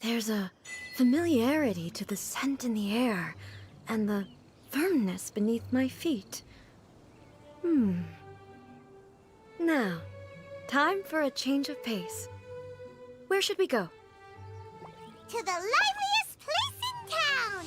There's a familiarity to the scent in the air, and the firmness beneath my feet. Now, time for a change of pace. Where should we go? To the liveliest place in town!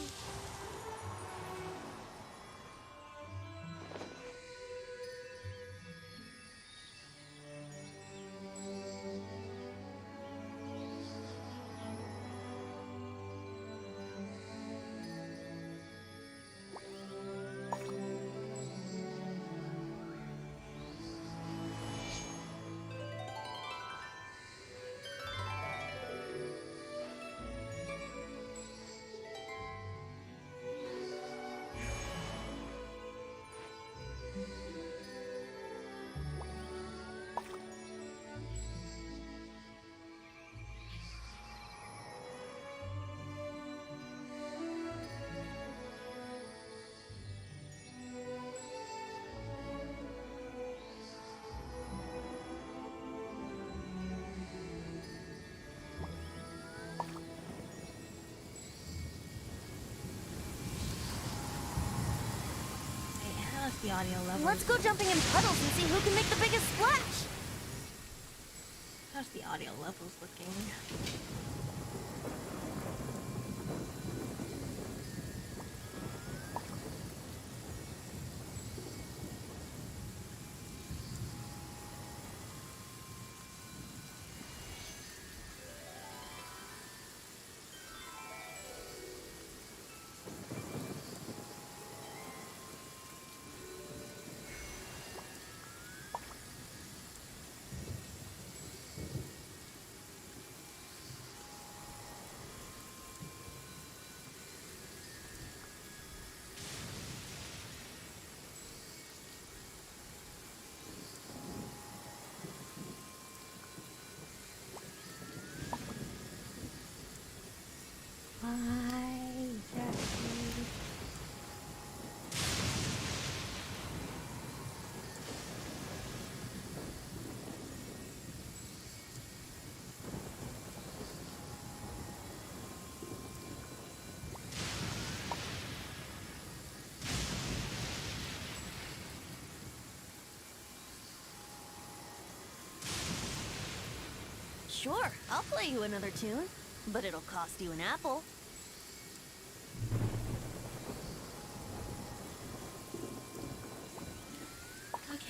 The audio level. Let's go jumping in puddles and see who can make the biggest splash! How's the audio levels looking? Sure, I'll play you another tune, but it'll cost you an apple. Okay.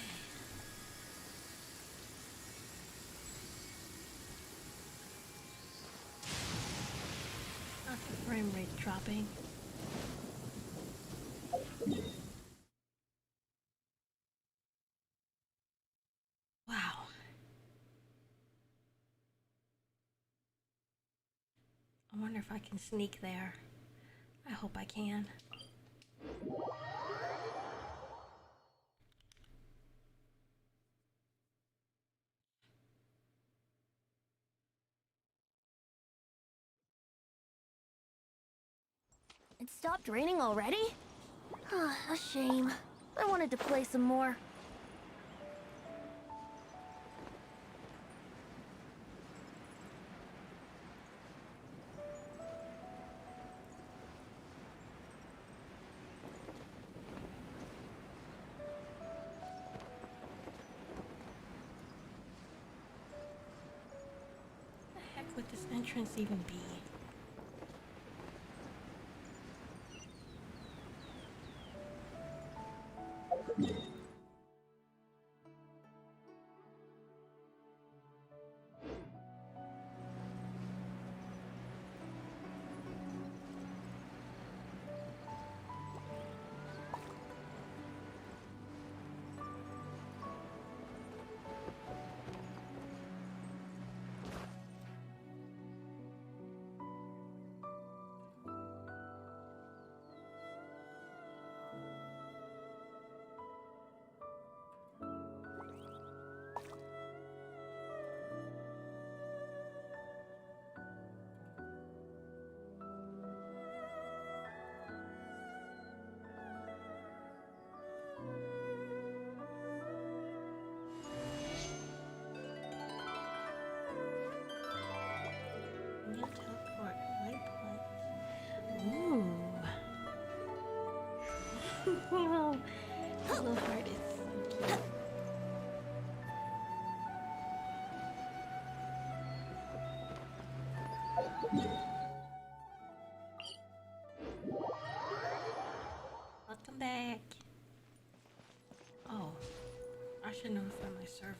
Not the frame rate dropping. Wow. I wonder if I can sneak there. I hope I can. It stopped raining already? A shame. I wanted to play some more. What the heck would this entrance even be? Welcome back. Oh, I should notify my server.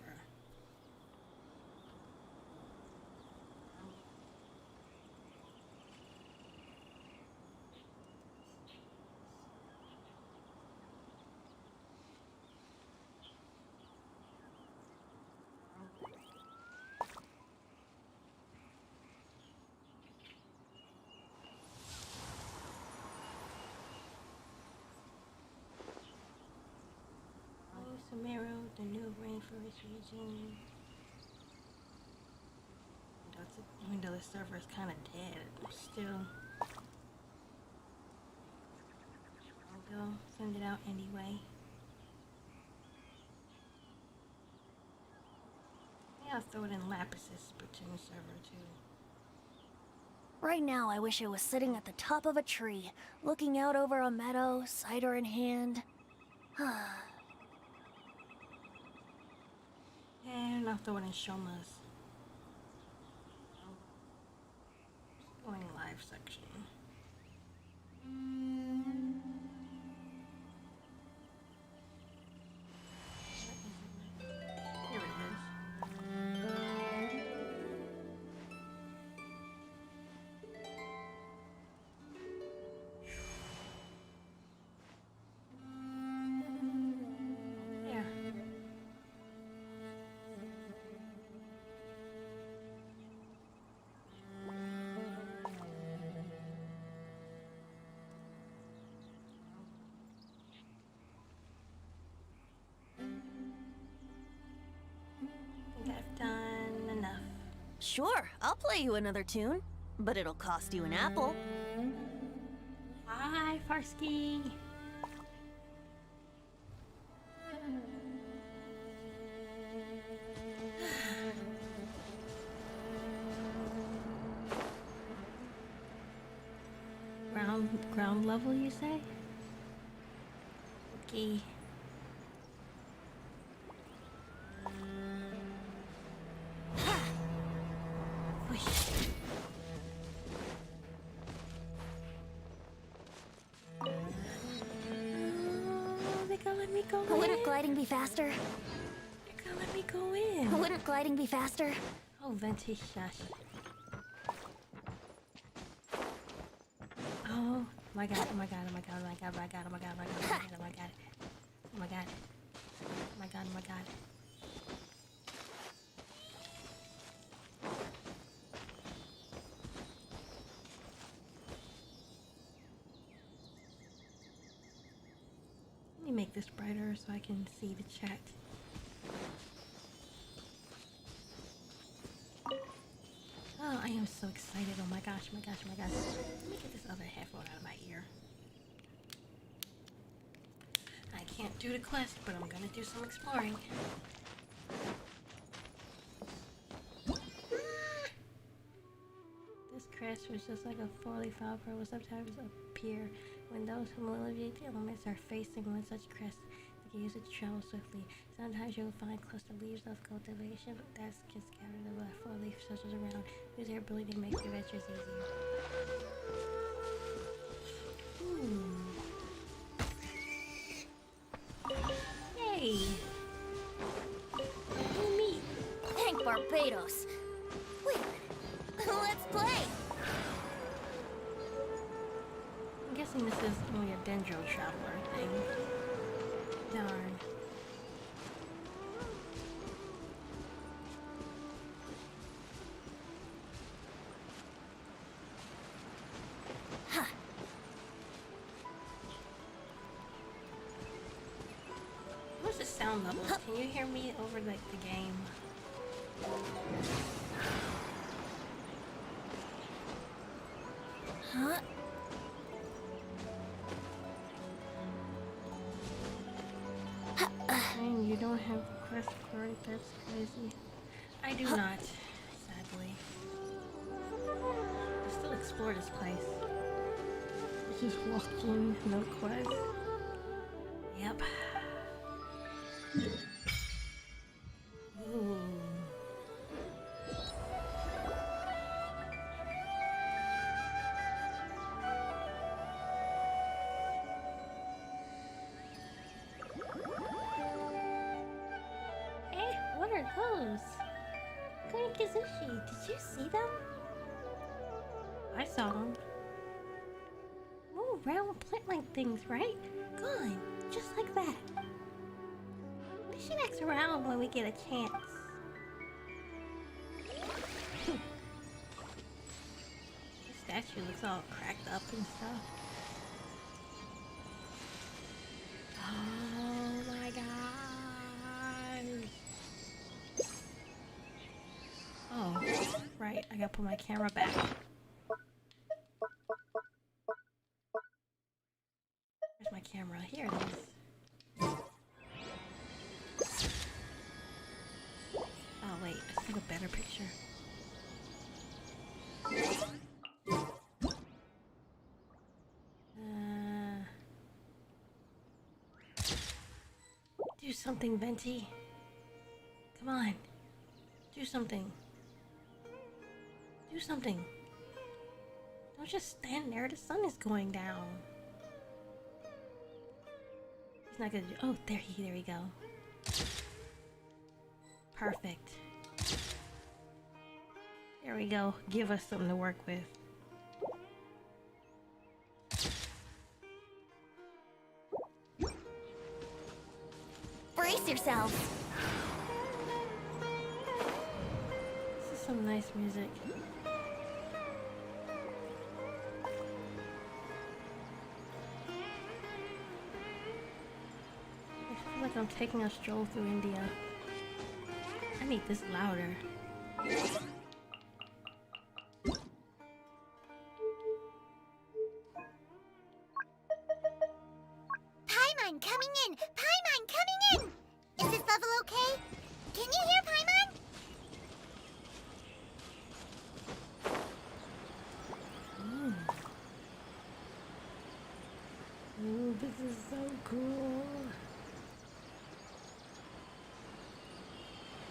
Sumeru, the new rainforest region. Even though the server is kind of dead, still. I'll go send it out anyway. Yeah, I'll throw it in Lapis's Splatoon server too. Right now, I wish I was sitting at the top of a tree, looking out over a meadow, cider in hand. And I'll throw it in Shoma's going live section. Here it is. There. I think I've done enough. Sure, I'll play you another tune, but it'll cost you an apple. Hi, Farsky. Ground level, you say? Okay. Whoosh. Oh, they gonna let me go in. Wouldn't gliding be faster? They're gonna let me go in. Wouldn't gliding be faster? Oh, Venti, shush. Oh my god, oh my god, oh my god, oh my god, oh my god, oh my god, oh my god, oh my god, oh my god, oh my god, oh my god. Let me make this brighter so I can see the chat. Oh, I am so excited. Oh my gosh, oh my gosh, oh my gosh. Let me get this other headphone out of my ear. I can't do the quest, but I'm gonna do some exploring. This crest was just like a four-leaf flower will sometimes appear when those who manipulate the elements are facing one such crest. They can use it to travel swiftly. Sometimes you'll find cluster leaves of cultivation that can scatter the four-leaf structures around. Use their ability to make your adventures easier. Hey! Oh, neat. Hank Barbados. Wait a minute. Let's play. I'm guessing this is only a Dendro Traveler thing. Darn. Huh. What's the sound level? Can you hear me over like the game? Huh? And you don't have a quest for it, that's crazy. I do not, sadly. I still explore this place. I just walked in, no quest. Yep. Ooh. those? Koikazushi, did you see them? I saw them. Oh, round plant-like things, right? Gone, just like that. We should X around when we get a chance. The statue looks all cracked up and stuff. Oh my god. Oh, right, I gotta put my camera back. Where's my camera? Here it is. Oh wait, I took a better picture. Do something, Venti. Come on. Do something. Do something. Don't just stand there. The sun is going down. He's not gonna do. Oh, there we go. Perfect. There we go. Give us something to work with. Brace yourselves. This is some nice music. I feel like I'm taking a stroll through India. I need this louder. Paimon coming in! Paimon coming in! Is this level okay? Can you hear Paimon? Ooh, this is so cool.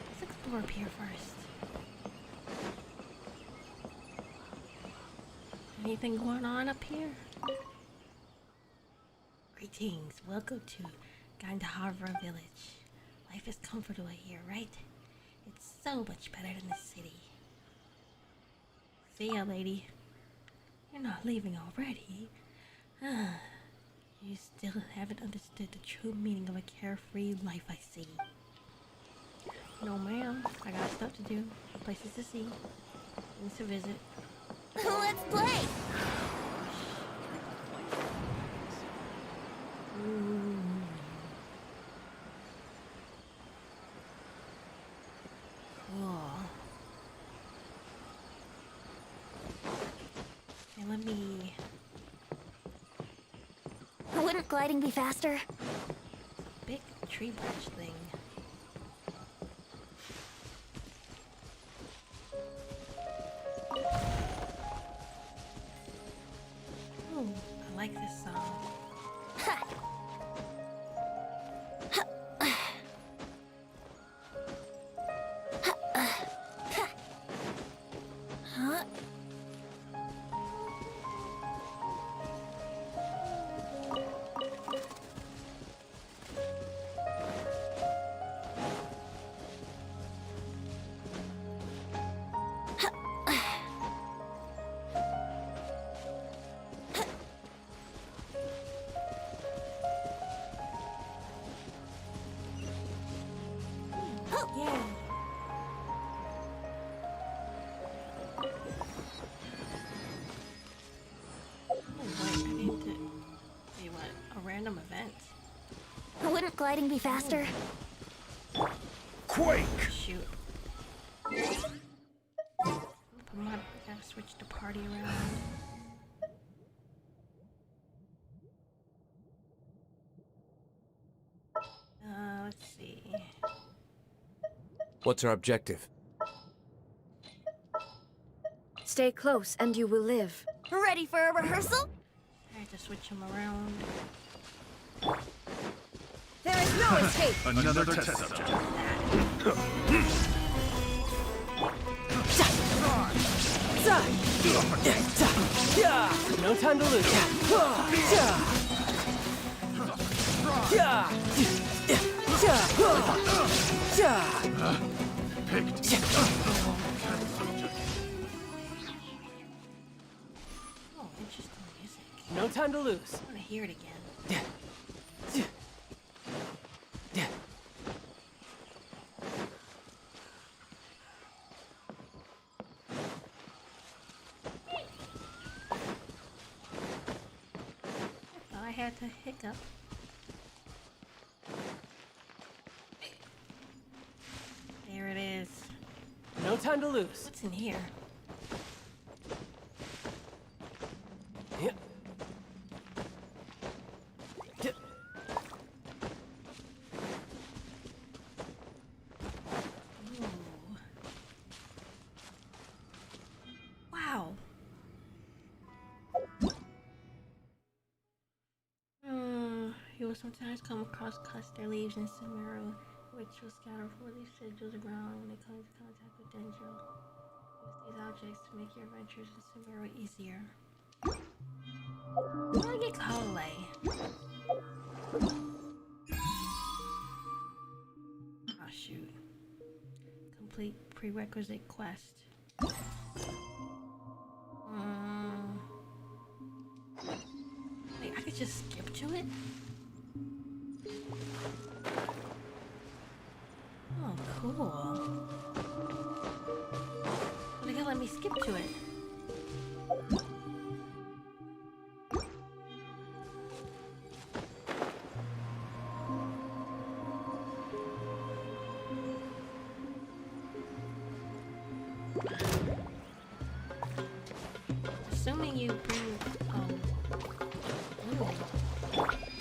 Let's explore up here first. Anything going on up here? Greetings, welcome to Gandharva village. Life is comfortable here, right? It's so much better than the city. See ya, lady. You're not leaving already. You still haven't understood the true meaning of a carefree life, I see. No, ma'am. I got stuff to do, places to see, things to visit. Let's play! Ooh. Cool. Okay, let me... Wouldn't gliding be faster? Big tree branch thing. Ooh, I like this song. Huh? Yeah. Oh wait, I need to see what a random event. Wouldn't gliding be faster? Quake! Shoot. Gotta switch the party around. Let's see. What's our objective? Stay close and you will live. Ready for a rehearsal? I have to switch them around. There is no escape! Another test subject. No time to lose. picked. Oh, interesting music. No time to lose. I want to hear it again. I had to hiccup. There it is. No time to lose. What's in here? Yeah. Yeah. Ooh. Wow. You will sometimes come across cluster leaves in Sumeru, which will scatter 40 sigils around when they come into contact with Dendro. Use these objects to make your adventures in Sumeru easier. How do I get Kalale? Oh shoot. Complete prerequisite quest. Wait, I could just skip to it? Oh, cool. But they gotta let me skip to it. Assuming you bring, ooh.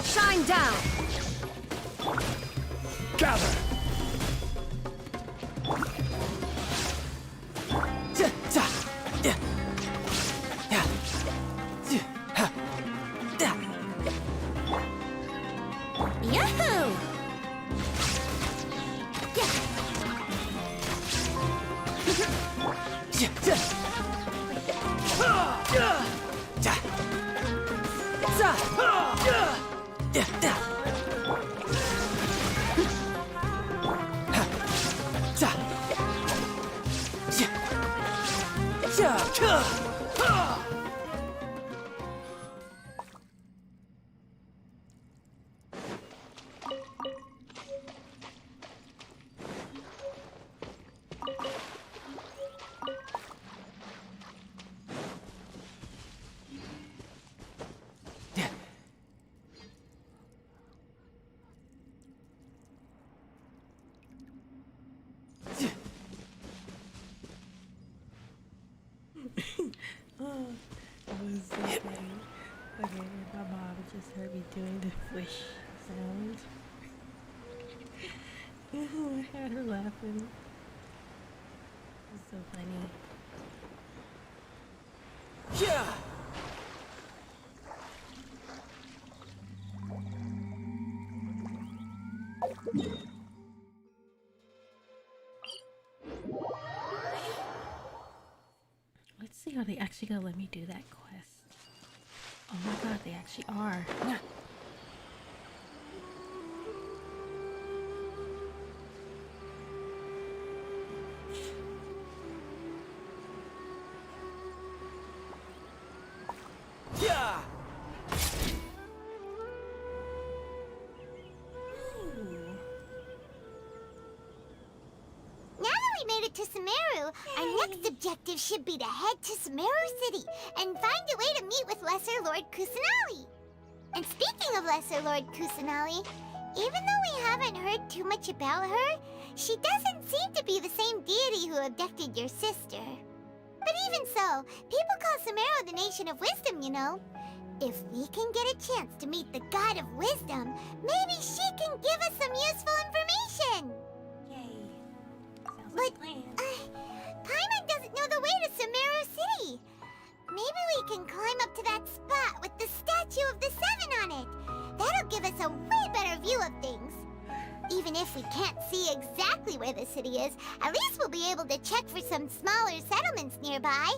Shine down! Gather! Yahoo! Oh, that was so funny. Okay, my mom just heard me doing the wish sound. I had her laughing. It was so funny. Yeah. Let's see how they actually gonna let me do that quest. Oh my god, they actually are. Yeah. Now that we made it to Sumeru, our next objective should be to head to Sumeru City and find a way to meet with Lesser Lord Kusanali. And speaking of Lesser Lord Kusanali, even though we haven't heard too much about her, she doesn't seem to be the same deity who abducted your sister. But even so, people call Sumeru the Nation of Wisdom, you know. If we can get a chance to meet the God of Wisdom, maybe she can give us some useful information. Yay. Sounds like But, a plan. Paimon doesn't know the way to Sumeru City. Maybe we can climb up to that spot with the statue of the Seven on it. That'll give us a way better view of things. Even if we can't see exactly where the city is, at least we'll be able to check for some smaller settlements nearby.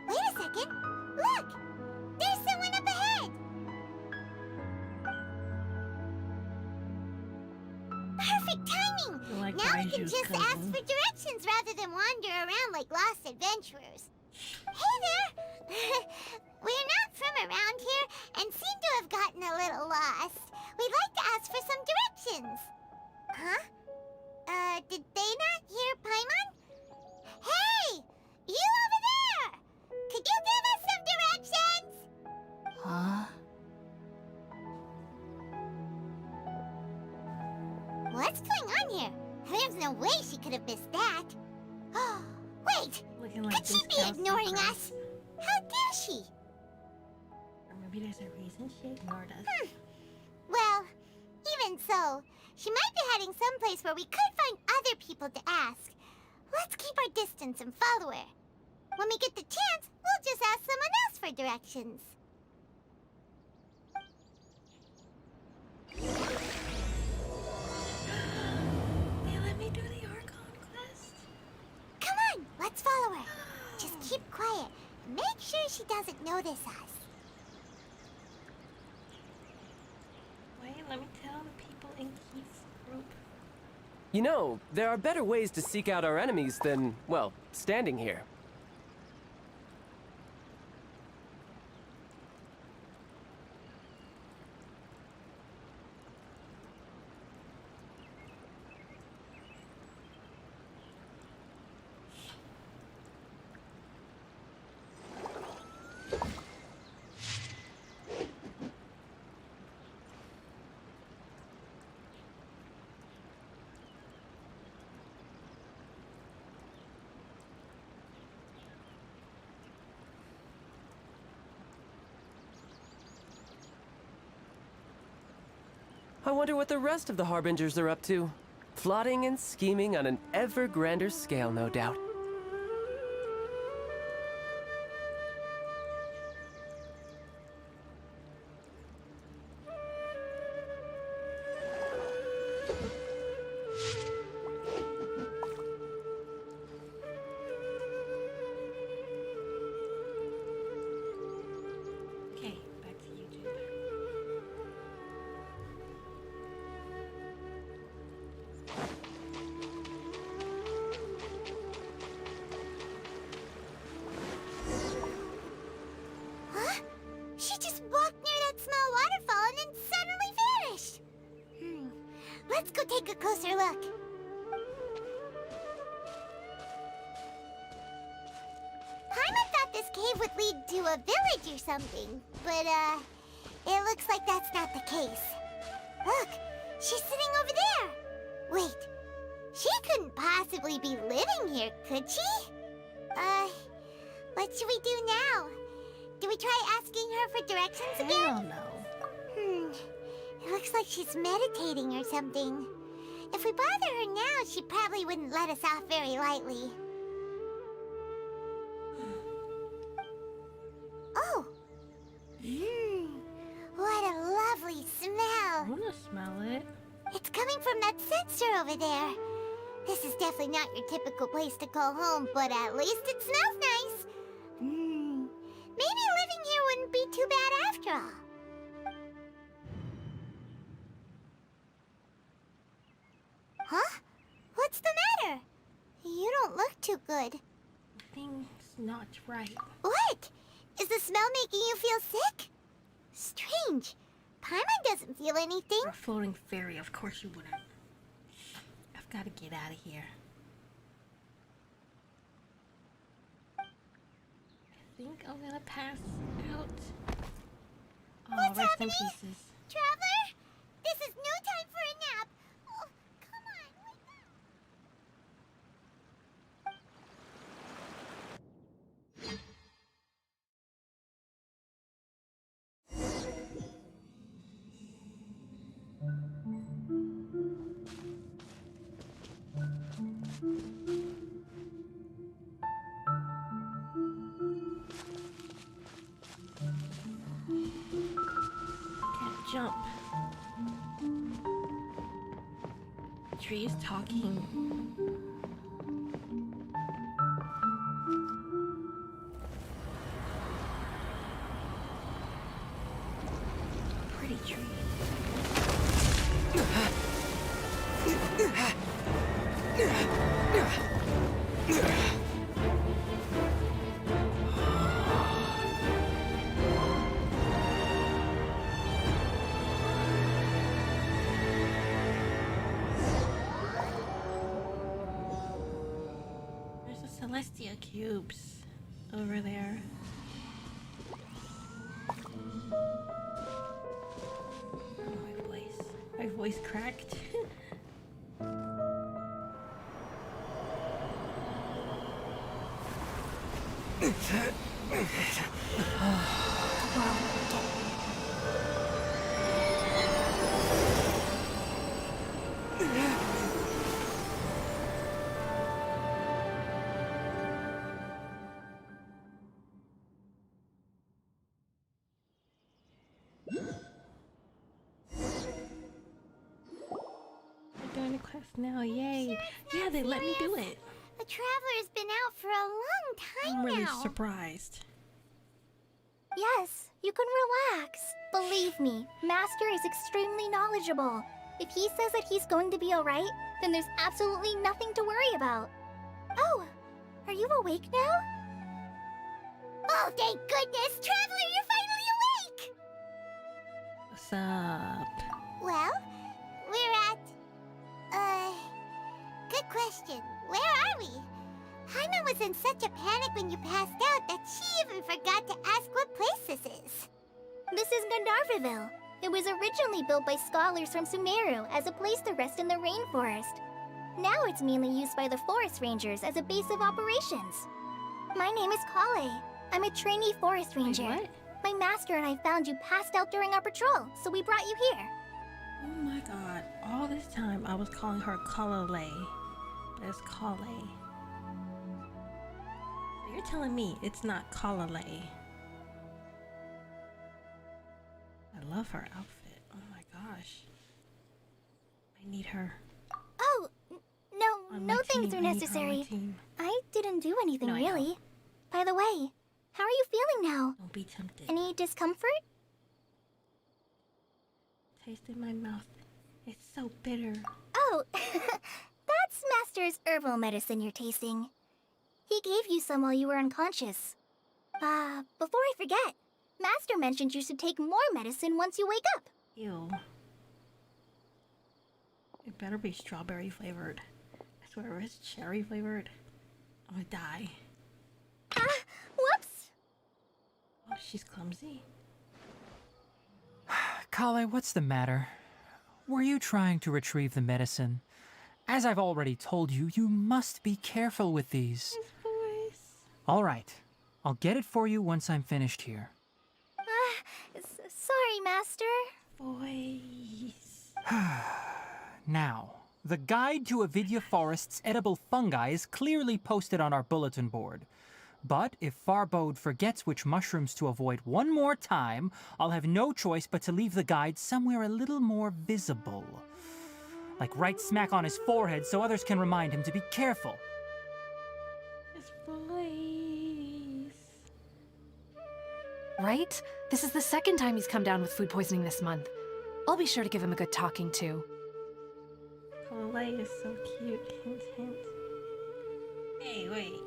Wait a second. Look! There's someone up ahead! Perfect timing! Like Now we can Raiju's just cousin. ask for directions rather than wander around like lost adventurers. Hey there! We're not from around here and seem to have gotten a little lost. We'd like to ask for some directions. Huh? Did they not hear Paimon? Hey! You over there! Could you give us some directions? Huh? What's going on here? There's no way she could have missed that. Oh, wait! Looking like Could she this be house ignoring across. us? How dare she? Or maybe there's a reason she ignored us. Well, even so, she might be heading someplace where we could find other people to ask. Let's keep our distance and follow her. When we get the chance, we'll just ask someone else for directions. They let me do the Archon quest. Come on, let's follow her. Just keep quiet and make sure she doesn't notice us. Wait, let me tell the people in Keith's group. You know, there are better ways to seek out our enemies than, well, standing here. I wonder what the rest of the Harbingers are up to. Plotting and scheming on an ever grander scale, no doubt. Okay, back to YouTube. Huh? She just walked near that small waterfall and then suddenly vanished. Let's go take a closer look. Paimon thought this cave would lead to a village or something, but, it looks like that's not the case. Look, she's sitting over there. Wait, she couldn't possibly be living here, could she? What should we do now? Do we try asking her for directions I again? don't know. It looks like she's meditating or something. If we bother her now, she probably wouldn't let us off very lightly. Oh! What a lovely I smell! wanna smell it. It's coming from that sensor over there. This is definitely not your typical place to call home, but at least it smells nice. Maybe living here wouldn't be too bad after all. Huh? What's the matter? You don't look too good. Thing's not right. What? Is the smell making you feel sick? Strange. Paimon doesn't feel anything. For a floating fairy, of course you wouldn't. I've gotta get out of here. I think I'm gonna pass out. Oh, What's rest happening? in pieces. Traveler? This is no time for a nap. Oh, come on, wake up. Can't jump. Tree is talking. Pretty tree. There's the Celestia cubes over there. Oh, my voice cracked. We're going to class now, yay! Yeah, they let me do it. The Traveler's been out for a long time I'm really now. surprised. Yes, you can relax. Believe me, Master is extremely knowledgeable. If he says that he's going to be alright, then there's absolutely nothing to worry about. Oh, are you awake now? Oh, thank goodness! Traveler, you're finally awake! What's up? Well, we're at... Good question. Where are we? Paimon was in such a panic when you passed out that she even forgot to ask what place this is. This is Gandharvaville. It was originally built by scholars from Sumeru as a place to rest in the rainforest. Now it's mainly used by the forest rangers as a base of operations. My name is Kale. I'm a trainee forest ranger. Wait, what? My master and I found you passed out during our patrol, so we brought you here. Oh my god, all this time I was calling her Kalale, but it's Kale. So you're telling me it's not Kalale? I love her outfit. Oh my gosh. I need her. Oh, On no my things team. are I need her on my necessary. team. I didn't do anything No, I know. really. By the way, how are you feeling now? Don't be tempted. Any discomfort? Taste in my mouth. It's so bitter. Oh, that's Master's herbal medicine you're tasting. He gave you some while you were unconscious. Before I forget, Master mentioned you should take more medicine once you wake up. Ew. It better be strawberry flavored. I swear, if it's cherry flavored, I'm gonna die. Whoops! Oh, she's clumsy. Kale, what's the matter? Were you trying to retrieve the medicine? As I've already told you, you must be careful with these. His voice. All right. I'll get it for you once I'm finished here. Sorry, Master. Voice. Now, the guide to Avidya Forest's edible fungi is clearly posted on our bulletin board. But if Farbode forgets which mushrooms to avoid one more time, I'll have no choice but to leave the guide somewhere a little more visible. Like right smack on his forehead so others can remind him to be careful. His voice. Right? This is the second time he's come down with food poisoning this month. I'll be sure to give him a good talking to. Kalale is so cute. Hint, hint. Hey, wait.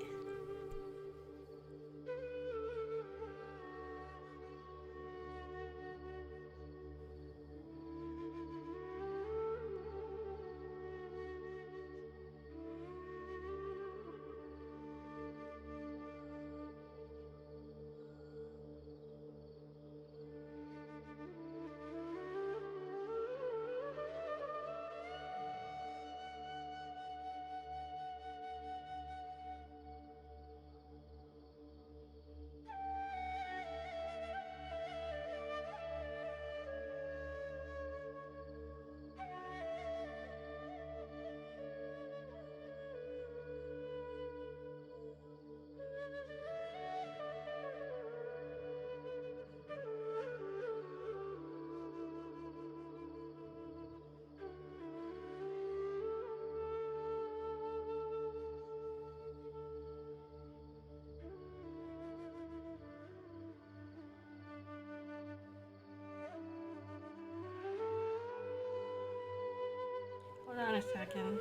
Hold on a second.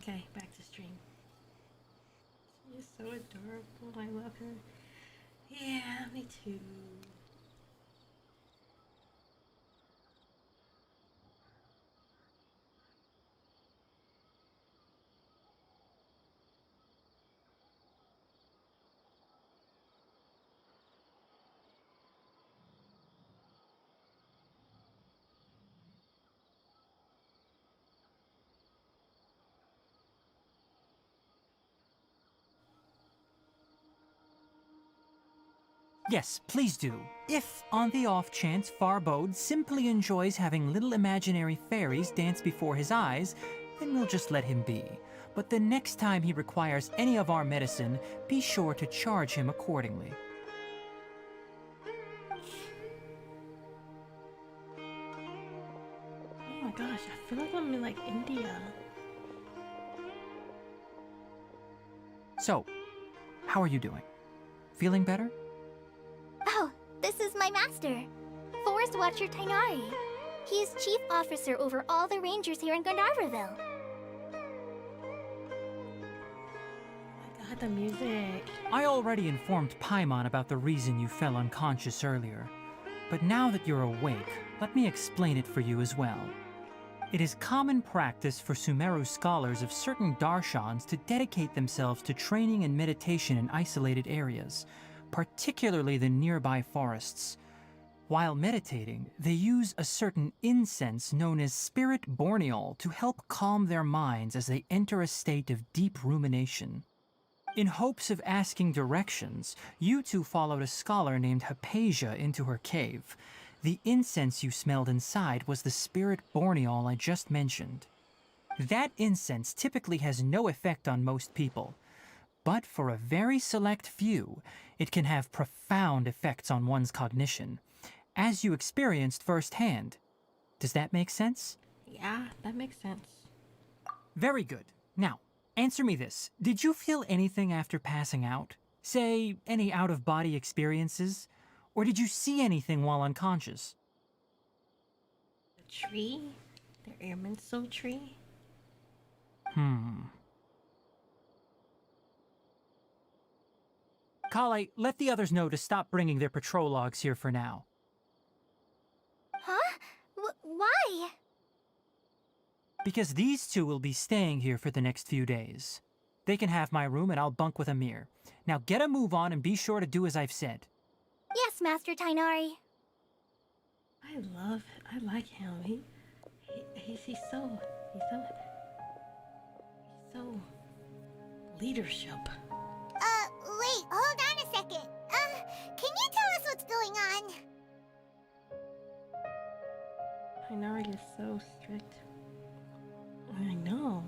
Okay, back to stream. She's so adorable. I love her. Yeah, me too. Yes, please do. If, on the off chance, Farbode simply enjoys having little imaginary fairies dance before his eyes, then we'll just let him be. But the next time he requires any of our medicine, be sure to charge him accordingly. Oh my gosh, I feel like I'm in like India. So, how are you doing? Feeling better? Oh, this is my master, Forest Watcher Tainari. He is chief officer over all the rangers here in Gandharvaville. I got the music. I already informed Paimon about the reason you fell unconscious earlier. But now that you're awake, let me explain it for you as well. It is common practice for Sumeru scholars of certain darshans to dedicate themselves to training and meditation in isolated areas, particularly the nearby forests. While meditating, they use a certain incense known as spirit borneol to help calm their minds as they enter a state of deep rumination. In hopes of asking directions, you two followed a scholar named Hypatia into her cave. The incense you smelled inside was the spirit borneol I just mentioned. That incense typically has no effect on most people, but for a very select few, it can have profound effects on one's cognition, as you experienced firsthand. Does that make sense? Yeah, that makes sense. Very good. Now, answer me this. Did you feel anything after passing out? Say, any out-of-body experiences? Or did you see anything while unconscious? The tree? The Airmanso tree? Kale, let the others know to stop bringing their patrol logs here for now. Huh? Why? Because these two will be staying here for the next few days. They can have my room and I'll bunk with Amir. Now get a move on and be sure to do as I've said. Yes, Master Tainari. I like him. He's so leadership. Wait, hold on a second. Can you tell us what's going on? Tainari is so strict. I know.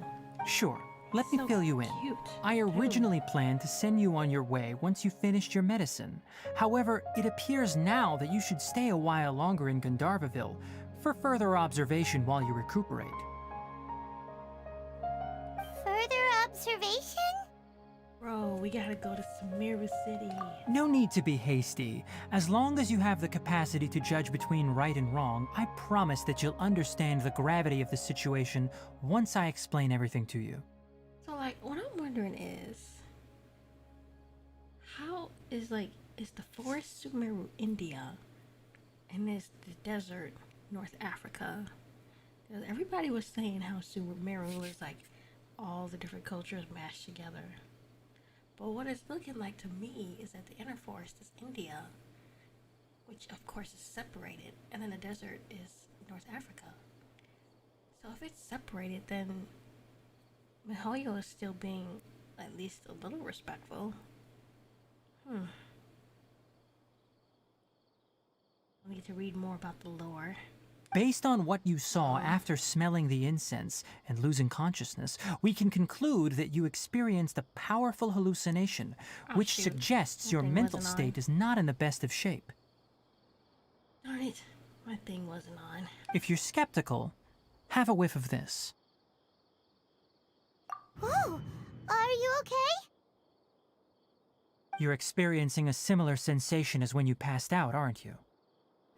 Sure, let me So fill you in. cute, I too. originally planned to send you on your way once you finished your medicine. However, it appears now that you should stay a while longer in Gandharvaville for further observation while you recuperate. Further observation? Bro, we gotta go to Sumeru City. No need to be hasty. As long as you have the capacity to judge between right and wrong, I promise that you'll understand the gravity of the situation once I explain everything to you. So, like, what I'm wondering is, how is the forest Sumeru India, and is the desert North Africa? 'Cause everybody was saying how Sumeru was like all the different cultures mashed together. But what it's looking like to me is that the inner forest is India, which of course is separated, and then the desert is North Africa. So if it's separated, then mihoyo is still being at least a little respectful. I need to read more about the lore. Based on what you saw after smelling the incense and losing consciousness, we can conclude that you experienced a powerful hallucination, which shoot. suggests That your thing mental wasn't on. state is not in the best of shape. Darn it, my thing wasn't on. If you're skeptical, have a whiff of this. Whoa, are you okay? You're experiencing a similar sensation as when you passed out, aren't you?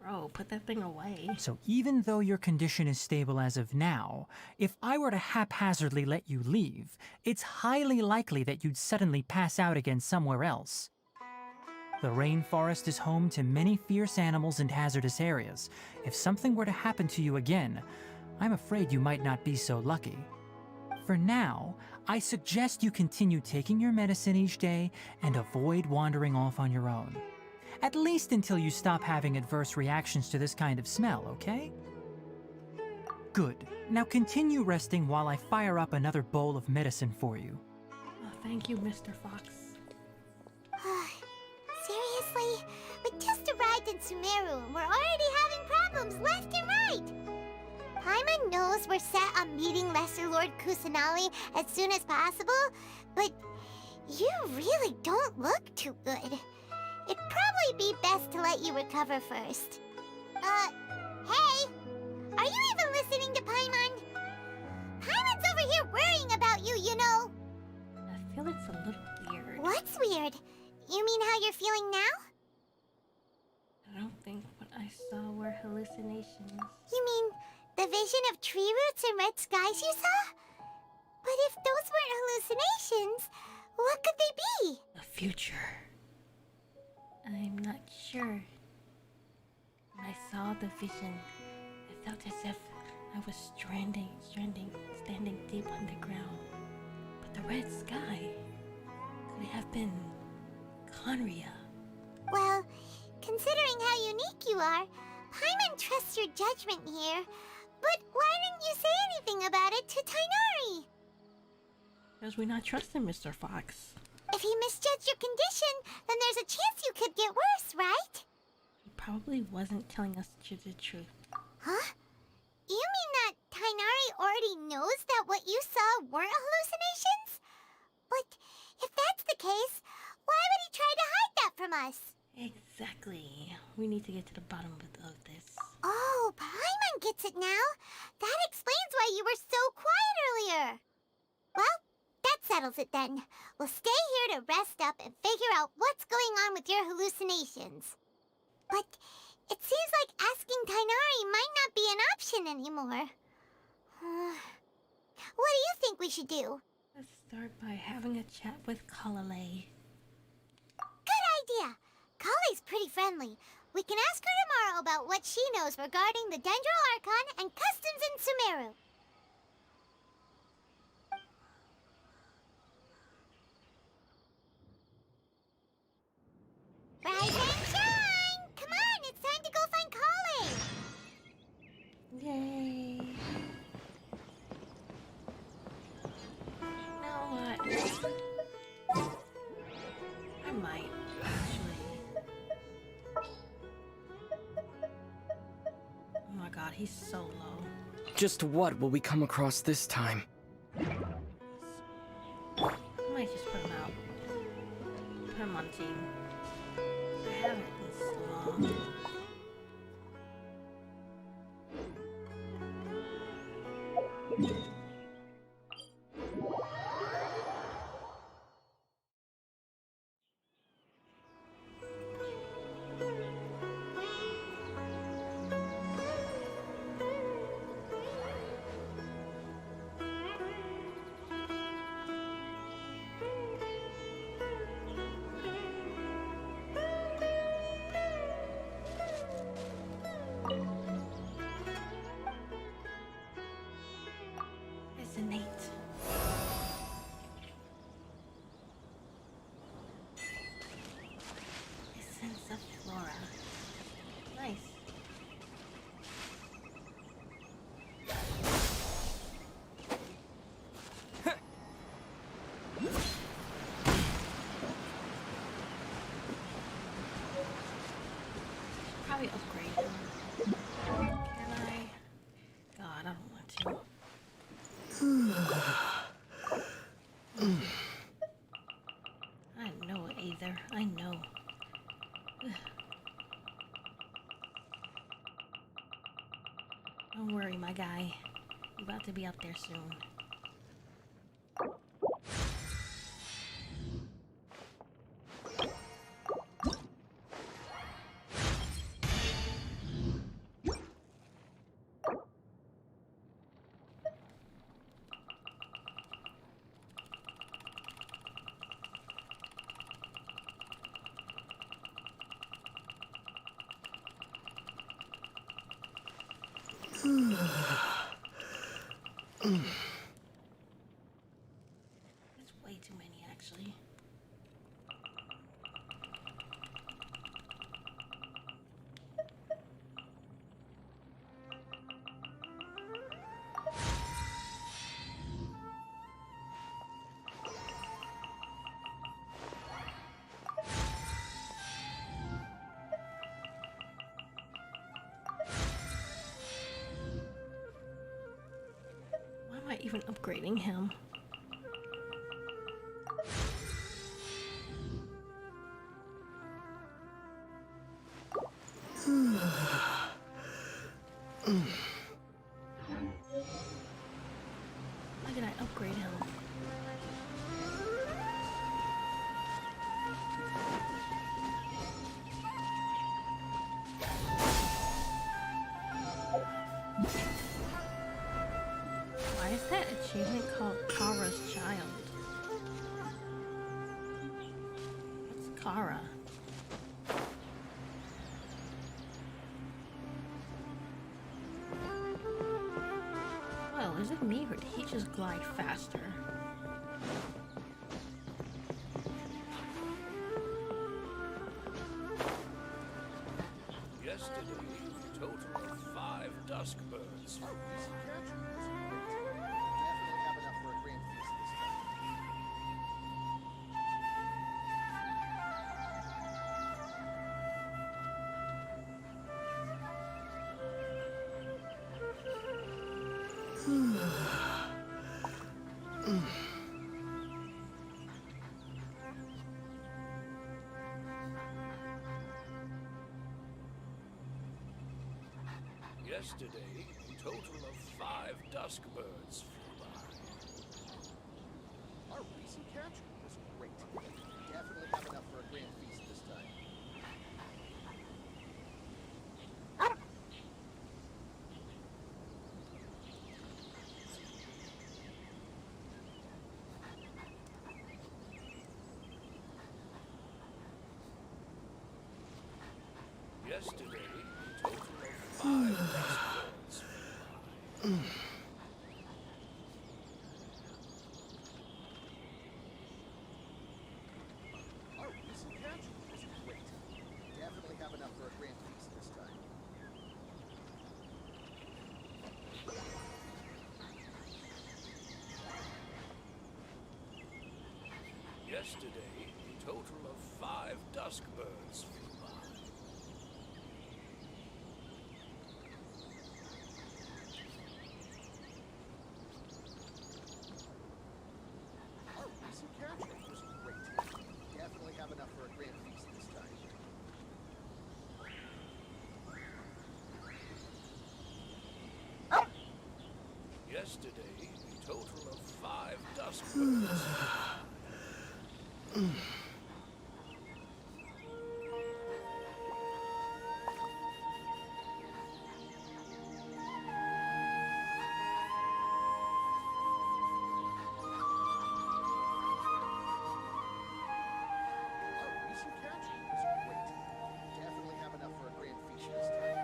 Bro, put that thing away. So even though your condition is stable as of now, if I were to haphazardly let you leave, it's highly likely that you'd suddenly pass out again somewhere else. The rainforest is home to many fierce animals and hazardous areas. If something were to happen to you again, I'm afraid you might not be so lucky. For now, I suggest you continue taking your medicine each day and avoid wandering off on your own. At least until you stop having adverse reactions to this kind of smell, okay? Good. Now continue resting while I fire up another bowl of medicine for you. Oh, thank you, Mr. Fox. Seriously? We just arrived in Sumeru and we're already having problems left and right! Paimon knows we're set on meeting Lesser Lord Kusanali as soon as possible, but you really don't look too good. It'd probably be best to let you recover first. Hey! Are you even listening to Paimon? Paimon's over here worrying about you, you know! I feel it's a little weird. What's weird? You mean how you're feeling now? I don't think what I saw were hallucinations. You mean the vision of tree roots and red skies you saw? But if those weren't hallucinations, what could they be? The future. I'm not sure. When I saw the vision, I felt as if I was standing deep underground. But the red sky, could it have been Conria? Well, considering how unique you are, Paimon trusts your judgment here. But why didn't you say anything about it to Tainari? Because we not trust him, Mr. Fox. If he misjudged your condition, then there's a chance you could get worse, right? He probably wasn't telling us the truth. Huh? You mean that Tainari already knows that what you saw weren't hallucinations? But if that's the case, why would he try to hide that from us? Exactly. We need to get to the bottom of this. Oh, Paimon gets it now. That explains why you were so quiet earlier. Well, that settles it then. We'll stay here to rest up and figure out what's going on with your hallucinations. But it seems like asking Tainari might not be an option anymore. What do you think we should do? Let's start by having a chat with Kalalei. Good idea. Kale's pretty friendly. We can ask her tomorrow about what she knows regarding the Dendro Archon and customs in Sumeru. Rise and shine! Come on, it's time to go find Kale! Yay! Now what? I might, actually. Oh my god, he's so low. Just what will we come across this time? I might just put him out. Put him on team. I haven't in so long. Resonate. Essence of flora. Nice. Probably upgrade him. Can I? God, I don't want to. I know it, Aether. I know. Don't worry, my guy. I'm about to be up there soon. That's way too many, actually. Why am I even upgrading him? Why did I upgrade him? Why is that achievement called Kara's Child? What's Kara? Well, is it me or did he just glide faster? Yesterday, total of 5 dusk birds. Yesterday, total of 5 dusk birds flew by. Our recent catch was great. Definitely have enough for a grand feast this time. Yesterday, total of 5 dusk birds flew by. Our recent catch was great. Definitely have enough for a grand feast this time. Yesterday, total of 5 dusk birds flew by. Our recent catch was great. Definitely have enough for a grand feast this time. Yesterday, total of 5 dusk birds. Our recent catch was great. Definitely have enough for a grand feast this time.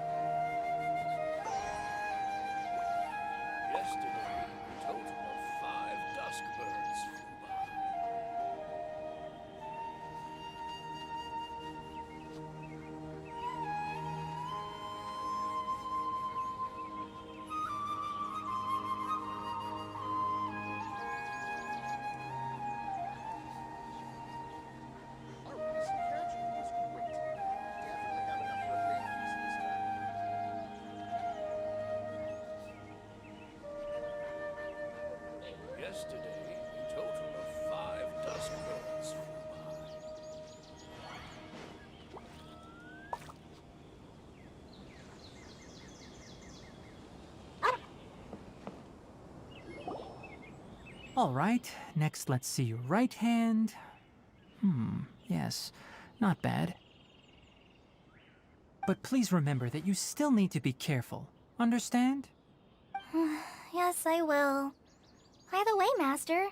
Yesterday, total of 5 dusk birds flew by. Our recent catch was great. Definitely have enough for a grand feast this time. Yesterday, total of 5 dusk birds flew by. All right, next let's see your right hand. Yes, not bad. But please remember that you still need to be careful. Understand? Yes, I will. By the way, Master,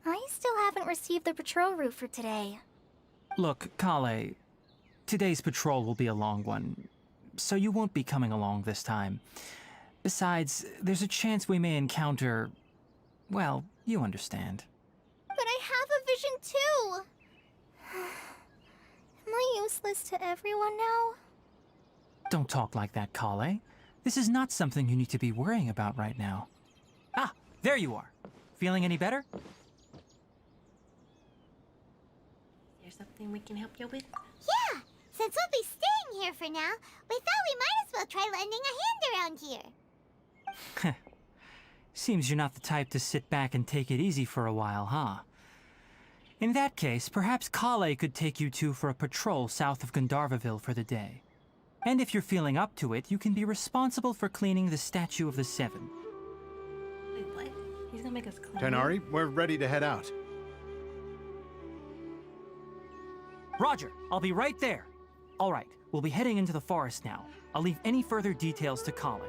I still haven't received the patrol route for today. Look, Kale, today's patrol will be a long one, so you won't be coming along this time. Besides, there's a chance we may encounter... well, you understand. But I have a vision too! Am I useless to everyone now? Don't talk like that, Kale. This is not something you need to be worrying about right now. Ah, there you are. Feeling any better? There's something we can help you with? Yeah, since we'll be staying here for now, we thought we might as well try lending a hand around here. Seems you're not the type to sit back and take it easy for a while, huh? In that case, perhaps Kale could take you two for a patrol south of Gandharvaville for the day. And if you're feeling up to it, you can be responsible for cleaning the Statue of the Seven. Wait, what? He's gonna make us clean? Tighnari, we're ready to head out. Roger, I'll be right there. All right, we'll be heading into the forest now. I'll leave any further details to Kale.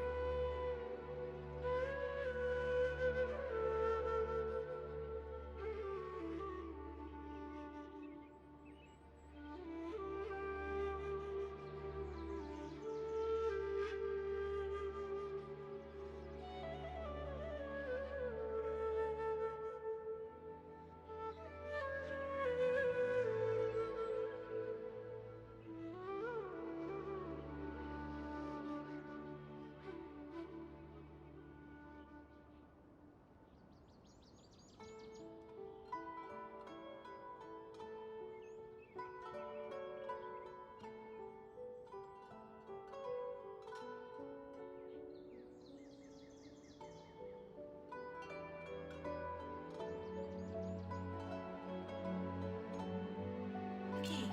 Okay.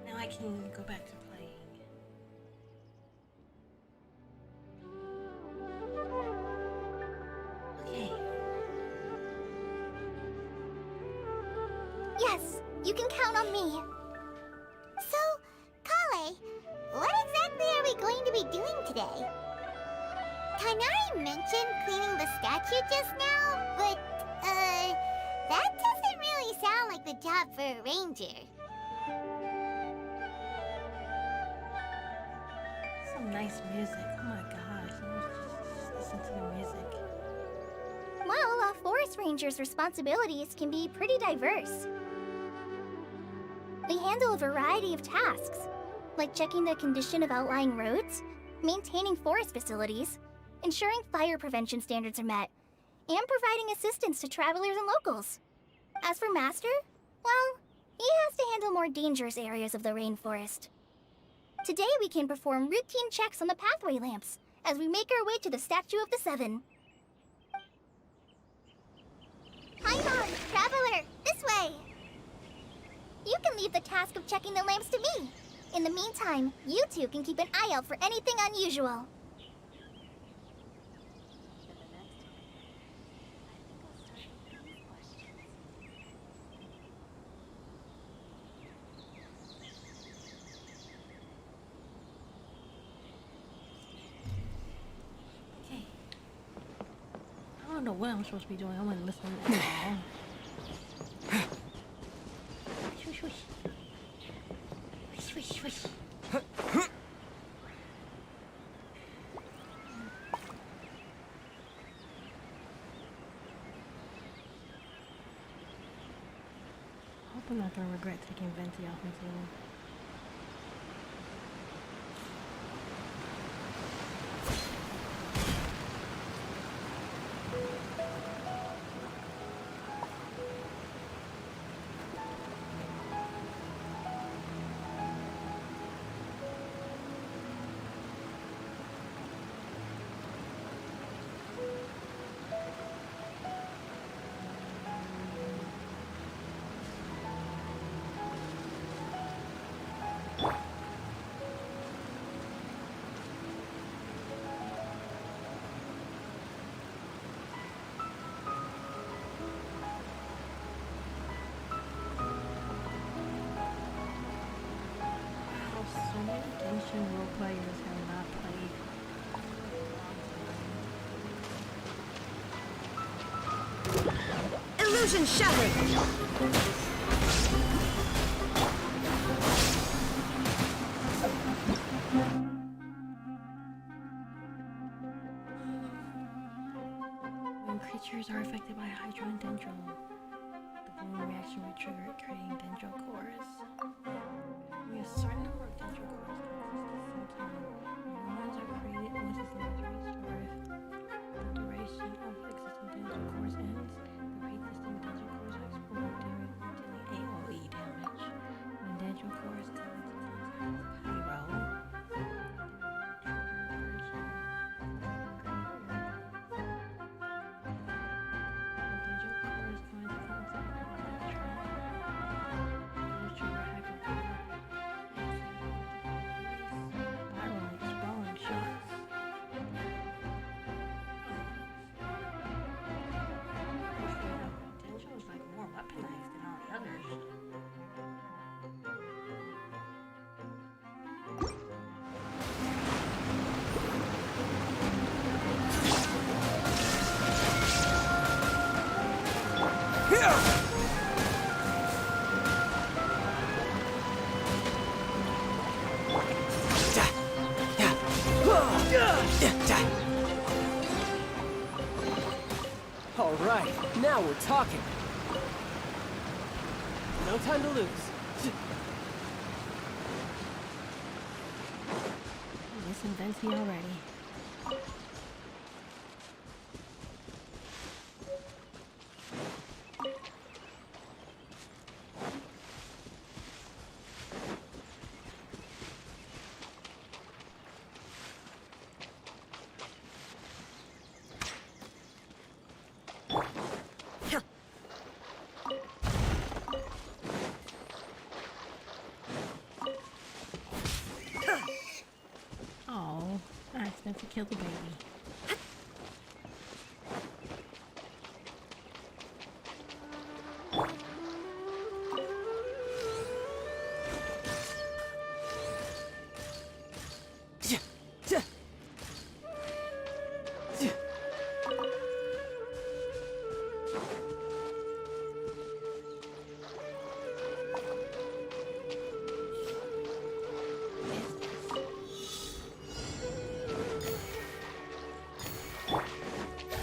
Now I can go back to playing. Okay. Yes, you can count on me. So, Kale, what exactly are we going to be doing today? Tighnari mentioned cleaning the statue just now, but, that doesn't really sound like the job for a ranger. Some nice music. Oh my gosh. Just listen to the music. Well, a forest ranger's responsibilities can be pretty diverse. They handle a variety of tasks, like checking the condition of outlying roads, maintaining forest facilities, ensuring fire prevention standards are met, and providing assistance to travelers and locals. As for Master, well, he has to handle more dangerous areas of the rainforest. Today we can perform routine checks on the pathway lamps as we make our way to the Statue of the Seven. Paimon, traveler, this way! You can leave the task of checking the lamps to me. In the meantime, you two can keep an eye out for anything unusual. Okay. I don't know what I'm supposed to be doing. I'm gonna listen at all. Swish, swish. Swish, swish. I hope I'm not gonna regret taking Venti off my table. So many Genshin role players have not played. Illusion shattered! creatures are affected by hydro and dendro. The bloom reaction will trigger it, creating dendro cores. We have a certain number of dendro cores can exist at the same time. New ones are created once its limit is reached, or if the duration of existing dendro cores ends, the pre-existing dendro cores are exploded, dealing AoE damage. When dendro cores come into contact with pyro, All right, now we're talking. No time to lose. Listen, Venti already. Oh, I accidentally killed the baby.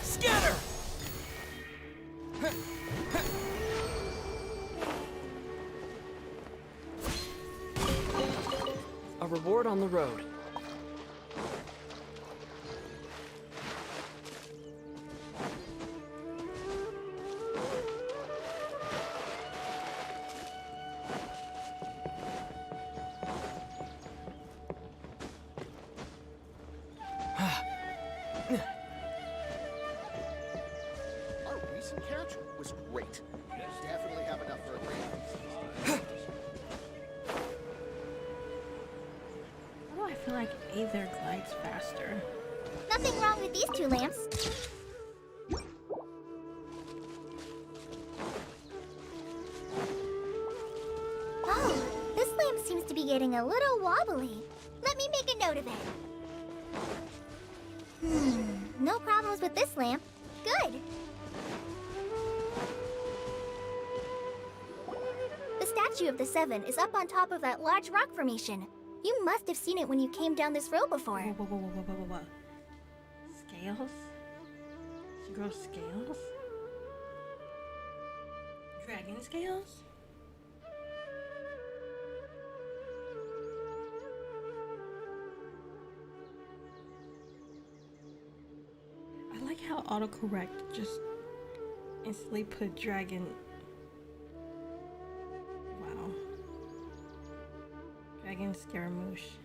Scatter! A reward on the road. Our recent catch was great. Definitely have enough for a great feast. Why do I feel like Aether glides faster? Nothing wrong with these two lamps. Oh, this lamp seems to be getting a little wobbly. Let me make a note of it. No problems with this lamp. Good. The statue of the Seven is up on top of that large rock formation. You must have seen it when you came down this road before. Whoa. Scales? She grows scales? Dragon scales? I like how autocorrect just instantly put dragon. Wow. Dragon scaramouche.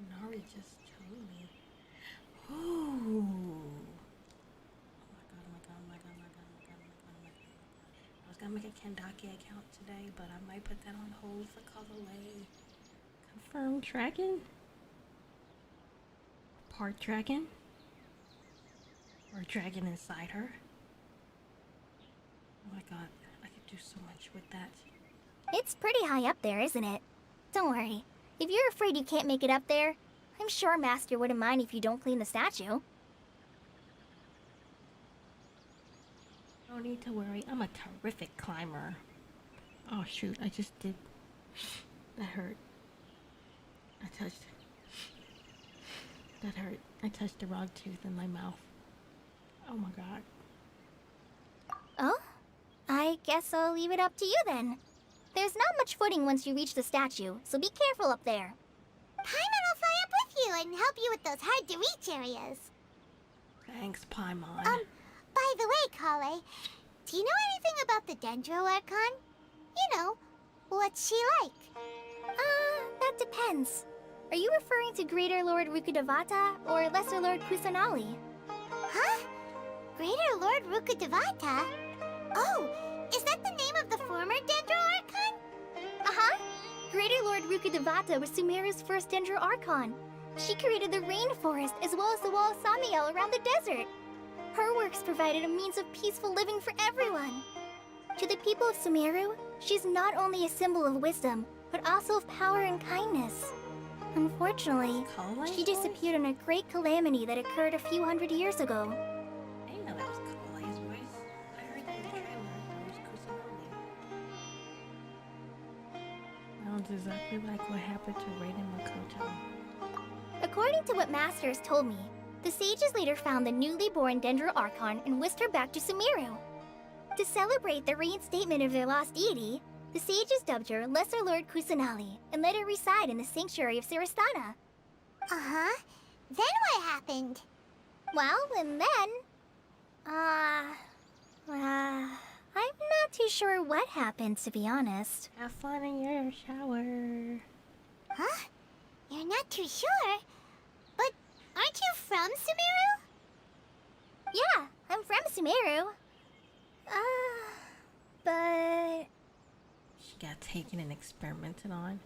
Nari just told me. Ooh. I was gonna make a Kendaki account today, but I might put that on hold for colorway. Confirmed dragon? Part dragon? Or dragon inside her? Oh my god, I could do so much with that. It's pretty high up there, isn't it? Don't worry. If you're afraid you can't make it up there, I'm sure Master wouldn't mind if you don't clean the statue. No need to worry, I'm a terrific climber. Oh shoot, I just did. That hurt. That hurt. I touched the wrong tooth in my mouth. Oh my god. Oh? I guess I'll leave it up to you then. There's not much footing once you reach the statue, so be careful up there. Paimon will fly up with you and help you with those hard-to-reach areas. Thanks, Paimon. By the way, Kale, do you know anything about the Dendro Archon? You know, what's she like? That depends. Are you referring to Greater Lord Rukkhadevata or Lesser Lord Kusanali? Huh? Greater Lord Rukkhadevata? Oh, is that the name of the former Dendro Archon? Uh-huh. Greater Lord Rukkhadevata was Sumeru's first Dendro Archon. She created the rainforest as well as the wall of Samiel around the desert. Her works provided a means of peaceful living for everyone. To the people of Sumeru, she's not only a symbol of wisdom, but also of power and kindness. Unfortunately, she disappeared in a great calamity that occurred a few hundred years ago. I didn't know that was Kale's voice. I heard that in the trailer. That was Kusanali. Sounds exactly like what happened to Raiden Makoto. According to what Masters told me, the sages later found the newly born Dendro Archon and whisked her back to Sumeru. To celebrate the reinstatement of their lost deity, the sages dubbed her Lesser Lord Kusanali and let her reside in the sanctuary of Sarastana. Uh-huh. Then what happened? Well, and then... I'm not too sure what happened, to be honest. Have fun in your shower. Huh? You're not too sure? But aren't you from Sumeru? Yeah, I'm from Sumeru. But... She got taken and experimented on.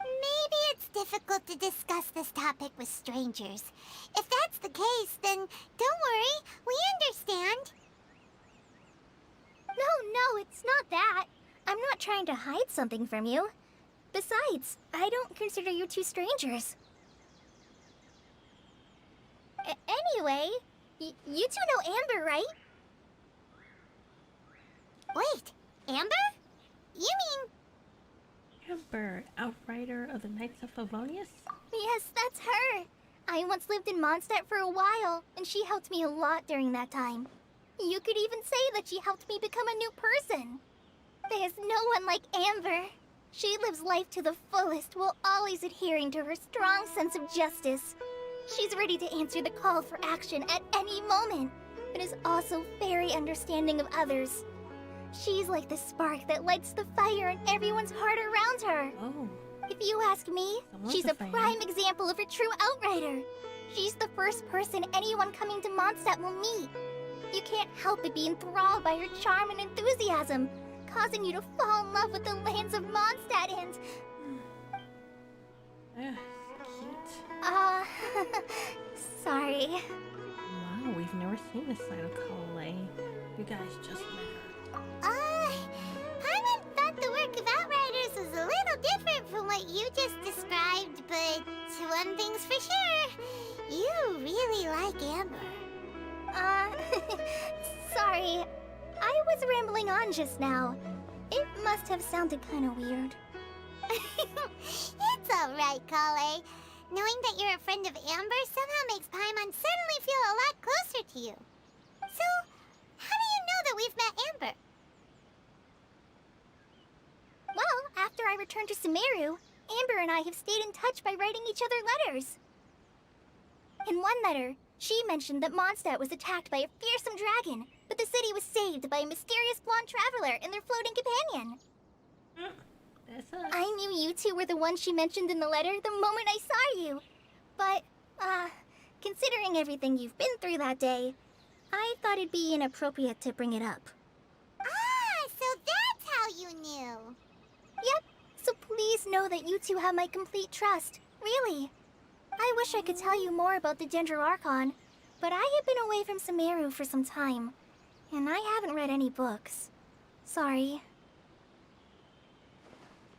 Maybe it's difficult to discuss this topic with strangers. If that's the case, then don't worry, we understand. No, it's not that. I'm not trying to hide something from you. Besides, I don't consider you two strangers. Anyway, you two know Amber, right? Wait, Amber? You mean... Amber, outrider of the Knights of Favonius? Yes, that's her. I once lived in Mondstadt for a while, and she helped me a lot during that time. You could even say that she helped me become a new person. There's no one like Amber. She lives life to the fullest while always adhering to her strong sense of justice. She's ready to answer the call for action at any moment, but is also very understanding of others. She's like the spark that lights the fire in everyone's heart around her. Oh. If you ask me, Someone's she's a a fan. prime example of a true outrider. She's the first person anyone coming to Mondstadt will meet. You can't help but be enthralled by her charm and enthusiasm, causing you to fall in love with the lands of Mondstadt and... Cute. sorry. Wow, we've never seen this side of Kale. You guys just met her. Paimon thought the work of Outriders was a little different from what you just described, but one thing's for sure, you really like Amber. Sorry. I was rambling on just now. It must have sounded kind of weird. It's alright, Kale. Knowing that you're a friend of Amber somehow makes Paimon suddenly feel a lot closer to you. So, how do you know that we've met Amber? Well, after I returned to Sumeru, Amber and I have stayed in touch by writing each other letters. In one letter, she mentioned that Mondstadt was attacked by a fearsome dragon, but the city was saved by a mysterious blonde traveler and their floating companion. That's us. I knew you two were the ones she mentioned in the letter the moment I saw you. But, considering everything you've been through that day, I thought it'd be inappropriate to bring it up. So that's how you knew. Yep, so please know that you two have my complete trust. Really. I wish I could tell you more about the Dendro Archon, but I have been away from Sumeru for some time, and I haven't read any books. Sorry.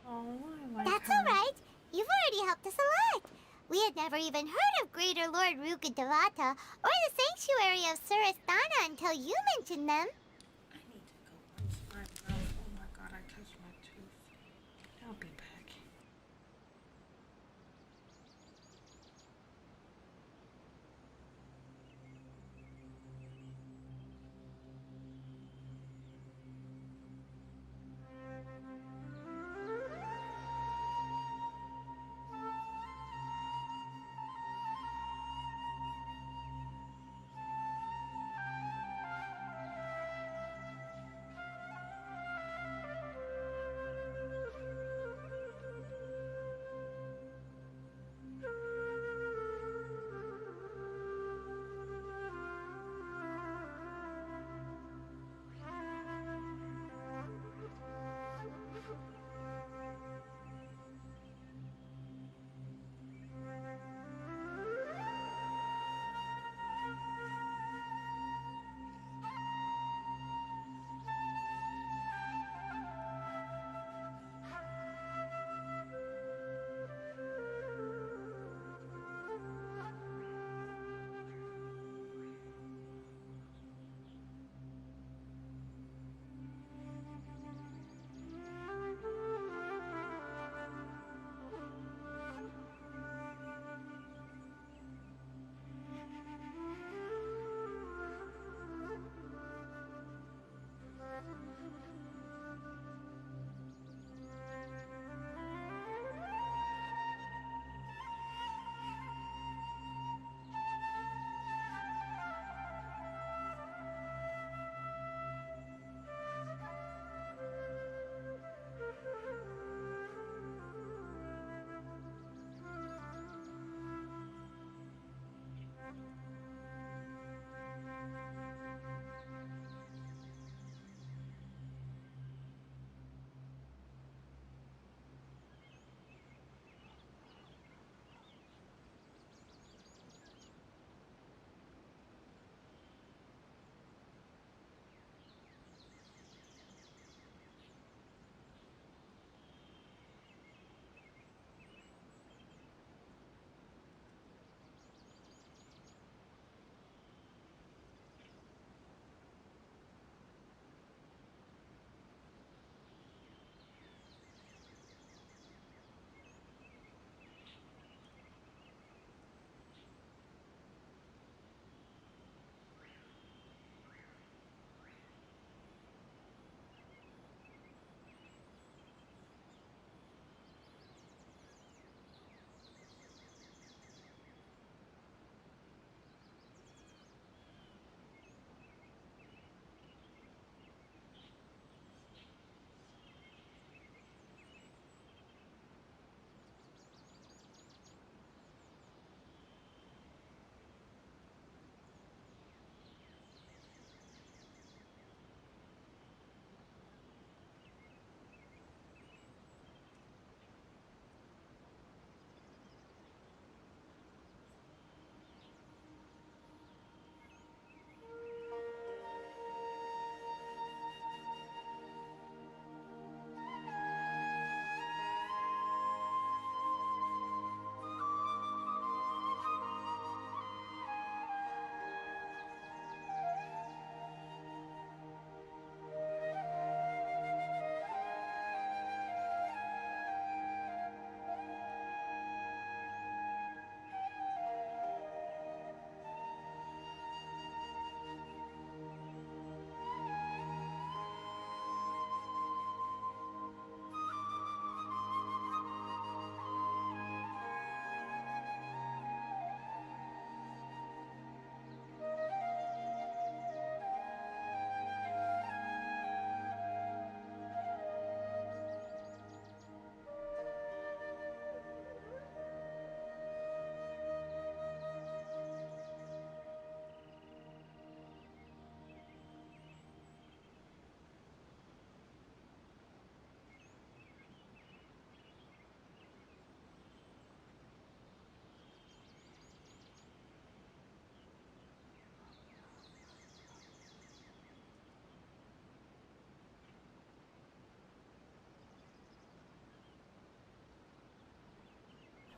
Oh, I like That's her. alright. You've already helped us a lot. We had never even heard of Greater Lord Rukkhadevata or the Sanctuary of Sarastana until you mentioned them. I need to go rinse my mouth. Oh my god, I touched my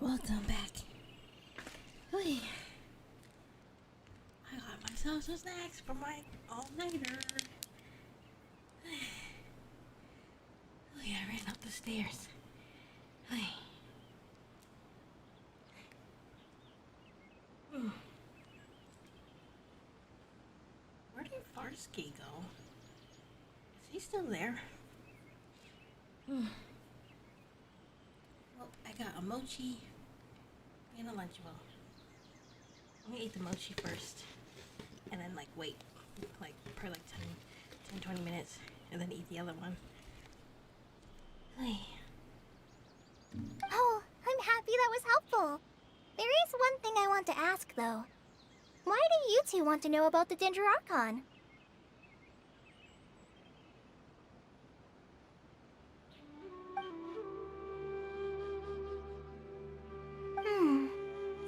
Welcome back. Oy. I got myself some snacks for my all-nighter. Oh yeah, I ran up the stairs. Oy. Where did Farsky go? Is he still there? Well, I got a mochi and a Lunchable. I'm gonna eat the mochi first, and then wait, for 10-20 minutes, and then eat the other one. Oy. Oh, I'm happy that was helpful. There is one thing I want to ask, though. Why do you two want to know about the Ginger Archon?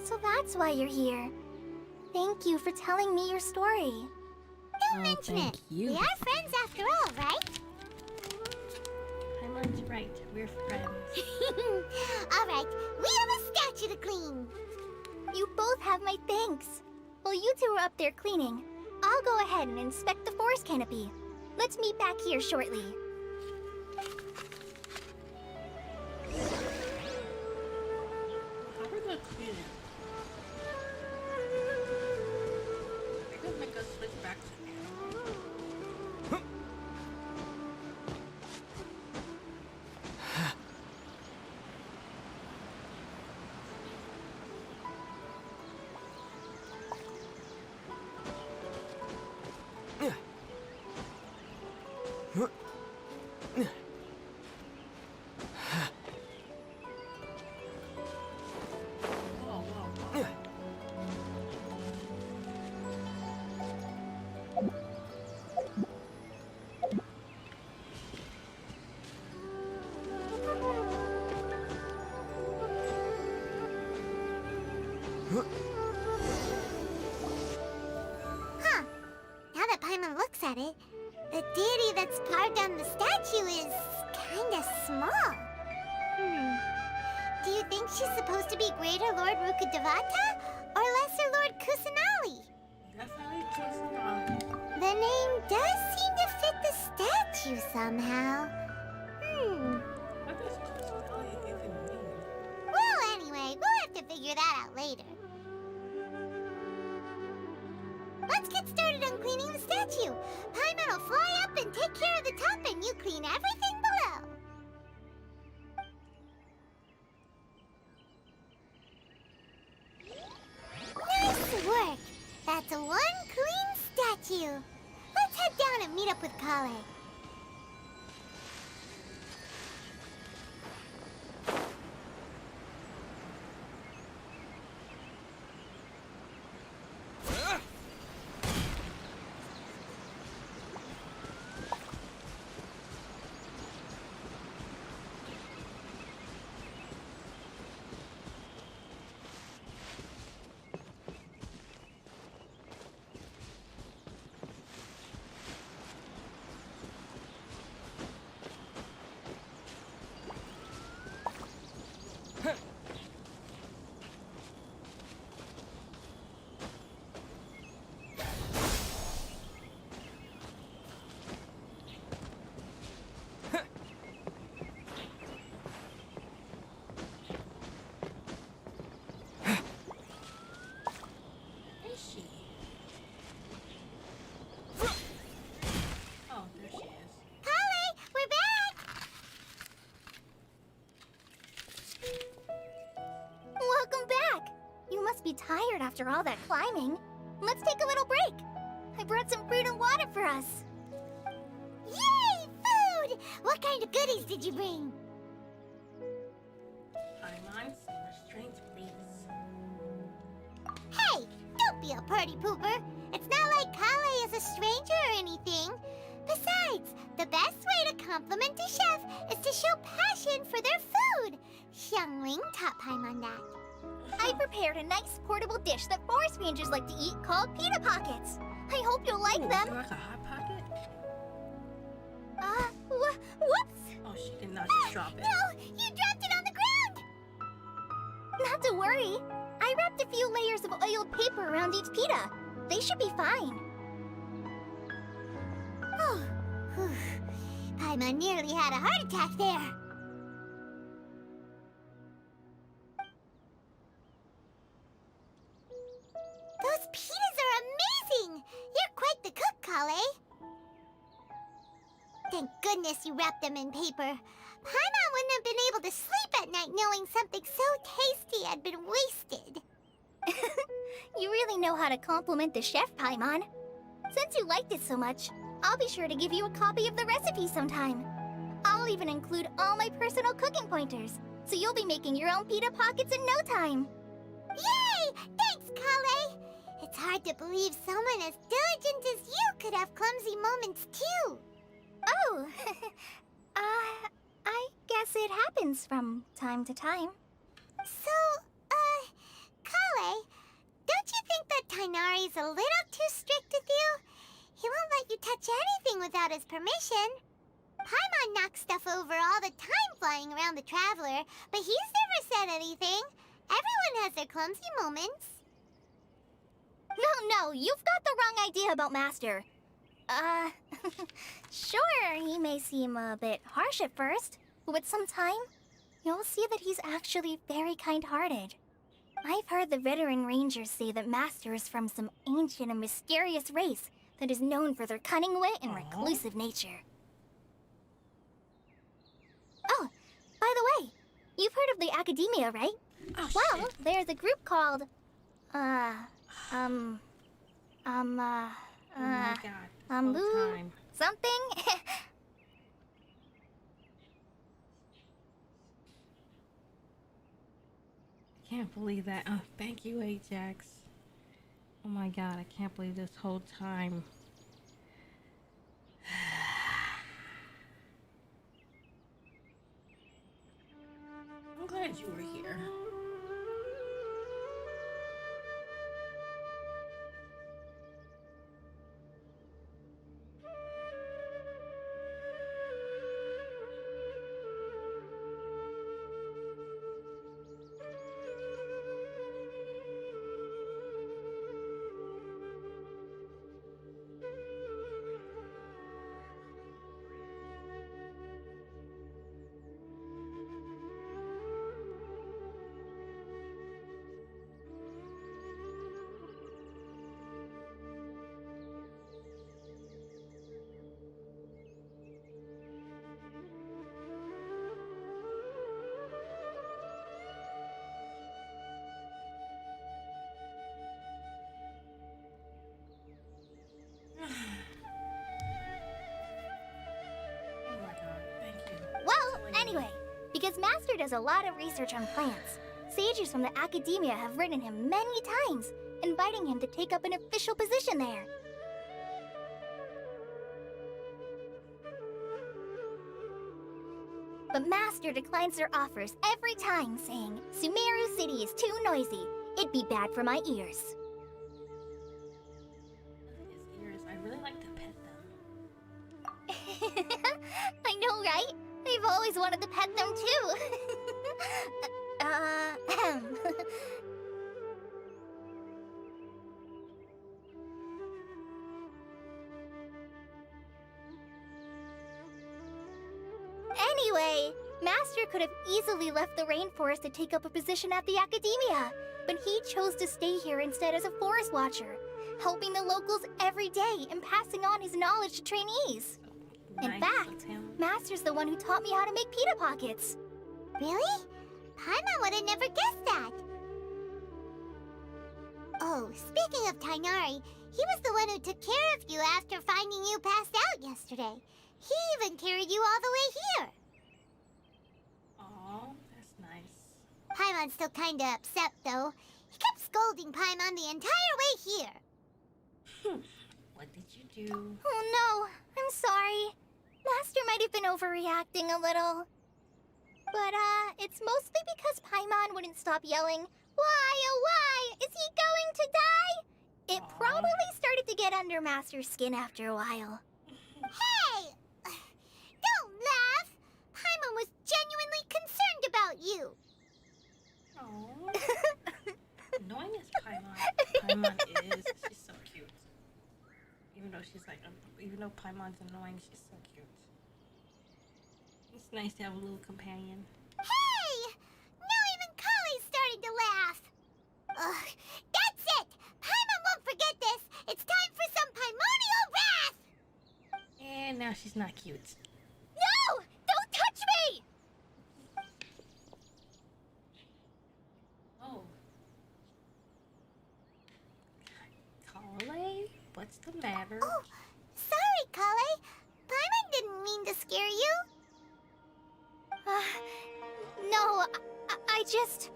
So that's why you're here. Thank you for telling me your story. Don't mention it. you. We are friends after all, right? Paimon's right. We're friends. All right, we have a statue to clean. You both have my thanks. While you two are up there cleaning, I'll go ahead and inspect the forest canopy. Let's meet back here shortly. How are we gonna clean it? I could make us switch back to Huh. Now that Paimon looks at it, the deity that's carved on the statue is kinda small. Do you think she's supposed to be Greater Lord Rukkhadevata or Lesser Lord Kusanali? definitely Kusanali. The name does seem to fit the statue somehow. What does Kusanali even mean? Well, anyway, we'll have to figure that out later. Let's get started on cleaning the statue. Paimon will fly up and take care of the top, and you clean everything below. Nice work! That's one clean statue. Let's head down and meet up with Kale. Be tired after all that climbing. Let's take a little break. I brought some fruit and water for us. Yay, food! What kind of goodies did you bring? Paimon, restraint, please. Hey, don't be a party pooper. It's not like Kale is a stranger or anything. Besides, the best way to compliment a chef is to show passion for their food. Xiangling taught Paimon that. I prepared a nice portable dish that forest rangers like to eat called pita pockets. I hope you'll like Ooh, them. you like a hot pocket? Whoops! Oh, she did not just drop it. No, you dropped it on the ground! Not to worry. I wrapped a few layers of oiled paper around each pita. They should be fine. Oh, whew. Paimon nearly had a heart attack there. Those pitas are amazing! You're quite the cook, Kale. Thank goodness you wrapped them in paper. Paimon wouldn't have been able to sleep at night knowing something so tasty had been wasted. You really know how to compliment the chef, Paimon. Since you liked it so much, I'll be sure to give you a copy of the recipe sometime. I'll even include all my personal cooking pointers, so you'll be making your own pita pockets in no time. Yay! Thanks, Kale! It's hard to believe someone as diligent as you could have clumsy moments too. Oh, I guess it happens from time to time. So, Kale, don't you think that Tainari's a little too strict with you? He won't let you touch anything without his permission. Paimon knocks stuff over all the time flying around the Traveler, but he's never said anything. Everyone has their clumsy moments. No, you've got the wrong idea about Master. Sure, he may seem a bit harsh at first, but with some time, you'll see that he's actually very kind-hearted. I've heard the veteran rangers say that Master is from some ancient and mysterious race that is known for their cunning wit and reclusive nature. Oh, by the way, you've heard of the Academia, right? Oh, Well, shit. there's a group called, Oh my god. This whole Lou time. something? I can't believe that. Oh, thank you, Ajax. Oh my god, I can't believe this whole time. I'm glad you were here. Oh my god, thank you. Well, anyway, because Master does a lot of research on plants, sages from the Academia have written him many times, inviting him to take up an official position there. But Master declines their offers every time, saying, Sumeru City is too noisy. It'd be bad for my ears. His ears, I really like to pet them. I know, right? I've always wanted to pet them too. Anyway, Master could have easily left the rainforest to take up a position at the Academia, but he chose to stay here instead as a forest watcher, helping the locals every day and passing on his knowledge to trainees. In Nice fact, of him. Master's the one who taught me how to make pita pockets. Really? Paimon would have never guessed that. Oh, speaking of Tainari, he was the one who took care of you after finding you passed out yesterday. He even carried you all the way here. Aw, that's nice. Paimon's still kinda upset, though. He kept scolding Paimon the entire way here. What did you do? Oh no, I'm sorry. Master might have been overreacting a little. But, it's mostly because Paimon wouldn't stop yelling, Why, oh why, is he going to die? It Aw. probably started to get under Master's skin after a while. Hey! Don't laugh! Paimon was genuinely concerned about you. Aw. Paimon is. She's so cute. Even though she's like, even though Paimon's annoying, she's so cute. It's nice to have a little companion. Hey! Now even Kali's starting to laugh. Ugh, that's it! Paimon won't forget this! It's time for some Paimonial wrath! And now she's not cute. No! Don't touch me! Oh. Kale? What's the matter? Oh, sorry, Kale. Paimon didn't mean to scare you. No, I just...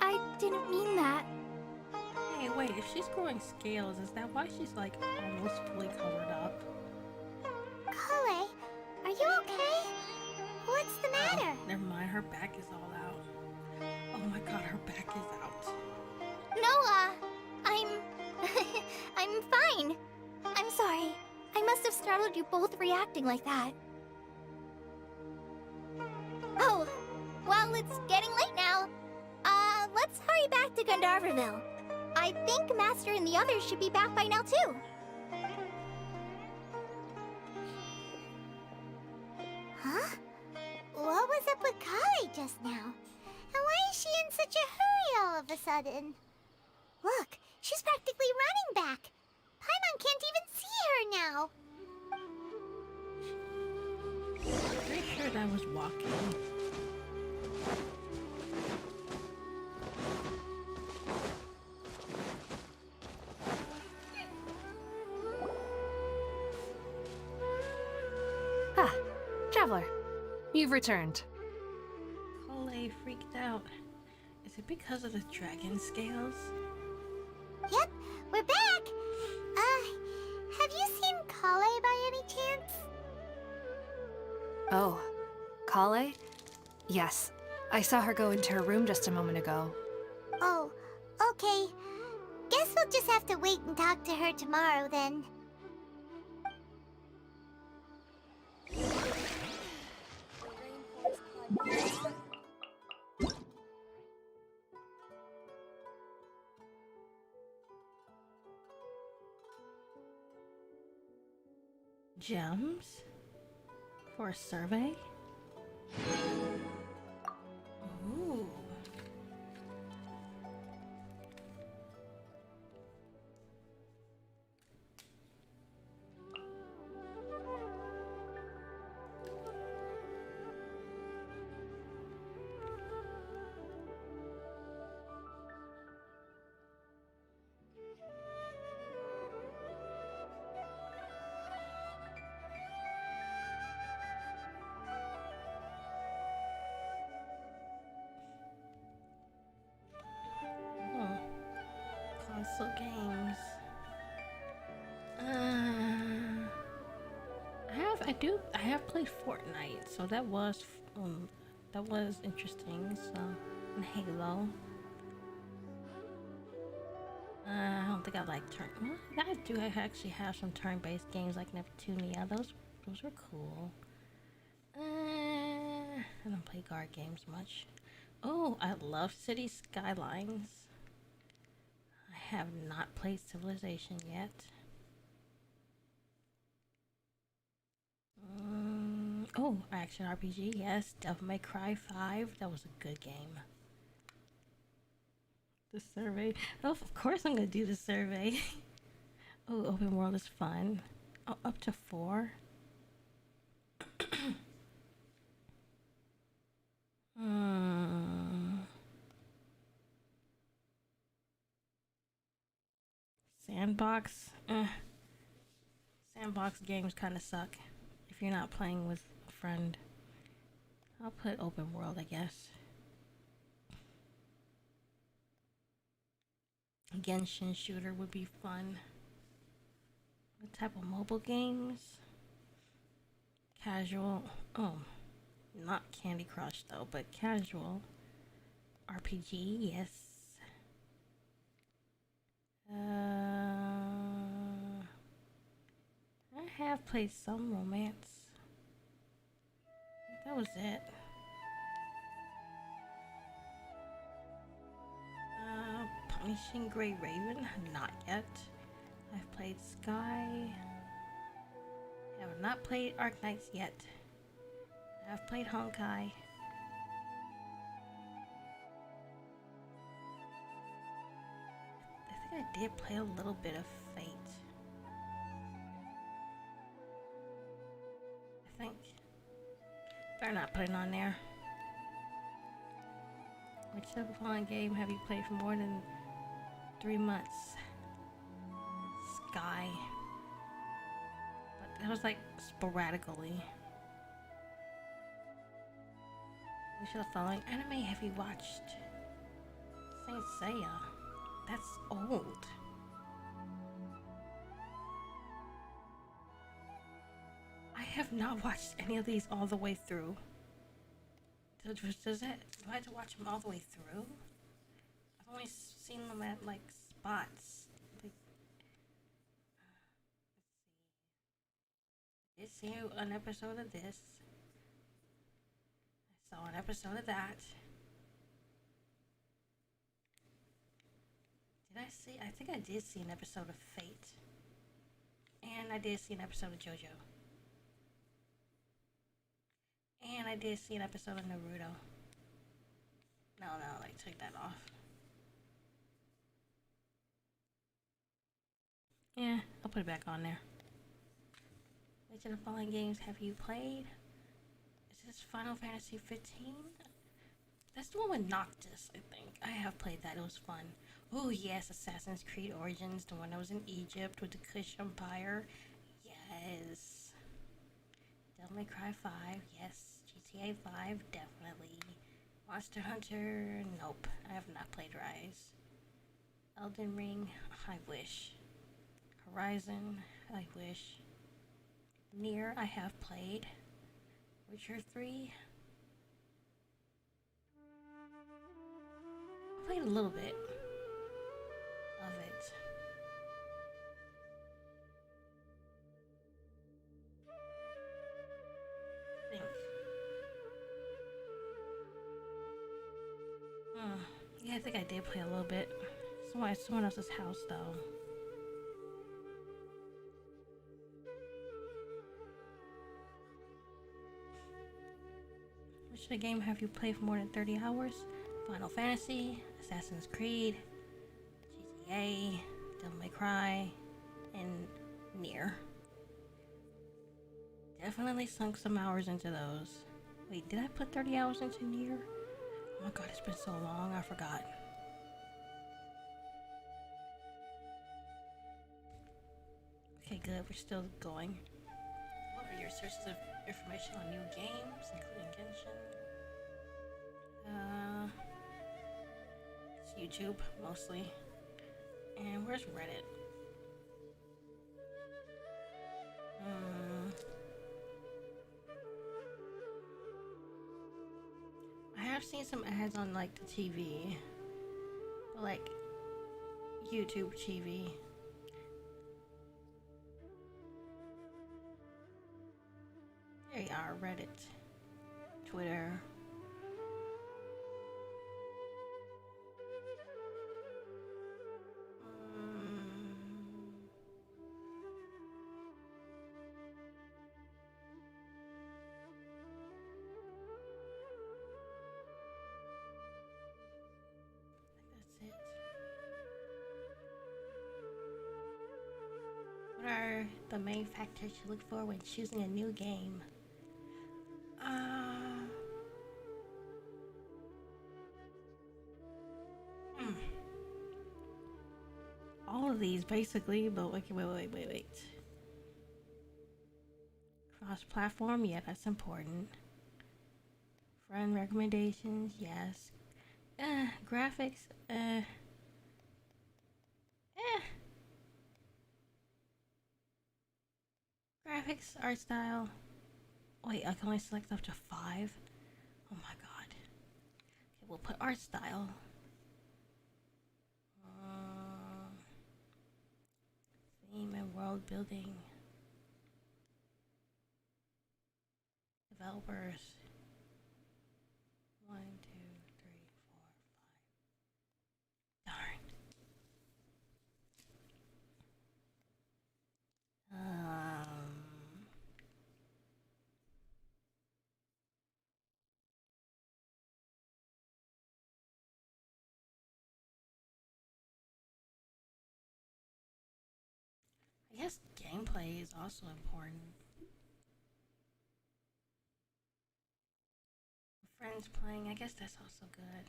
I didn't mean that. Hey, wait, if she's growing scales, is that why she's like almost fully covered up? Kale, are you okay? What's the matter? Oh, never mind, her back is all out. Oh my god, her back is out. No, I'm... I'm fine. I'm sorry. I must have startled you both reacting like that. Oh, well, it's getting late now. Let's hurry back to Gandharville. I think Master and the others should be back by now, too. Huh? What was up with Kale just now? And why is she in such a hurry all of a sudden? Look, she's practically running back. Paimon can't even see her now. Pretty sure that was walking. Ah, Traveler, you've returned. Kale freaked out. Is it because of the dragon scales? Yep, we're back. Have you seen Kale by any chance? Oh, Kale? Yes, I saw her go into her room just a moment ago. Oh, okay. Guess we'll just have to wait and talk to her tomorrow then. Gems? For a survey? Ooh. Console games. I have played Fortnite, so that was interesting. So, and Halo. I don't think I like turn. Well, I actually have some turn-based games like Neptunia. Those were cool. I don't play card games much. Oh, I love City Skylines. I have not played Civilization yet. Oh, action RPG, yes. Devil May Cry 5, that was a good game. The survey. Oh, of course I'm gonna do the survey. Oh, open world is fun. Oh, up to 4. Sandbox. Sandbox games kind of suck if you're not playing with a friend. I'll put open world, I guess. Genshin shooter would be fun. What type of mobile games? Casual. Oh, not Candy Crush though, but casual. RPG, yes. I have played some romance. That was it. finishing Grey Raven? Not yet. I've played Sky. I have not played Arknights yet. I've played Honkai. I think I did play a little bit of Fate. I think. Better not put it on there. Which Double game have you played for more than 3 months? Sky. But that was like sporadically. We should have following anime have you watched? Saint Seiya. That's old. I have not watched any of these all the way through. Do I have to watch them all the way through? I've only seen them at like spots. Like, let's see. I did see an episode of this. I saw an episode of that. Did I see? I think I did see an episode of Fate. And I did see an episode of JoJo. And I did see an episode of Naruto. No, like take that off. Yeah, I'll put it back on there. Which of the following games have you played? Is this Final Fantasy 15? That's the one with Noctis, I think. I have played that, it was fun. Oh yes, Assassin's Creed Origins, the one that was in Egypt with the Kush Empire. Yes. Devil May Cry 5, yes. GTA 5, definitely. Monster Hunter, nope. I have not played Rise. Elden Ring, I wish. Horizon, I wish. Nier, I have played. Witcher 3. I played a little bit of it. Yeah, I think I did play a little bit. Someone else's house, though. Which of the game have you played for more than 30 hours? Final Fantasy, Assassin's Creed, GTA, Devil May Cry, and Nier. Definitely sunk some hours into those. Wait, did I put 30 hours into Nier? Oh my god, it's been so long, I forgot. Okay, good, we're still going. What are your sources of information on new games, including Genshin? It's YouTube, mostly. And where's Reddit? I have seen some ads on like the TV, but like YouTube TV. There you are, Reddit, Twitter. What are the main factors you look for when choosing a new game? All of these basically, but okay, wait. Cross-platform, yeah, that's important. Friend recommendations, yes. Graphics, graphics, art style. Wait, I can only select up to 5? Oh my god. Okay, we'll put art style. Theme and world building. Developers. 1, 2, 3, 4, 5. Darn. guess gameplay is also important. Friends playing, I guess that's also good.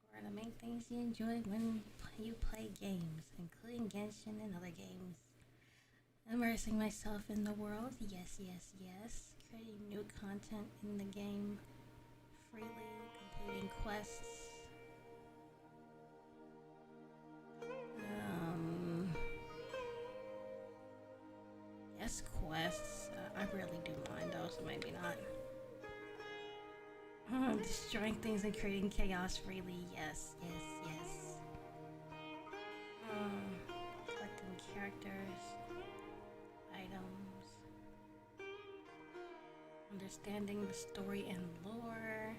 What are the main things you enjoy when you play games, including Genshin and other games? Immersing myself in the world, yes, yes, yes. Creating new content in the game freely, completing quests. Yes, quests. I really do mind those, maybe not. Destroying things and creating chaos freely, yes, yes, yes. Collecting characters, items, understanding the story and lore,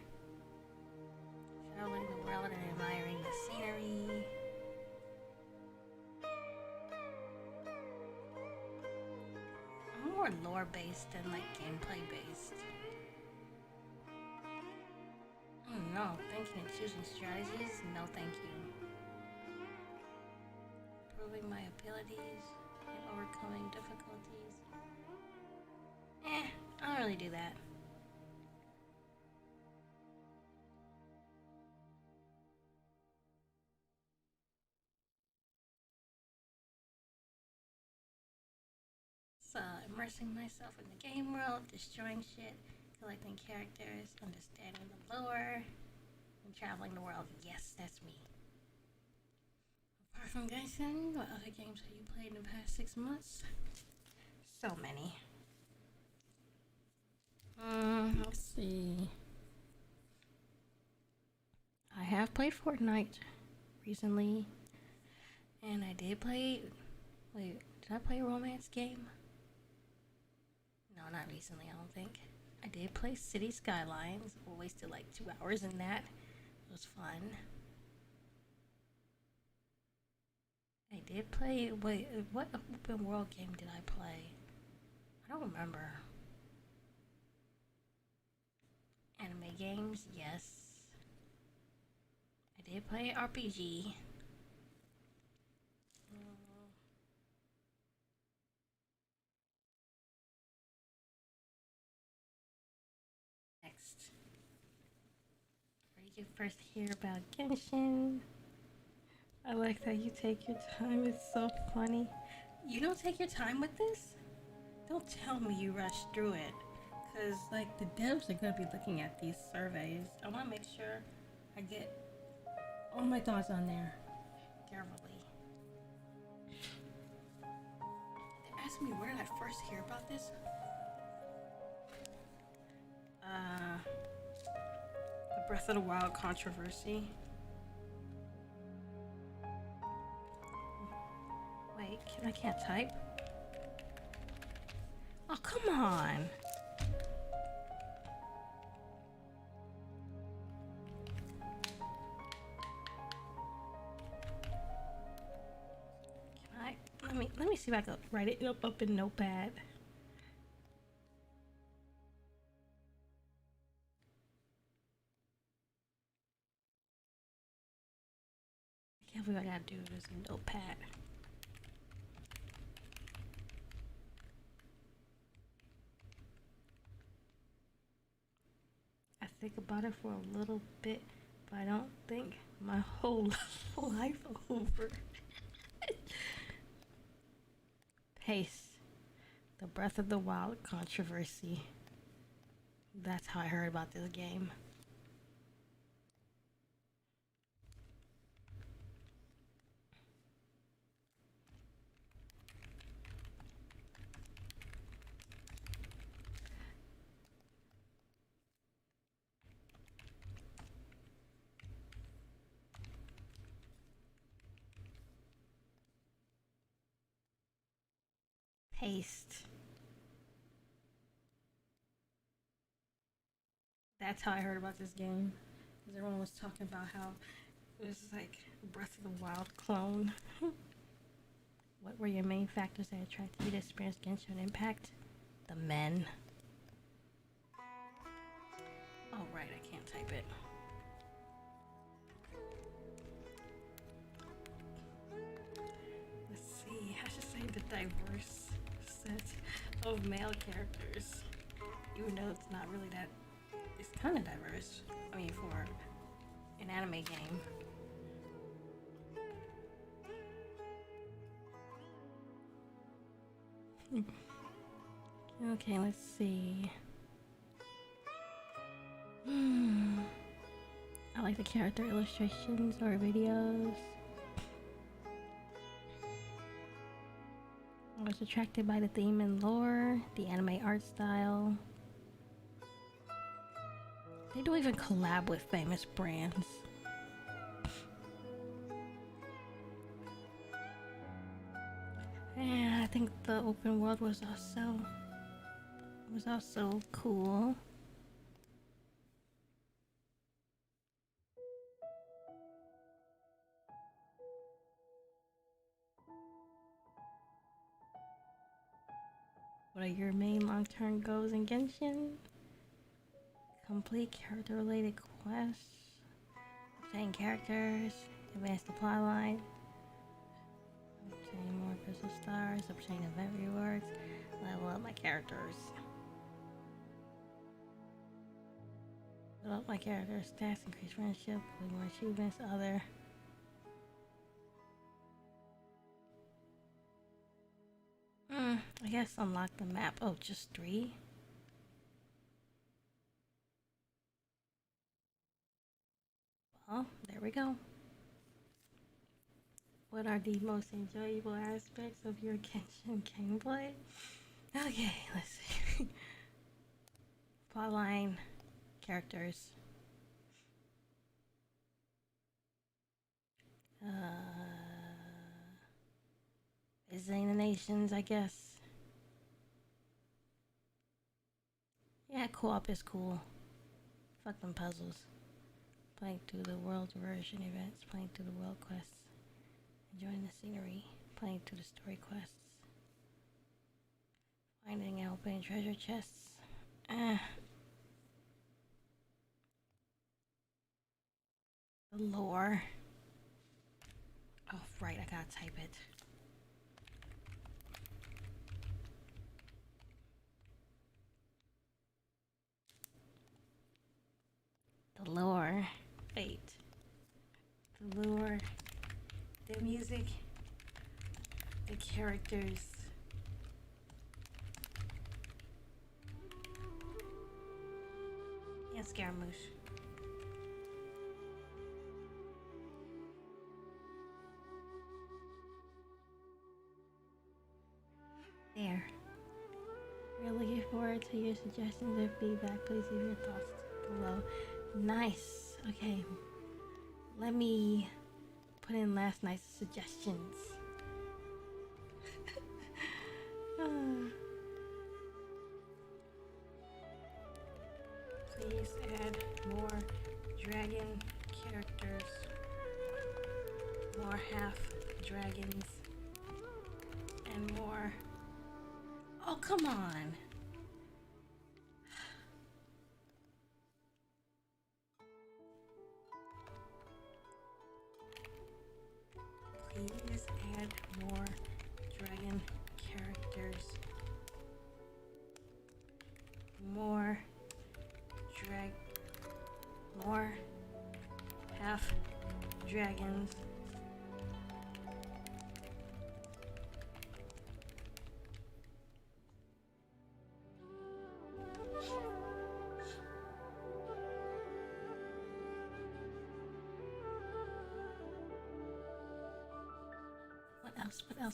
traveling the world and admiring the scenery. I'm more lore based than like gameplay based. No, thinking and choosing strategies, no thank you. Improving my abilities and overcoming difficulties. I don't really do that. So, immersing myself in the game world, destroying shit, collecting characters, understanding the lore, and traveling the world. Yes, that's me. Apart from Genshin, what other games have you played in the past 6 months? So many. Let's see. I have played Fortnite recently, and I did play. Wait, did I play a romance game? No, not recently, I don't think. I did play City Skylines. I wasted like 2 hours in that. It was fun. I did play. Wait, what open world game did I play? I don't remember. Anime games, yes. I did play RPG. Next. Where did you first hear about Genshin? I like that you take your time. It's so funny. You don't take your time with this? Don't tell me you rushed through it. Because, like, the devs are going to be looking at these surveys. I want to make sure I get all my thoughts on there carefully. They asked me where did I first hear about this? The Breath of the Wild controversy. Wait, I can't type? Oh, come on! Let me see if I can write it up in Notepad. I can't believe I gotta do this in Notepad. I think about it for a little bit, but I don't think my whole life over. Paste. The Breath of the Wild controversy. That's how I heard about this game. Paste. That's how I heard about this game. Because everyone was talking about how it was like Breath of the Wild clone. What were your main factors that attracted you to experience Genshin Impact? The men. Oh, right, I can't type it. Let's see, I should say the diverse set of male characters. Even though it's not really that, it's kind of diverse. I mean, for an anime game. Okay, let's see. I like the character illustrations or videos. I was attracted by the theme and lore, the anime art style. They don't even collab with famous brands. And I think the open world was also cool. What are your main long-term goals in Genshin? Complete character-related quests, obtain characters, advance the plotline, obtain more crystal stars, obtain event rewards, level up my characters. Level up my characters, stats, increase friendship, with more achievements, other. I guess unlock the map. Oh, just 3? Well, there we go. What are the most enjoyable aspects of your Genshin gameplay? Okay, let's see. Plotline, characters. Visiting the nations, I guess. Yeah, co-op is cool. Fuck them puzzles. Playing through the world version events, playing through the world quests, enjoying the scenery, playing through the story quests, finding and opening treasure chests. The lore. Oh, right, I gotta type it. The lore. Wait. The lore. The music. The characters. And scaramouche. There. We're looking forward to your suggestions and feedback. Please leave your thoughts below. Nice. Okay. Let me put in last night's suggestions. Please add more dragon characters. More half dragons. And more. Oh, come on. Please add more dragon characters. More half dragons.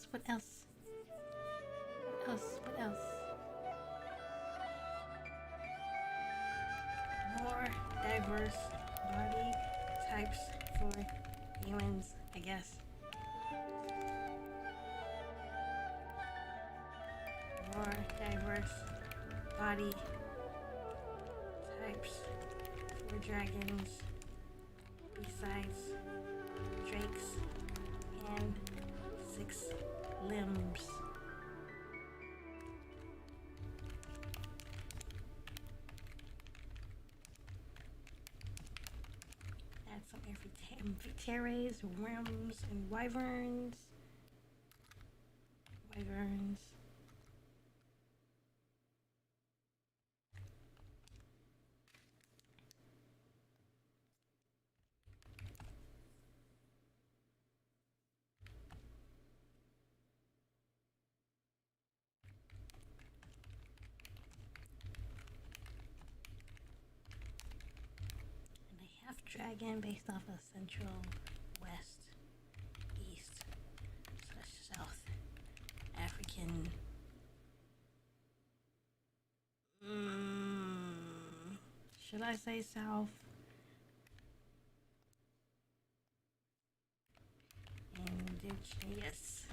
What else? What else? More diverse body types for humans, I guess. More diverse body types for dragons besides drakes and 6 limbs. Add some amphitheres, worms, and wyverns. burns. And a half dragon based off of Central, West, East, / South African. Should I say South? Indigenous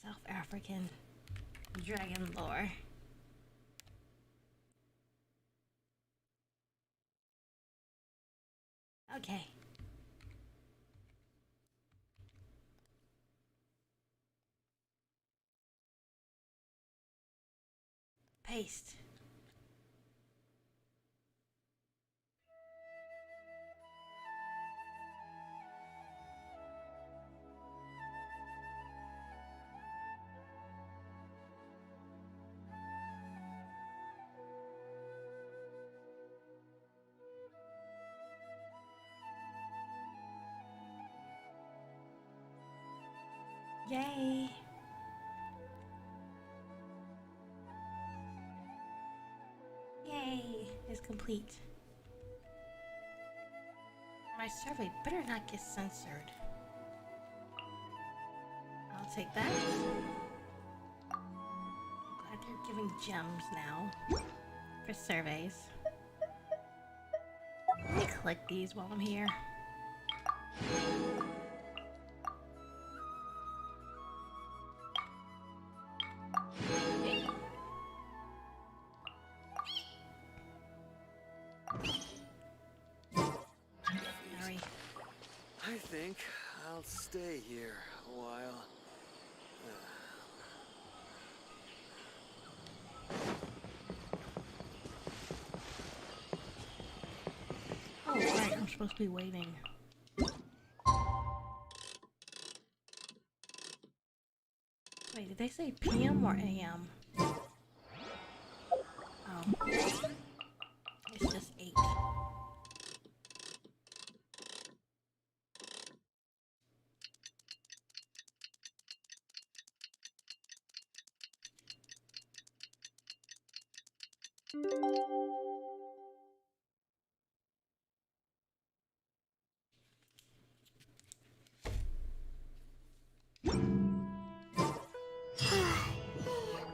South African dragon lore. Okay. Paste. Yay! Yay! It's complete. My survey better not get censored. I'll take that. Glad they're giving gems now for surveys. Let me collect these while I'm here. Sorry. I think I'll stay here a while. Oh, right, I'm supposed to be waiting. Wait, did they say PM or AM? Oh. It's just 8.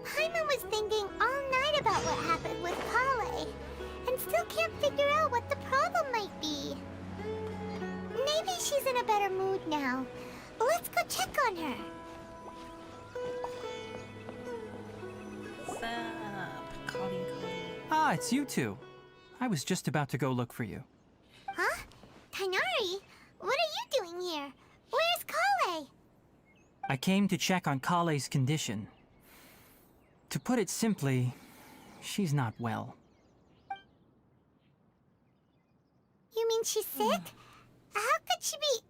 Paimon was thinking all night about what happened with Kale, and still can't figure out what the problem might be. Maybe she's in a better mood now. Let's go check on her. What's up? Calling. Ah, it's you two. I was just about to go look for you. Huh? Tainari? What are you doing here? Where's Kale? I came to check on Kale's condition. To put it simply, she's not well. You mean she's sick? How could she be...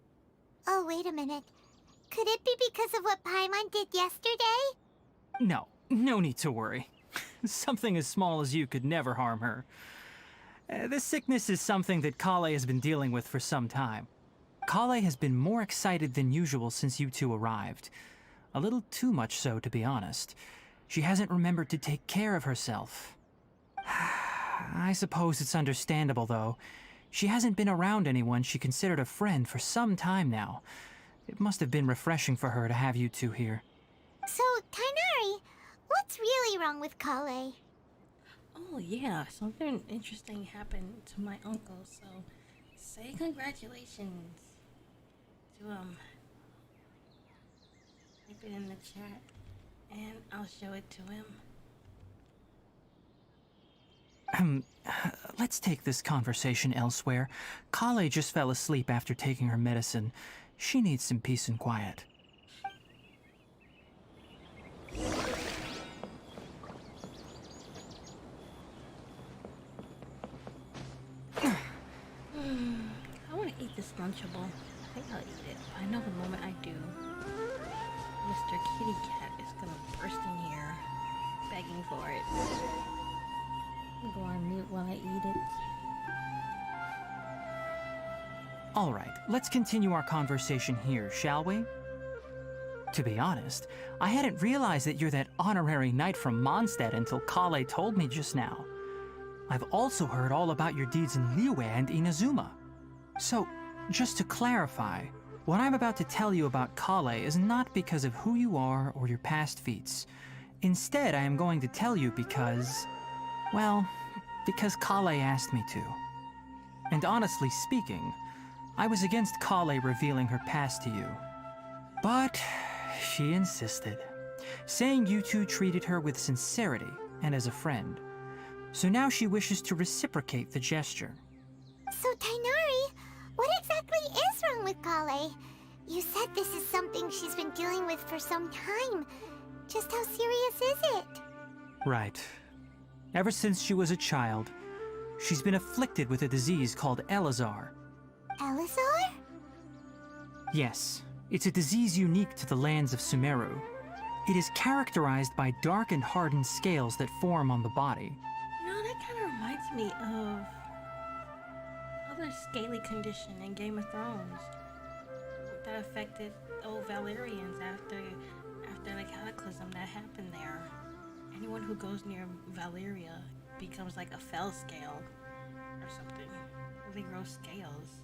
Oh, wait a minute. Could it be because of what Paimon did yesterday? No need to worry. Something as small as you could never harm her. This sickness is something that Kale has been dealing with for some time. Kale has been more excited than usual since you two arrived. A little too much so, to be honest. She hasn't remembered to take care of herself. I suppose it's understandable, though. She hasn't been around anyone she considered a friend for some time now. It must have been refreshing for her to have you two here. So, Tainari, what's really wrong with Kale? Oh yeah, something interesting happened to my uncle, so say congratulations to him. Type it in the chat and I'll show it to him. Let's take this conversation elsewhere. Kale just fell asleep after taking her medicine. She needs some peace and quiet. I want to eat this Lunchable. I think I'll eat it. I know the moment I do. Mr. Kitty Cat is gonna burst in here, begging for it. Go on mute while I eat it. Alright, let's continue our conversation here, shall we? To be honest, I hadn't realized that you're that honorary knight from Mondstadt until Kale told me just now. I've also heard all about your deeds in Liyue and Inazuma. So, just to clarify, what I'm about to tell you about Kale is not because of who you are or your past feats. Instead, I am going to tell you because, well, because Kale asked me to. And honestly speaking, I was against Kale revealing her past to you. But she insisted, saying you two treated her with sincerity and as a friend. So now she wishes to reciprocate the gesture. So, Tainari, what exactly is wrong with Kale? You said this is something she's been dealing with for some time. Just how serious is it? Right. Ever since she was a child, she's been afflicted with a disease called Elazar. Elazar? Yes, it's a disease unique to the lands of Sumeru. It is characterized by dark and hardened scales that form on the body. You know, that kind of reminds me of other scaly condition in Game of Thrones that affected old Valyrians after the cataclysm that happened there. Anyone who goes near Valyria becomes like a fell scale or something. They grow scales.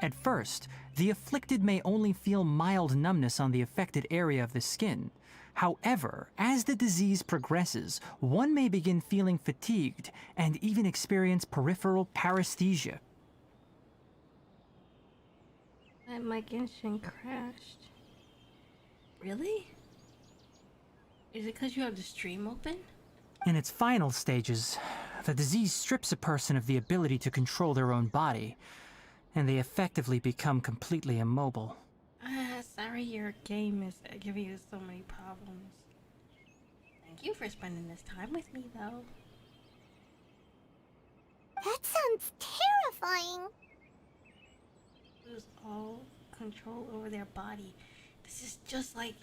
At first, the afflicted may only feel mild numbness on the affected area of the skin. However, as the disease progresses, one may begin feeling fatigued and even experience peripheral paresthesia. My Genshin crashed. Really? Is it because you have the stream open? In its final stages, the disease strips a person of the ability to control their own body, and they effectively become completely immobile. Sorry your game is giving you so many problems. Thank you for spending this time with me, though. That sounds terrifying. Lose all control over their body. This is just like...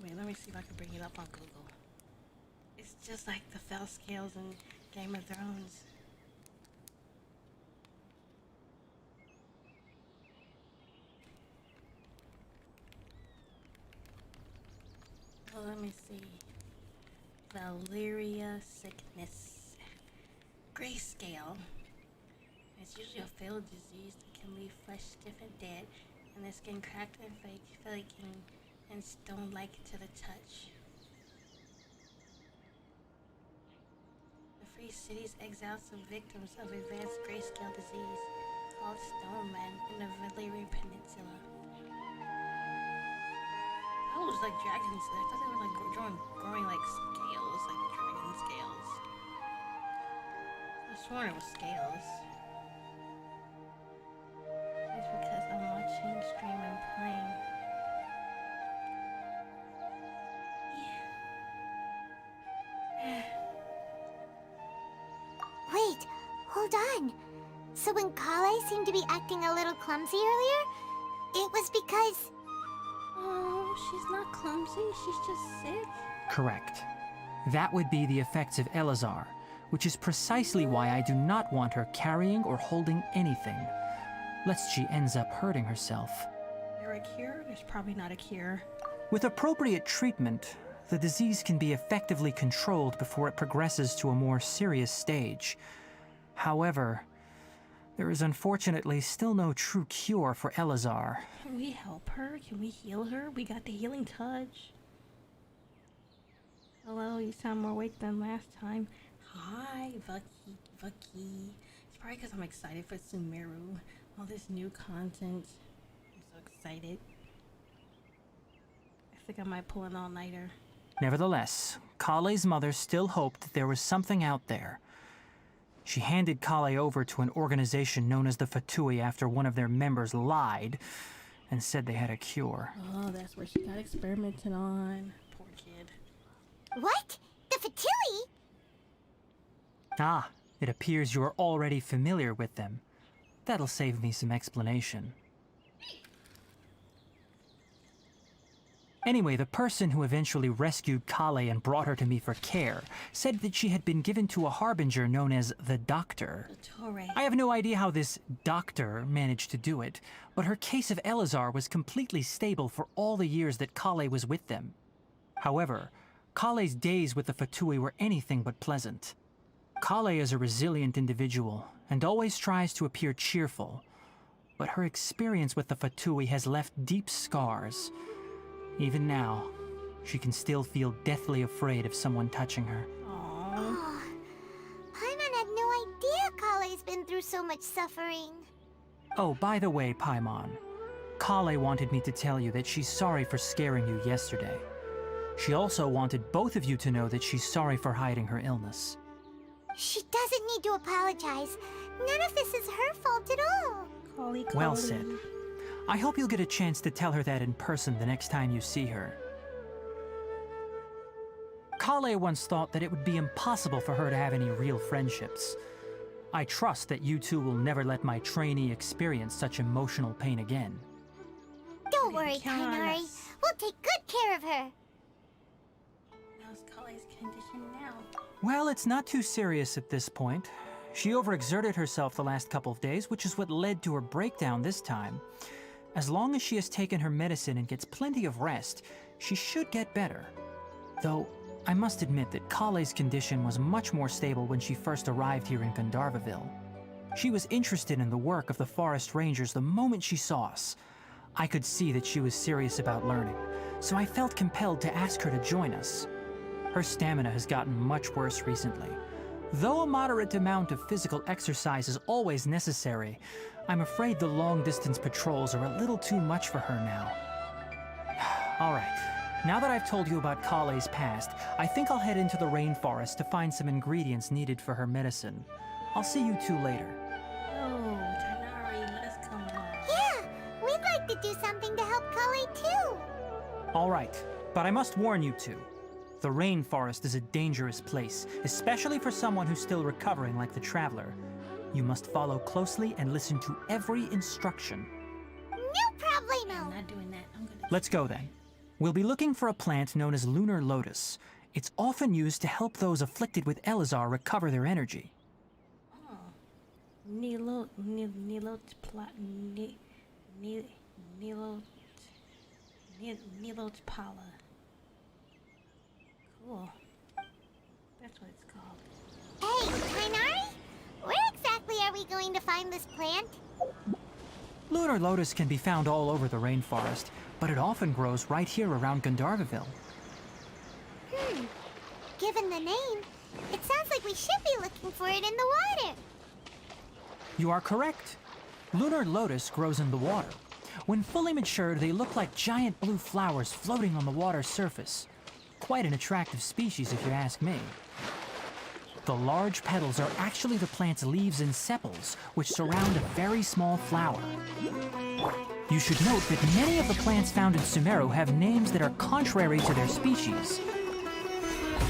Wait, let me see if I can bring it up on Google. It's just like the fell scales in Game of Thrones. Well, let me see. Valyria sickness. Grayscale. It's usually a fatal disease that can leave flesh stiff and dead, and the skin cracked and flaking and stone-like to the touch. The free cities exiled some victims of advanced grayscale disease called stone men in the Valyrian Peninsula. Oh, it was like dragons. I thought they were like growing like scales, like dragon scales. I sworn it was scales. It's because I'm watching stream and playing. Yeah. Wait, hold on. So when Kale seemed to be acting a little clumsy earlier, it was because... Oh, she's not clumsy. She's just sick. Correct. That would be the effects of Elazar, which is precisely why I do not want her carrying or holding anything, lest she ends up hurting herself. Is there a cure? There's probably not a cure. With appropriate treatment, the disease can be effectively controlled before it progresses to a more serious stage. However, there is unfortunately still no true cure for Elazar. Can we help her? Can we heal her? We got the healing touch. Hello, you sound more awake than last time. Hi, Vucky. It's probably because I'm excited for Sumeru. All this new content. I'm so excited. I think I might pull an all-nighter. Nevertheless, Kale's mother still hoped that there was something out there. She handed Kale over to an organization known as the Fatui after one of their members lied and said they had a cure. Oh, that's where she got experimented on. Poor kid. What? The Fatui? Ah, it appears you are already familiar with them. That'll save me some explanation. Anyway, the person who eventually rescued Kale and brought her to me for care said that she had been given to a harbinger known as the Doctor. I have no idea how this doctor managed to do it, but her case of Elazar was completely stable for all the years that Kale was with them. However, Kale's days with the Fatui were anything but pleasant. Kale is a resilient individual and always tries to appear cheerful, but her experience with the Fatui has left deep scars. Even now, she can still feel deathly afraid of someone touching her. Oh, Paimon had no idea Kale's been through so much suffering. Oh, by the way, Paimon, Kale wanted me to tell you that she's sorry for scaring you yesterday. She also wanted both of you to know that she's sorry for hiding her illness. She doesn't need to apologize. None of this is her fault at all. Well said. I hope you'll get a chance to tell her that in person the next time you see her. Kale once thought that it would be impossible for her to have any real friendships. I trust that you two will never let my trainee experience such emotional pain again. Don't worry, Kainari. We'll take good care of her. How's Kale's condition now? Well, it's not too serious at this point. She overexerted herself the last couple of days, which is what led to her breakdown this time. As long as she has taken her medicine and gets plenty of rest, she should get better. Though, I must admit that Kale's condition was much more stable when she first arrived here in Gandharvaville. She was interested in the work of the forest rangers the moment she saw us. I could see that she was serious about learning, so I felt compelled to ask her to join us. Her stamina has gotten much worse recently. Though a moderate amount of physical exercise is always necessary, I'm afraid the long-distance patrols are a little too much for her now. Alright, now that I've told you about Kale's past, I think I'll head into the rainforest to find some ingredients needed for her medicine. I'll see you two later. Oh, Tanari, let us come along. Yeah, we'd like to do something to help Kale too. Alright, but I must warn you two. The rainforest is a dangerous place, especially for someone who's still recovering like the Traveler. You must follow closely and listen to every instruction. No problemo. I'm not doing that. I'm gonna... Let's go then. We'll be looking for a plant known as lunar lotus. It's often used to help those afflicted with Elazar recover their energy. Oh. Nilot Pala. Cool. That's what it's called. Hey, Kainari? Where exactly are we going to find this plant? Lunar lotus can be found all over the rainforest, but it often grows right here around Gandharvaville. Given the name, it sounds like we should be looking for it in the water. You are correct. Lunar lotus grows in the water. When fully matured, they look like giant blue flowers floating on the water's surface. Quite an attractive species, if you ask me. The large petals are actually the plant's leaves and sepals, which surround a very small flower. You should note that many of the plants found in Sumeru have names that are contrary to their species.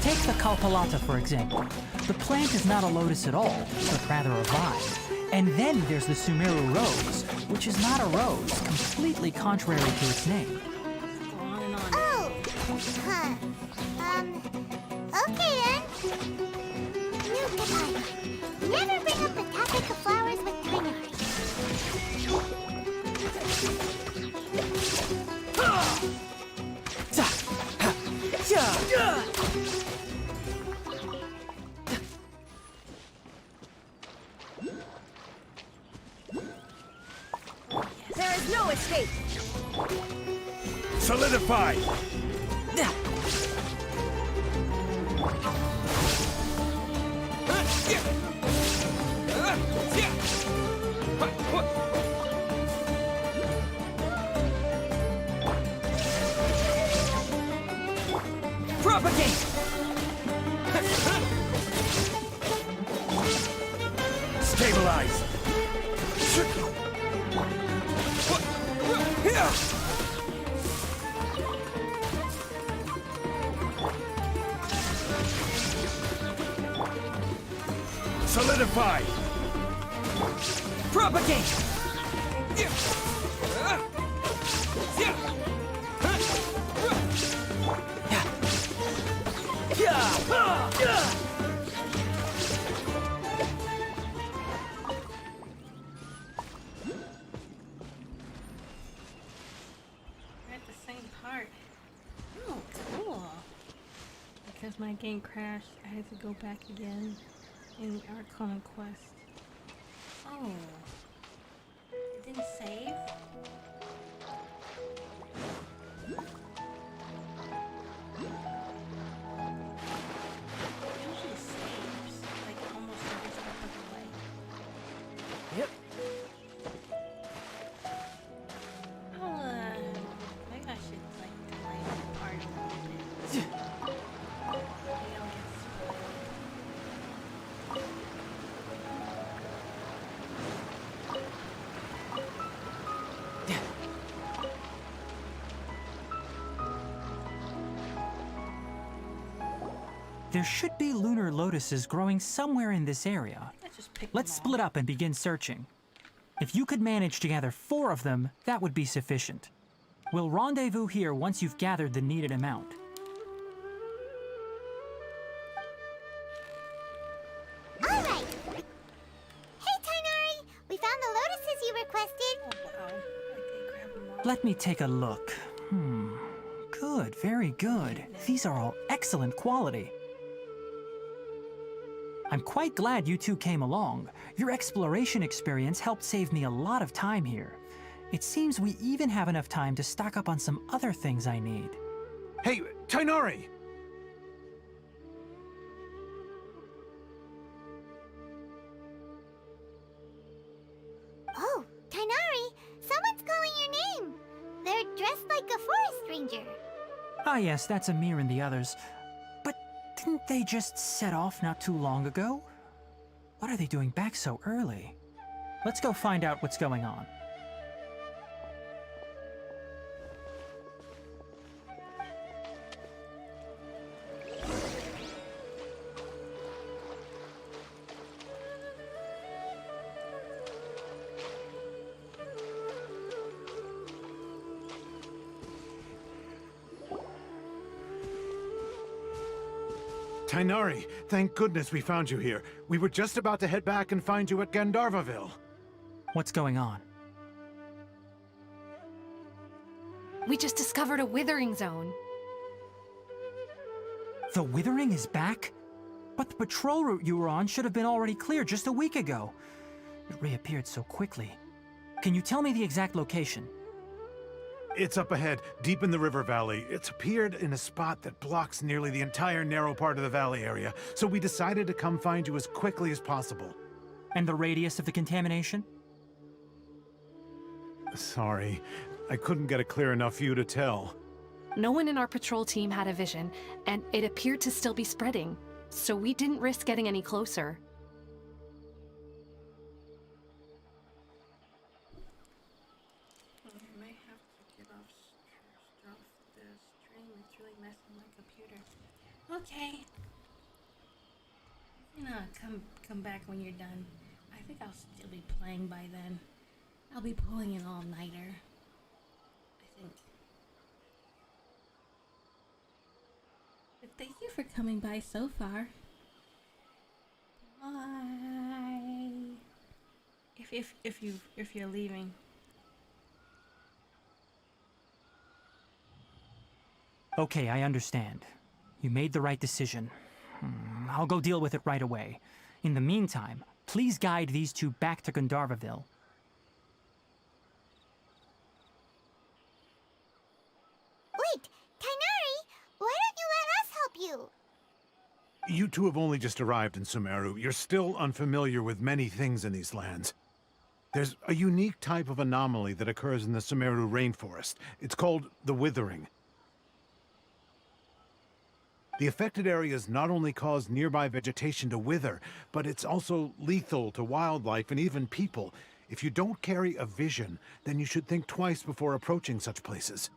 Take the Kalpalata, for example. The plant is not a lotus at all, but rather a vine. And then there's the Sumeru rose, which is not a rose, completely contrary to its name. Go on and on. Oh, huh. Okay then. New Katai. Never bring up the topic of flowers with Kainari. There is no escape! Solidify! Propagate! Stabilize! Solidify! Propagate! because my game crashed. I had to go back again in our common quest. Oh. It didn't save? It usually saves, like almost every step of the way. Yep. Maybe I should like delay the part a little bit. Maybe I'll get spoiled. There should be lunar lotuses growing somewhere in this area. Let's just pick Let's them all. split up and begin searching. If you could manage to gather 4 of them, that would be sufficient. We'll rendezvous here once you've gathered the needed amount. All right. Hey, Tainari! We found the lotuses you requested. Oh, wow. Okay, grab them all. Let me take a look. Good, very good. These are all excellent quality. I'm quite glad you two came along. Your exploration experience helped save me a lot of time here. It seems we even have enough time to stock up on some other things I need. Hey, Tainari! Oh, Tainari! Someone's calling your name. They're dressed like a forest ranger. Ah yes, that's Amir and the others. But didn't they just set off not too long ago? What are they doing back so early? Let's go find out what's going on. Tainari, thank goodness we found you here. We were just about to head back and find you at Gandharvaville. What's going on? We just discovered a Withering Zone. The Withering is back? But the patrol route you were on should have been already clear just a week ago. It reappeared so quickly. Can you tell me the exact location? It's up ahead, deep in the river valley. It's appeared in a spot that blocks nearly the entire narrow part of the valley area, so we decided to come find you as quickly as possible. And the radius of the contamination? Sorry, I couldn't get a clear enough view to tell. No one in our patrol team had a vision, and it appeared to still be spreading, so we didn't risk getting any closer. I may have to get off the stream. It's really messing my computer. Okay. You know, come back when you're done. I think I'll still be playing by then. I'll be pulling an all-nighter. I think. But thank you for coming by so far. Bye. If you're leaving. Okay, I understand. You made the right decision. I'll go deal with it right away. In the meantime, please guide these two back to Gandharvaville. Wait, Tainari! Why don't you let us help you? You two have only just arrived in Sumeru. You're still unfamiliar with many things in these lands. There's a unique type of anomaly that occurs in the Sumeru rainforest. It's called the Withering. The affected areas not only cause nearby vegetation to wither, but it's also lethal to wildlife and even people. If you don't carry a vision, then you should think twice before approaching such places.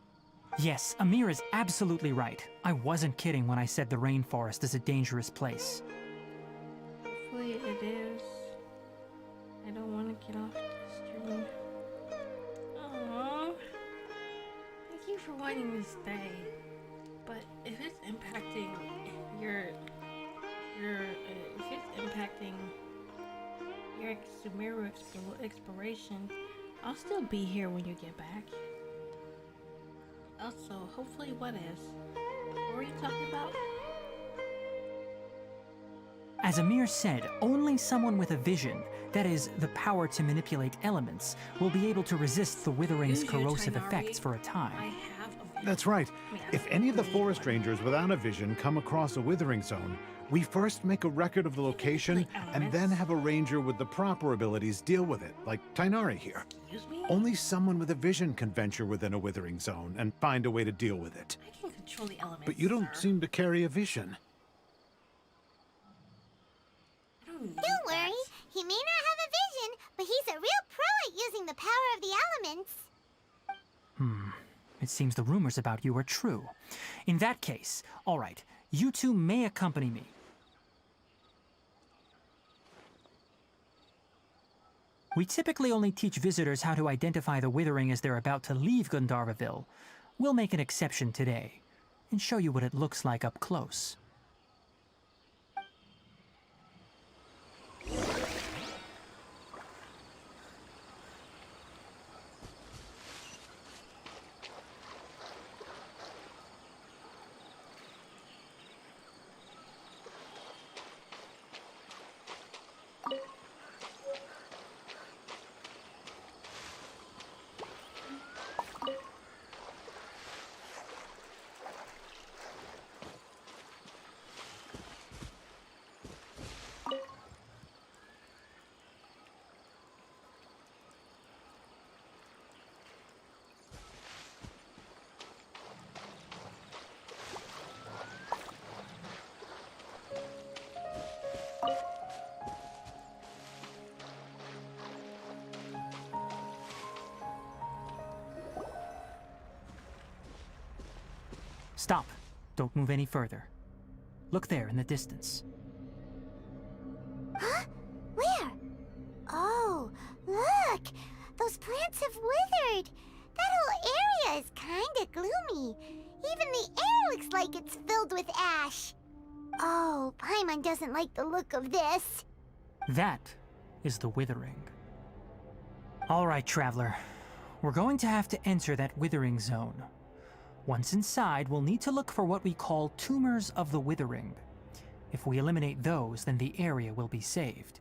Yes, Amir is absolutely right. I wasn't kidding when I said the rainforest is a dangerous place. Hopefully it is. I don't want to get off the stream. Aww. Thank you for wanting to stay. But if it's impacting your Sumeru exploration, I'll still be here when you get back. Also, hopefully, what were you talking about? As Amir said, only someone with a vision, that is, the power to manipulate elements, will be able to resist the Withering's corrosive effects for a time. That's right. If any of the forest rangers without a vision come across a Withering Zone, we first make a record of the location and then have a ranger with the proper abilities deal with it, like Tainari here. Only someone with a vision can venture within a Withering Zone and find a way to deal with it. I can control the elements. But you don't seem to carry a vision. Don't worry, he may not have a vision, but he's a real pro at using the power of the elements. It seems the rumors about you are true. In that case, all right, you two may accompany me. We typically only teach visitors how to identify the Withering as they're about to leave Gandharvaville. We'll make an exception today, and show you what it looks like up close. Stop. Don't move any further. Look there in the distance. Huh? Where? Oh, look! Those plants have withered! That whole area is kinda gloomy. Even the air looks like it's filled with ash. Oh, Paimon doesn't like the look of this. That is the Withering. All right, Traveler. We're going to have to enter that Withering Zone. Once inside, we'll need to look for what we call tumors of the Withering. If we eliminate those, then the area will be saved.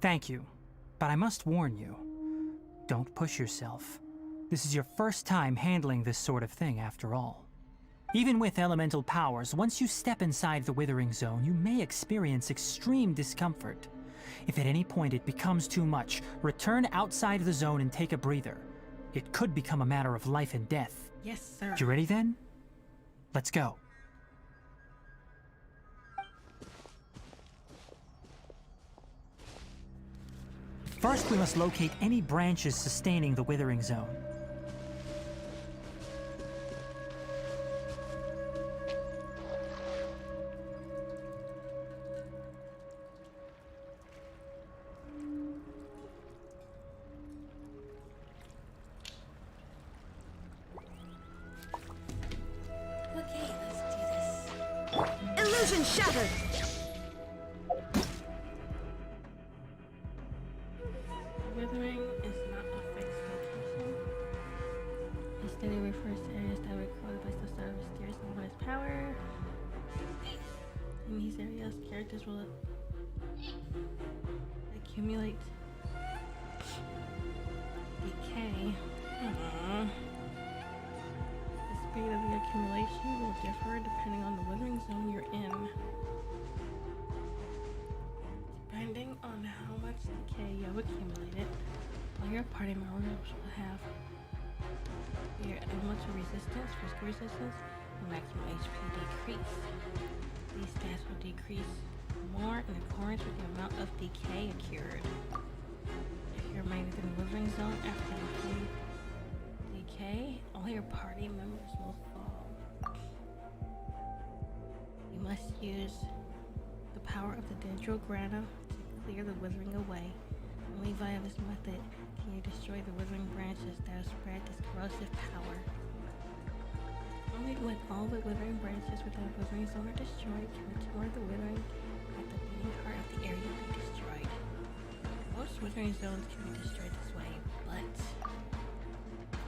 Thank you, but I must warn you. Don't push yourself. This is your first time handling this sort of thing, after all. Even with elemental powers, once you step inside the Withering Zone, you may experience extreme discomfort. If at any point it becomes too much, return outside the zone and take a breather. It could become a matter of life and death. Yes, sir. You ready then? Let's go. First, we must locate any branches sustaining the Withering Zone. Okay, let's do this. Illusion shattered! Withering is not a fixed location. Instead, it refers to areas that were created by some sort of mysterious and luminous power. In these areas, characters will accumulate decay. The speed of the accumulation will differ depending on the Withering Zone you're in. Depending on how much decay you have accumulated, all your party members will have your elemental resistance, risk resistance, and maximum HP decrease. These stats will decrease more in accordance with the amount of decay occurred. If you remain within the Withering Zone after you complete decay, all your party members will fall. You must use the power of the Dendrograna to clear the Withering away. Only via this method can you destroy the Withering branches that have spread this corrosive power. Only when all the Withering branches within the Withering Zone are destroyed can the tumor of the Withering at the beating heart of the area be destroyed. Most Withering Zones can be destroyed this way, but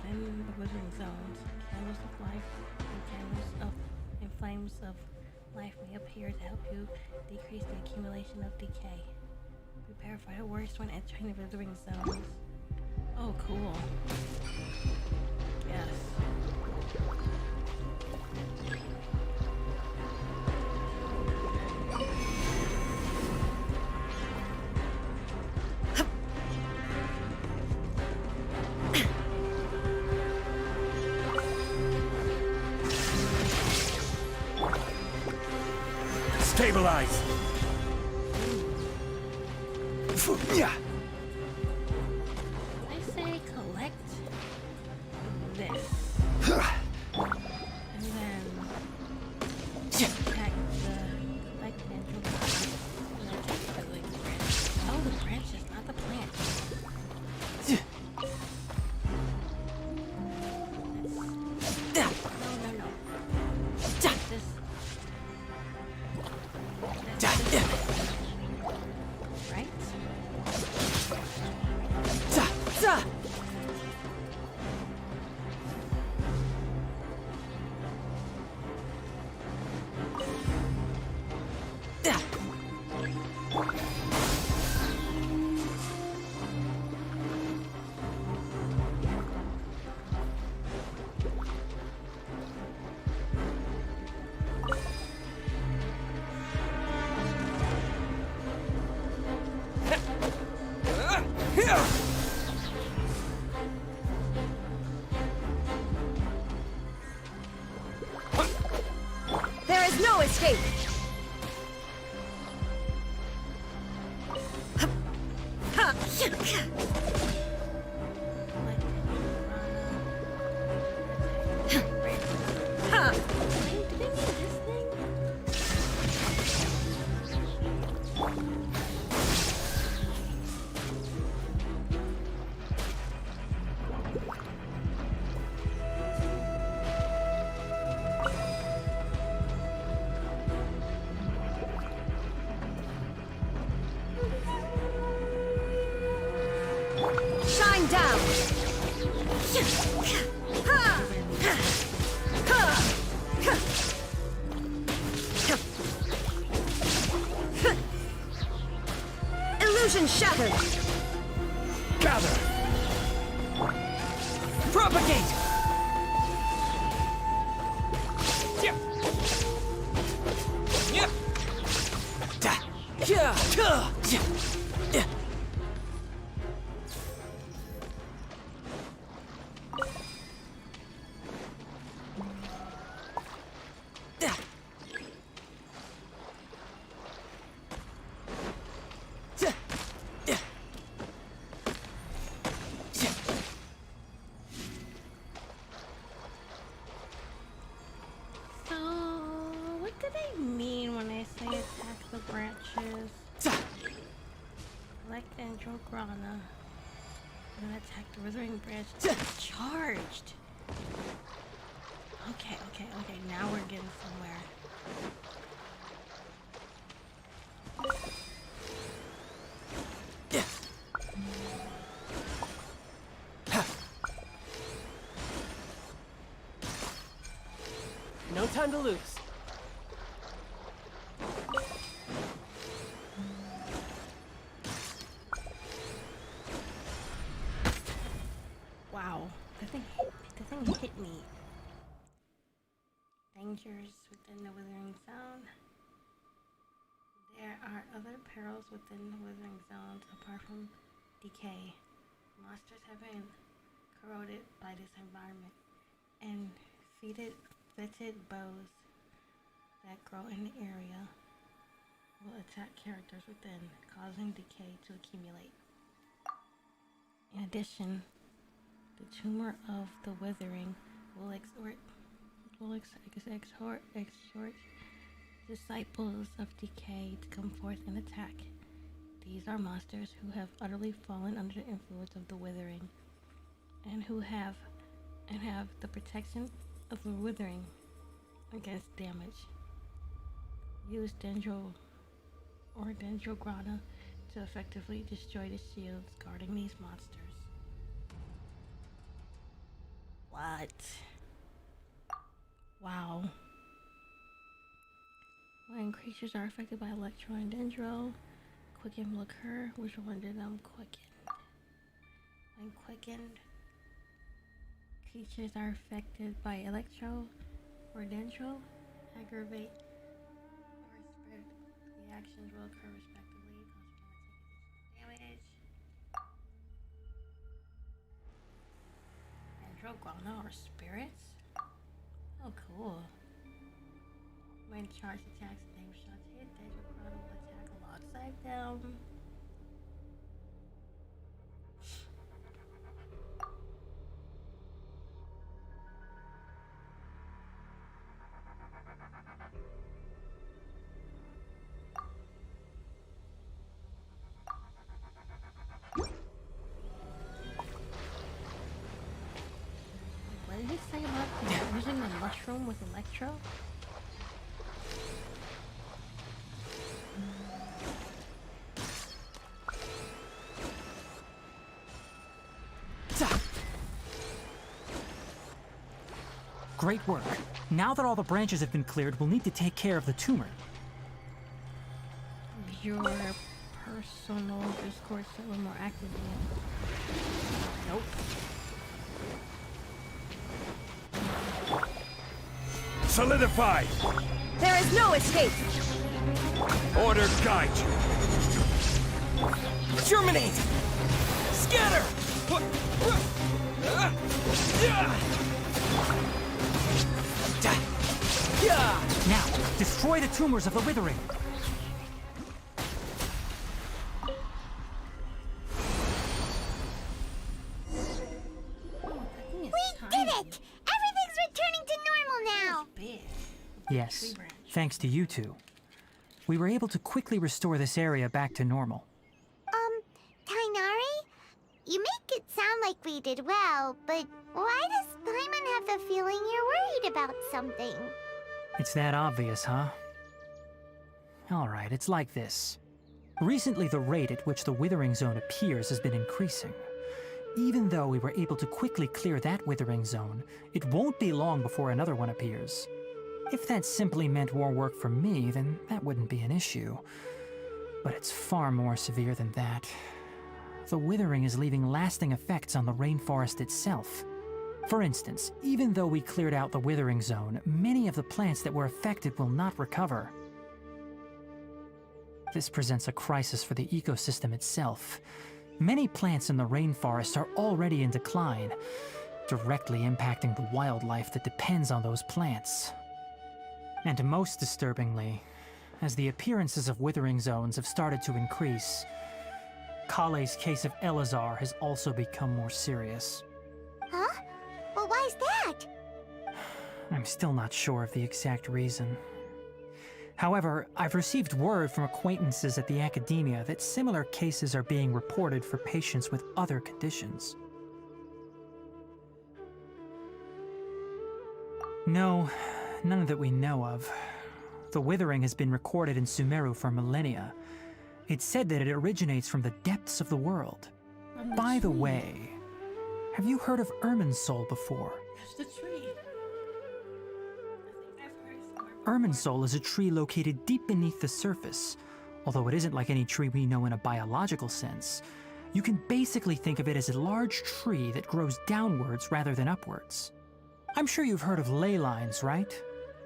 within the Withering Zones, candles of life and flames of life may appear to help you decrease the accumulation of decay. Prepare for the worst when entering the Withering Zone. Oh, cool. Yes. Stabilize! Yeah. I say collect this. And then attack the collect and attack the branch. Oh, the branches, not the plant. No. This. Right? There is no escape! Shine down! Illusion shattered! Gather! Propagate! Yeah. Yeah. Da. Yeah. Yeah. Yeah. So, what do they mean when they say attack the branches? Select Andrograna. And attack the Withering Branch. Charged! Okay. Now we're getting somewhere. No time to lose. Wow, the thing hit me. Dangers within the Withering Zone. There are other perils within the Withering Zone apart from decay. Monsters have been corroded by this environment, and fetid bows that grow in the area will attack characters within, causing decay to accumulate. In addition, the tumor of the Withering will exhort disciples of decay to come forth and attack. These are monsters who have utterly fallen under the influence of the Withering, and who have the protection of the Withering against damage. Use Dendrograna to effectively destroy the shields guarding these monsters. What? Wow. When creatures are affected by electro and dendro, quicken will occur, which will render them quickened. When quickened, creatures are affected by electro or dendro, aggravate or spread. The actions will occur respectively. Damage. Dendro, guana, or spirits? Oh, cool. When charged attacks and name shots hit, Dendro guana will attack alongside them. What did he say about using the mushroom with electro? Great work. Now that all the branches have been cleared, we'll need to take care of the tumor. Your personal Discord server more active yet? Nope. Solidify! There is no escape! Order guide you! Germinate! Scatter! Now, destroy the tumors of the withering. We did it! Everything's returning to normal now! Yes, thanks to you two. We were able to quickly restore this area back to normal. Tainari? You make it sound like we did well, but why does Paimon have the feeling you're worried about something? It's that obvious, huh? Alright, it's like this. Recently, the rate at which the Withering Zone appears has been increasing. Even though we were able to quickly clear that Withering Zone, it won't be long before another one appears. If that simply meant more work for me, then that wouldn't be an issue. But it's far more severe than that. The withering is leaving lasting effects on the rainforest itself. For instance, even though we cleared out the Withering Zone, many of the plants that were affected will not recover. This presents a crisis for the ecosystem itself. Many plants in the rainforest are already in decline, directly impacting the wildlife that depends on those plants. And most disturbingly, as the appearances of Withering Zones have started to increase, Kale's case of Elazar has also become more serious. Huh? Well, why's that? I'm still not sure of the exact reason. However, I've received word from acquaintances at the academia that similar cases are being reported for patients with other conditions. No, none that we know of. The withering has been recorded in Sumeru for millennia. It's said that it originates from the depths of the world. By the way, have you heard of Irminsul before? That's the tree. I think I've heard somewhere. Irminsul is a tree located deep beneath the surface. Although it isn't like any tree we know in a biological sense. You can basically think of it as a large tree that grows downwards rather than upwards. I'm sure you've heard of ley lines, right?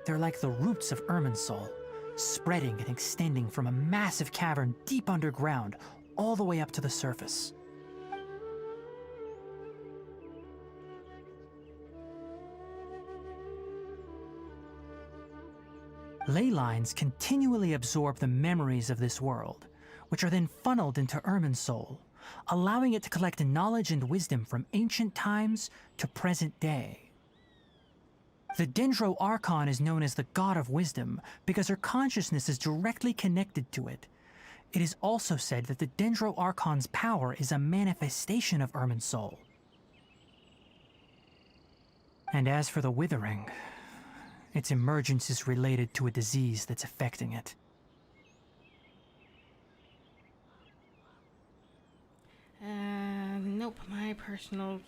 They're like the roots of Irminsul, spreading and extending from a massive cavern deep underground all the way up to the surface. Ley lines continually absorb the memories of this world, which are then funneled into Irminsul, allowing it to collect knowledge and wisdom from ancient times to present day. The Dendro Archon is known as the God of Wisdom because her consciousness is directly connected to it. It is also said that the Dendro Archon's power is a manifestation of Irminsul. And as for the Withering, its emergence is related to a disease that's affecting it. Nope, my personal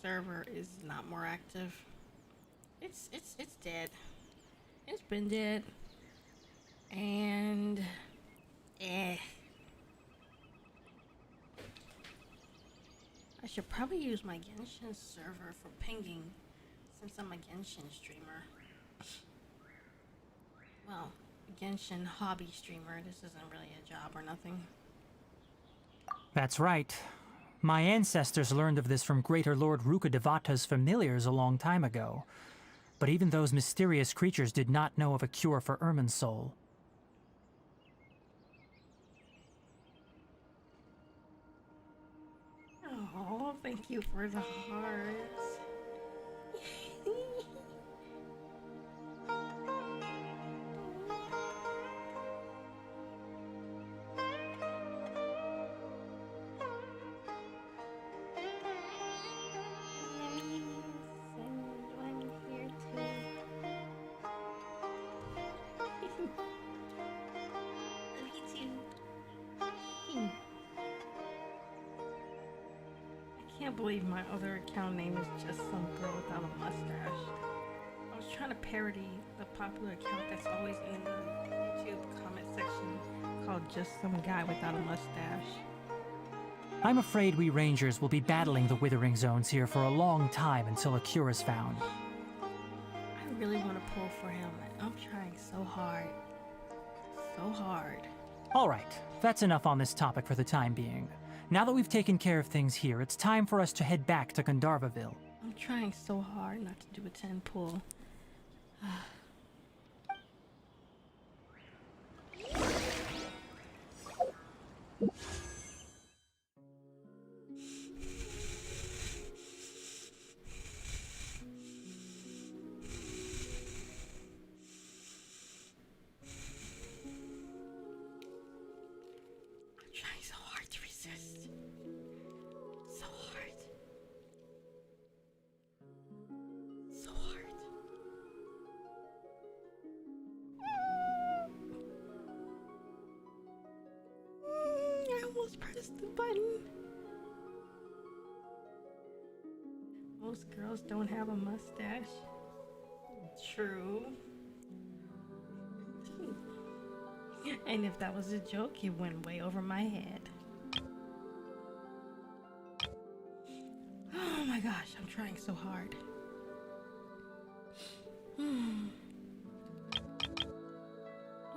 server is not more active. It's dead. It's been dead. And I should probably use my Genshin server for pinging, since I'm a Genshin streamer. Well, Genshin hobby streamer. This isn't really a job or nothing. That's right. My ancestors learned of this from Greater Lord Rukkhadevata's familiars a long time ago. But even those mysterious creatures did not know of a cure for Irminsul. Oh, thank you for the hearts. I can't believe my other account name is just some girl without a mustache. I was trying to parody the popular account that's always in the YouTube comment section called Just Some Guy Without a Mustache. I'm afraid we Rangers will be battling the Withering Zones here for a long time until a cure is found. I really want to pull for him. I'm trying so hard. So hard. Alright, that's enough on this topic for the time being. Now that we've taken care of things here, it's time for us to head back to Gandharvaville. I'm trying so hard not to do a 10 pull. Press the button. Most girls don't have a mustache. True. And if that was a joke, it went way over my head. Oh my gosh, I'm trying so hard.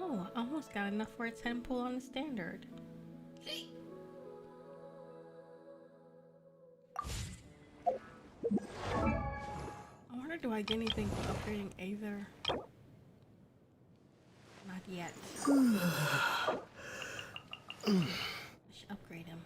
Oh, I almost got enough for a 10 pull on the standard. I wonder, do I get anything for upgrading Aether? Not yet. I should upgrade him.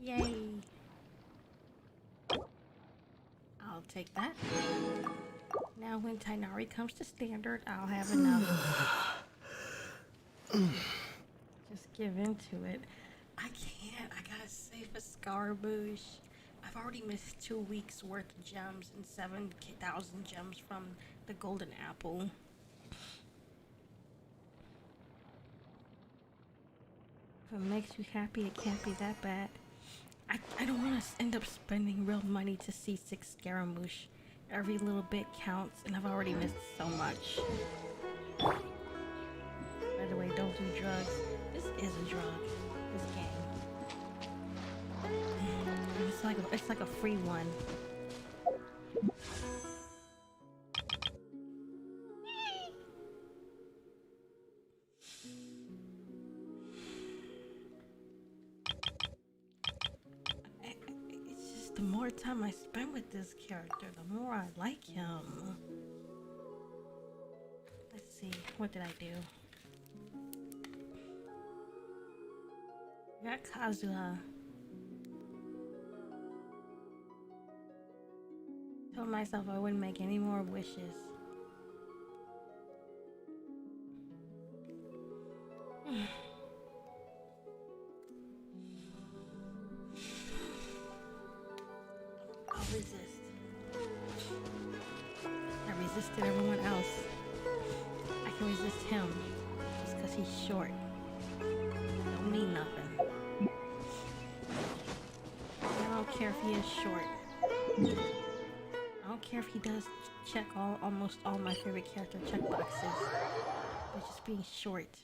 Yay! I'll take that. Now when Tighnari comes to standard, I'll have enough. Just give into it. I can't. I gotta save a scaramouche. I've already missed 2 weeks worth of gems and 7,000 gems from the golden apple. If it makes you happy, it can't be that bad. I don't want to end up spending real money to see 6 scaramouche. Every little bit counts, and I've already missed so much. By the way, don't do drugs. This is a drug. This game. It's like a free one. It's just the more time I spend with this character, the more I like him. Let's see, what did I do? I got Kazuha. Told myself I wouldn't make any more wishes. I'll resist. I resisted everyone else. can resist him just because he's short. Don't mean nothing. I don't care if he is short. I don't care if he does check almost all my favorite character checkboxes. But just being short.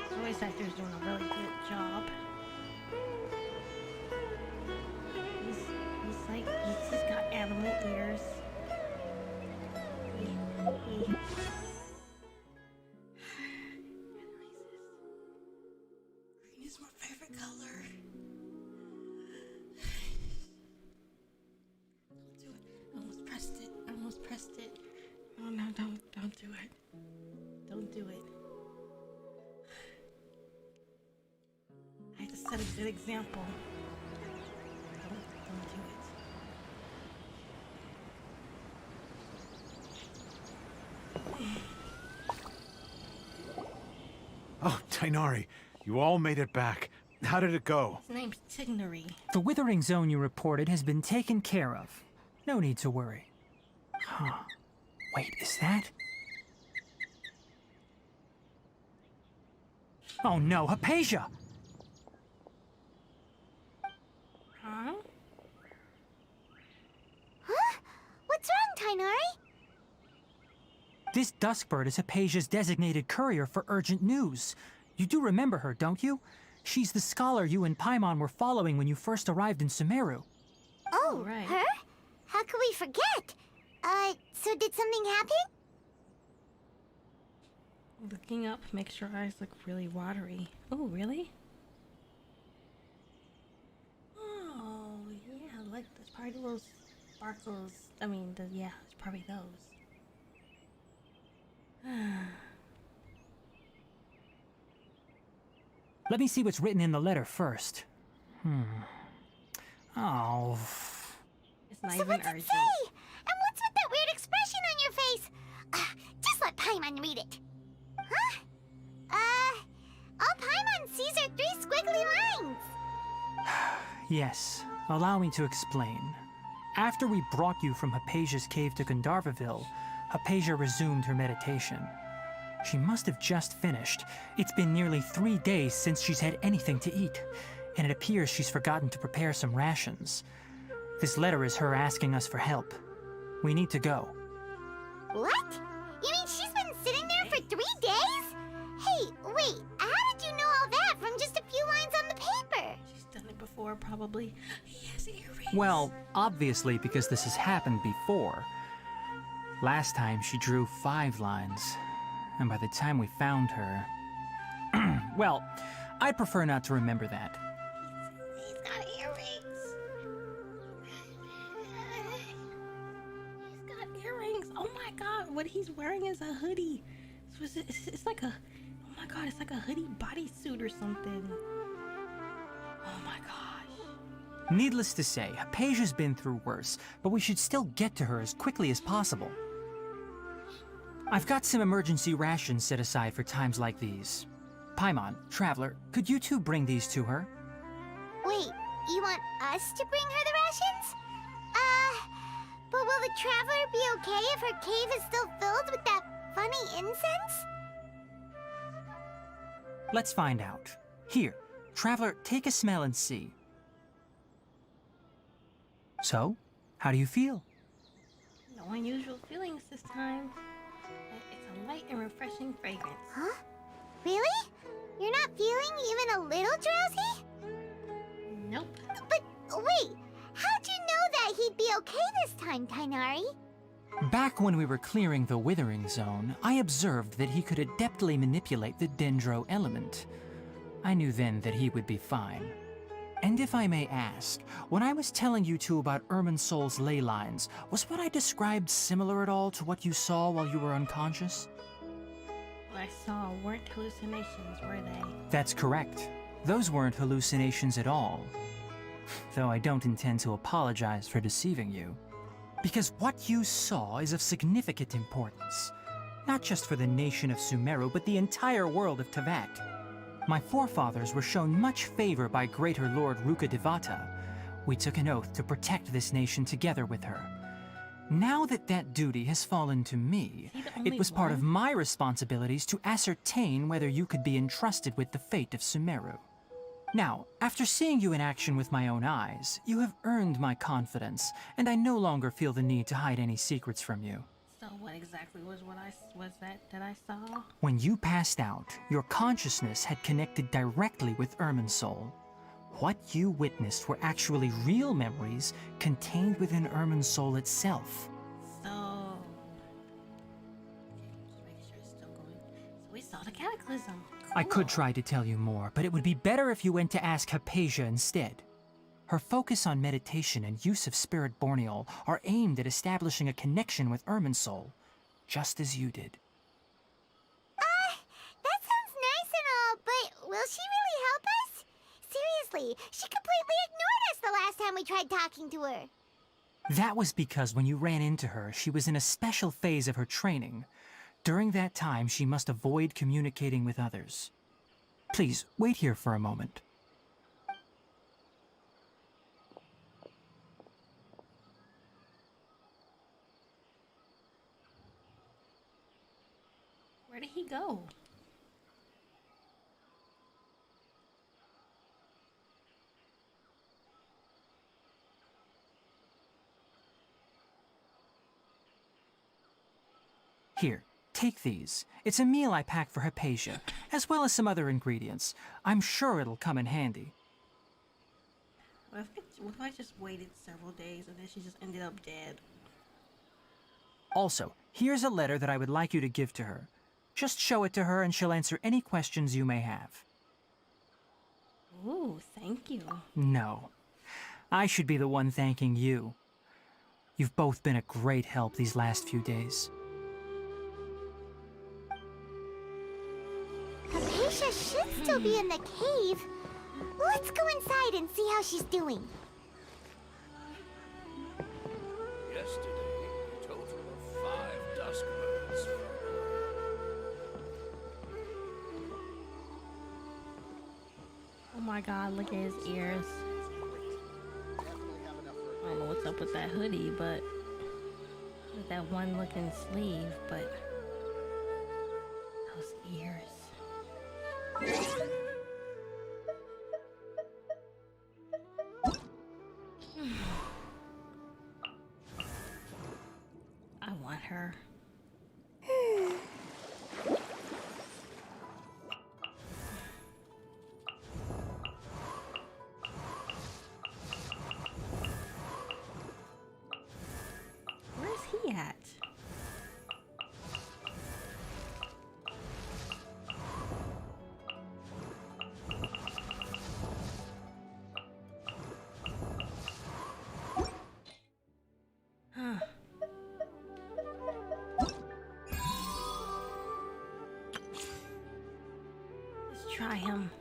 The voice actor's doing a really good job. He's got animal ears. Green is my favorite color. Don't do it. I almost pressed it. Oh no, don't do it. Don't do it. I have to set a good example. Don't do it. Oh, Tainari, you all made it back. How did it go? His name's Tignery. The Withering Zone you reported has been taken care of. No need to worry. Huh. Wait, is that? Oh no, Hypatia! Huh? Huh? What's wrong, Tainari? This Duskbird is Hypatia's designated courier for urgent news. You do remember her, don't you? She's the scholar you and Paimon were following when you first arrived in Sumeru. Oh, right. her? How could we forget? So did something happen? Looking up makes your eyes look really watery. Oh, really? Oh, yeah, like there's probably little sparkles. I mean, yeah, it's probably those. Let me see what's written in the letter first. Oh. It's not So even what's it urgent. say? And what's with that weird expression on your face? Just let Paimon read it. Huh? All Paimon sees are 3 squiggly lines. Yes, allow me to explain. After we brought you from Hypatia's cave to Gandharvaville, Hypatia resumed her meditation. She must have just finished. It's been nearly 3 days since she's had anything to eat, and it appears she's forgotten to prepare some rations. This letter is her asking us for help. We need to go. What? You mean she's been sitting there for 3 days? Hey, wait, how did you know all that from just a few lines on the paper? She's done it before, probably. He has earrings. Well, obviously because this has happened before. Last time she drew 5 lines, and by the time we found her... well, I'd prefer not to remember that. He's got earrings. He's got earrings. Oh my god, what he's wearing is a hoodie. It's like a... oh my god, it's like a hoodie bodysuit or something. Oh my gosh. Needless to say, Hypatia's been through worse, but we should still get to her as quickly as possible. I've got some emergency rations set aside for times like these. Paimon, Traveler, could you two bring these to her? Wait, you want us to bring her the rations? But will the Traveler be okay if her cave is still filled with that funny incense? Let's find out. Here, Traveler, take a smell and see. So, how do you feel? No unusual feelings this time. It's a light and refreshing fragrance. Huh? Really? You're not feeling even a little drowsy? Nope. But wait, how'd you know that he'd be okay this time, Tainari? Back when we were clearing the Withering Zone, I observed that he could adeptly manipulate the Dendro element. I knew then that he would be fine. And if I may ask, when I was telling you two about Irminsol's ley lines, was what I described similar at all to what you saw while you were unconscious? What I saw weren't hallucinations, were they? That's correct. Those weren't hallucinations at all. Though I don't intend to apologize for deceiving you. Because what you saw is of significant importance. Not just for the nation of Sumeru, but the entire world of Teyvat. My forefathers were shown much favor by Greater Lord Rukkhadevata. We took an oath to protect this nation together with her. Now that that duty has fallen to me, Is he the only it was part of one? my responsibilities to ascertain whether you could be entrusted with the fate of Sumeru. Now, after seeing you in action with my own eyes, you have earned my confidence, and I no longer feel the need to hide any secrets from you. So what exactly was that I saw? When you passed out, your consciousness had connected directly with Ermin's soul. What you witnessed were actually real memories contained within Ermin's soul itself. So, just making sure it's still going. So we saw the cataclysm. I could try to tell you more, but it would be better if you went to ask Hypatia instead. Her focus on meditation and use of spirit borneol are aimed at establishing a connection with Ermin's soul, just as you did. That sounds nice and all, but will she really help us? Seriously, she completely ignored us the last time we tried talking to her. That was because when you ran into her, she was in a special phase of her training. During that time, she must avoid communicating with others. Please, wait here for a moment. Where did he go? Here, take these. It's a meal I packed for Hypatia, as well as some other ingredients. I'm sure it'll come in handy. What if I just waited several days and then she just ended up dead? Also, here's a letter that I would like you to give to her. Just show it to her and she'll answer any questions you may have. Ooh, thank you. No. I should be the one thanking you. You've both been a great help these last few days. Hypatia should still be in the cave. Let's go inside and see how she's doing. Yesterday, a total of 5 dusk birds. Oh my god, look at his ears. I don't know what's up with that hoodie, but with that one looking sleeve, but those ears. I want her. Where's he at? Huh. Let's try him.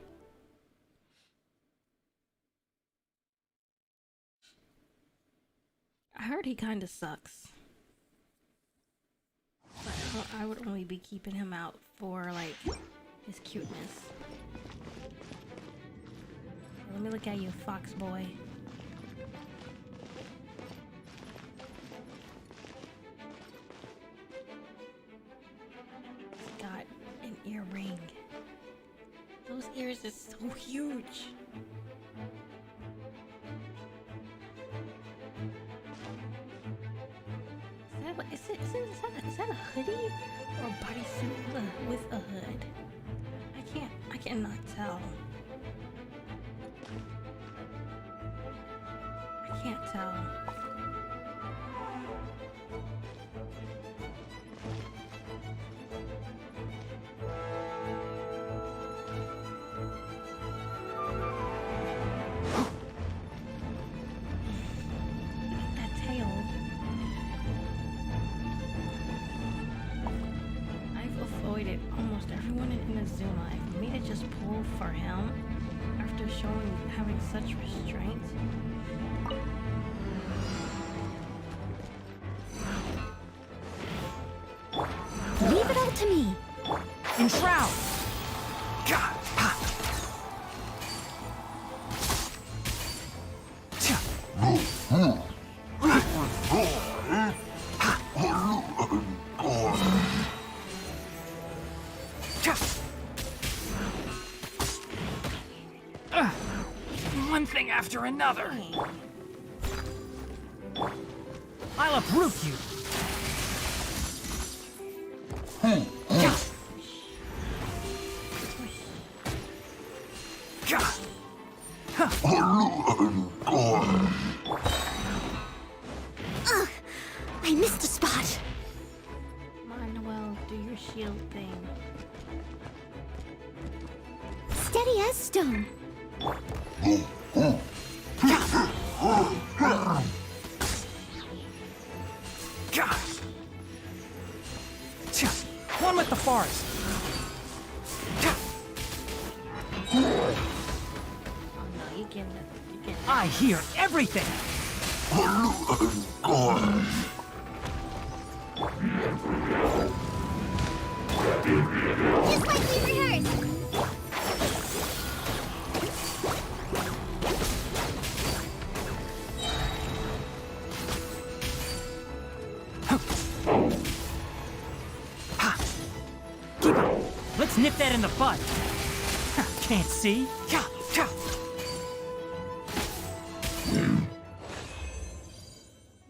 I heard he kind of sucks. But I would only be keeping him out for, like, his cuteness. Let me look at you, fox boy. He's got an earring. Those ears are so huge. Is that a hoodie or a bodysuit with a hood? I cannot tell. I can't tell. That tail. I've avoided almost everyone in the zoo life. For me to just pull for him after having such restraint. Leave it all to me. Enshroud! Gah! Ha! Tja! one thing after another. I'll uproot you. Ugh, I missed a spot. Manuel, do your shield thing. Steady as stone. One with the forest. Oh no, you get it. I hear everything. Just like we rehearsed. Let's nip that in the bud. Can't see.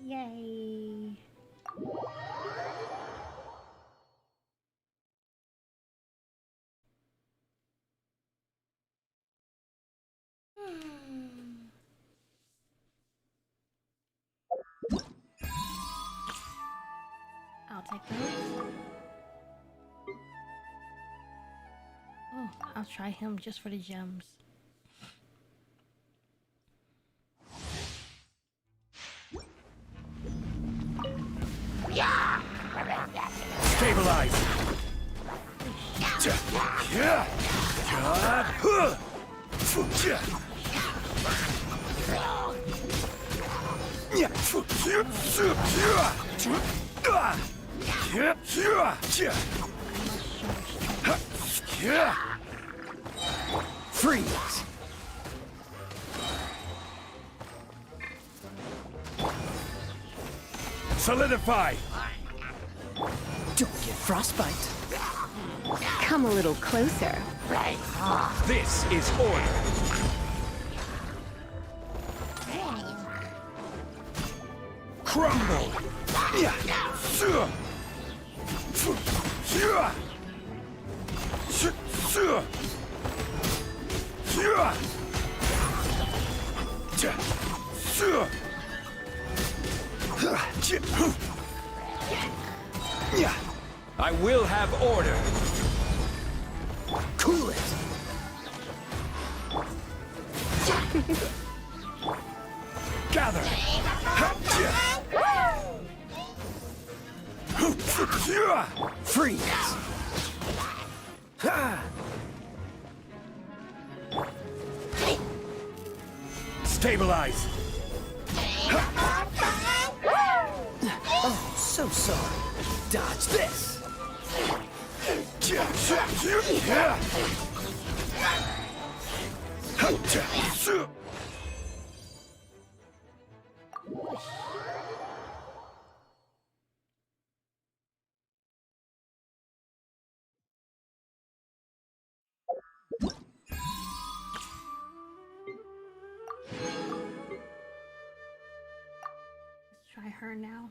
Yay. I'll take those. Oh, I'll try him just for the gems. Stabilize. Freeze! Solidify. Don't get frostbite. Come a little closer. This is order. Crumble. I will have order. Cool it. Gather. Freeze. Stabilize. Oh, so sorry. Dodge this. Let's try her now.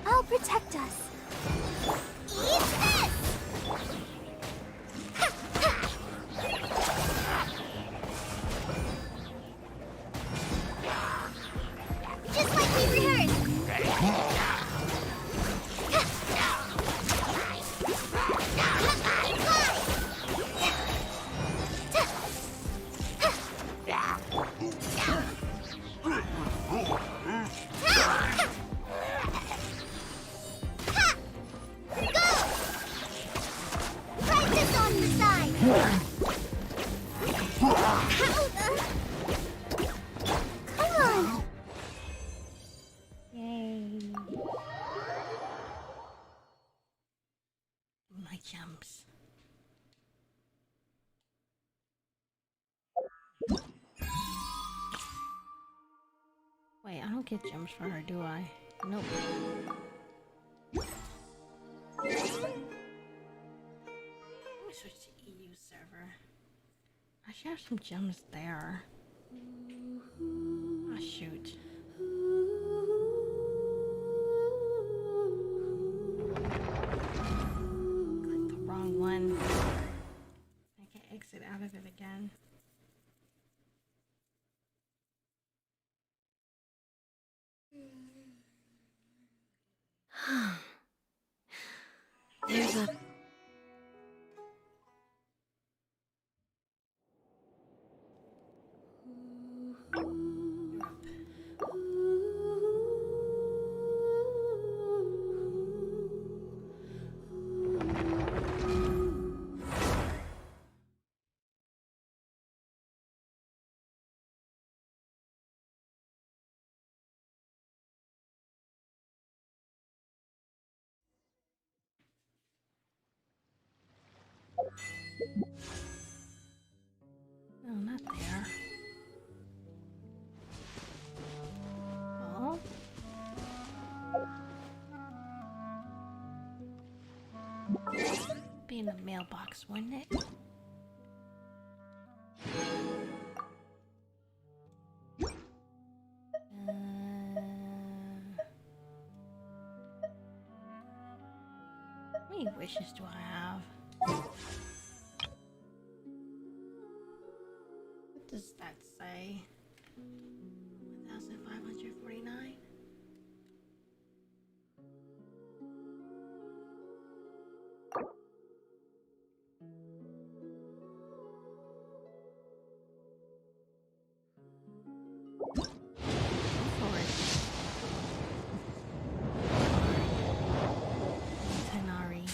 I'll protect us. Eat this! Just like we rehearsed. gems. Wait, I don't get gems for her, do I? Nope. Let me switch to EU server. I should have some gems there. Oh shoot. Click the wrong one. I can exit out of it again. There's a... No, not there. Oh. Be in the mailbox, wouldn't it? How many wishes do I have? What does that say? 1,549? Tenari.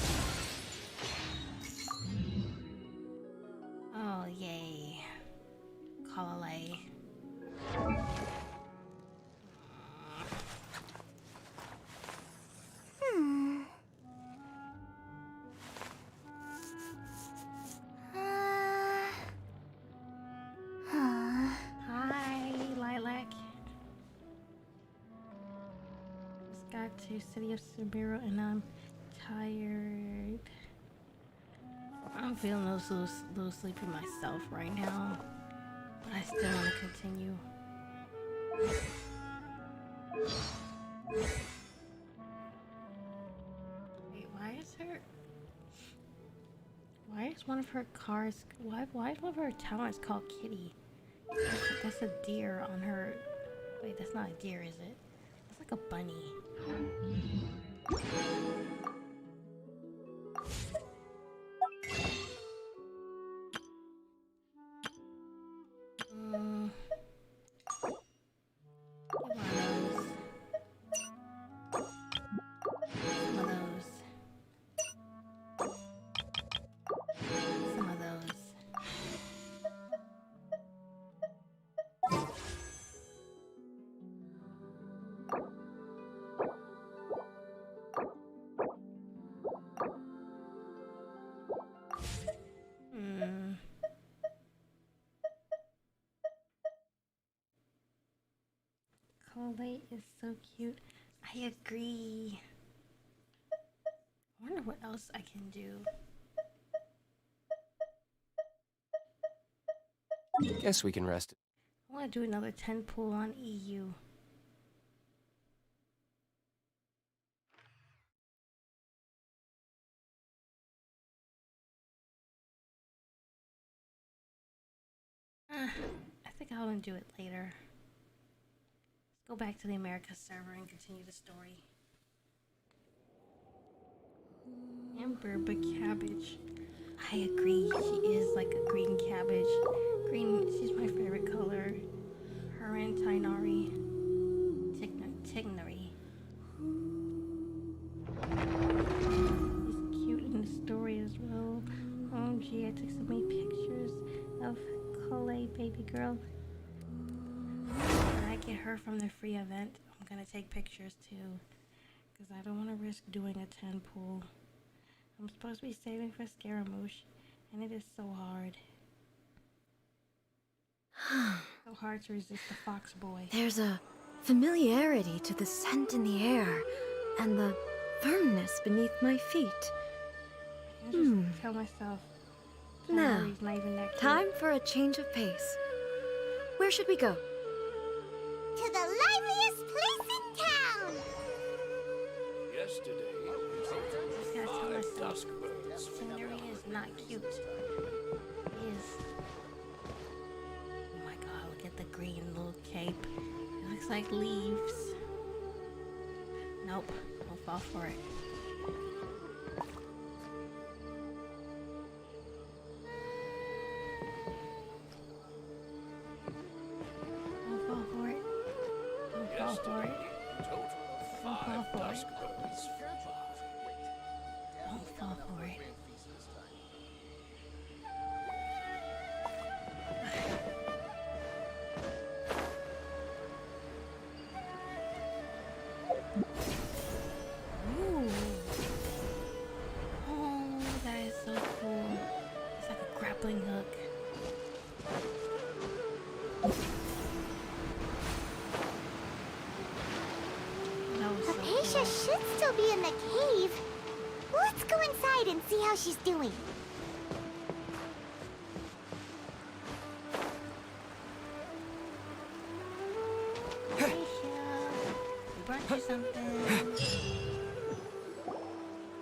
Oh, yay. Kalalei. Hi, Lilac. Just got to City of Sumeru and I'm tired. I'm feeling a little sleepy myself right now, but I still want to continue. Wait, why is one of her cars, why is one of her talents called Kitty? That's a deer on her, wait, that's not a deer, is it? It's like a bunny. Some of those. Colate is so cute. I agree. I wonder what else I can do. Guess we can rest. I want to do another 10 pull on EU. I think I'll do it later. Let's go back to the America server and continue the story. Amber, but cabbage. I agree. She is like a green cabbage. Green, she's my favorite color. Her and Tainari. Tignari. She's cute in the story as well. OMG, I took so many pictures of Colette, baby girl. When I get her from the free event, I'm gonna take pictures too. Because I don't want to risk doing a 10 pull. I'm supposed to be saving for Scaramouche, and it is so hard. So hard to resist the fox boy. There's a familiarity to the scent in the air and the firmness beneath my feet. I just tell myself, Now, he's not even that cute. time for a change of pace. Where should we go? To the liveliest place in town! Yesterday, in total Just gotta tell of 5 myself, dusk birds. Sumeru is not cute. He is. Oh my god, look at the green little cape. It looks like leaves. Nope, don't fall for it. Don't fall for it. Don't fall for it. Yesterday, in total of Don't fall 5 for dusk it. birds. Don't fall for it. Ooh. Oh, that is so cool. It's like a grappling hook. That was so Acacia cool. should still be in the cave. Let's go inside and see how she's doing. We brought you something.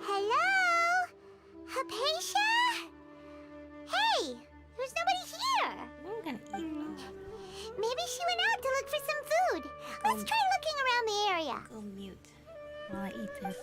Hello? Hypatia? Hey, there's nobody here. I'm gonna eat. Maybe she went out to look for some food. Let's try looking around the area. Go mute while I eat this.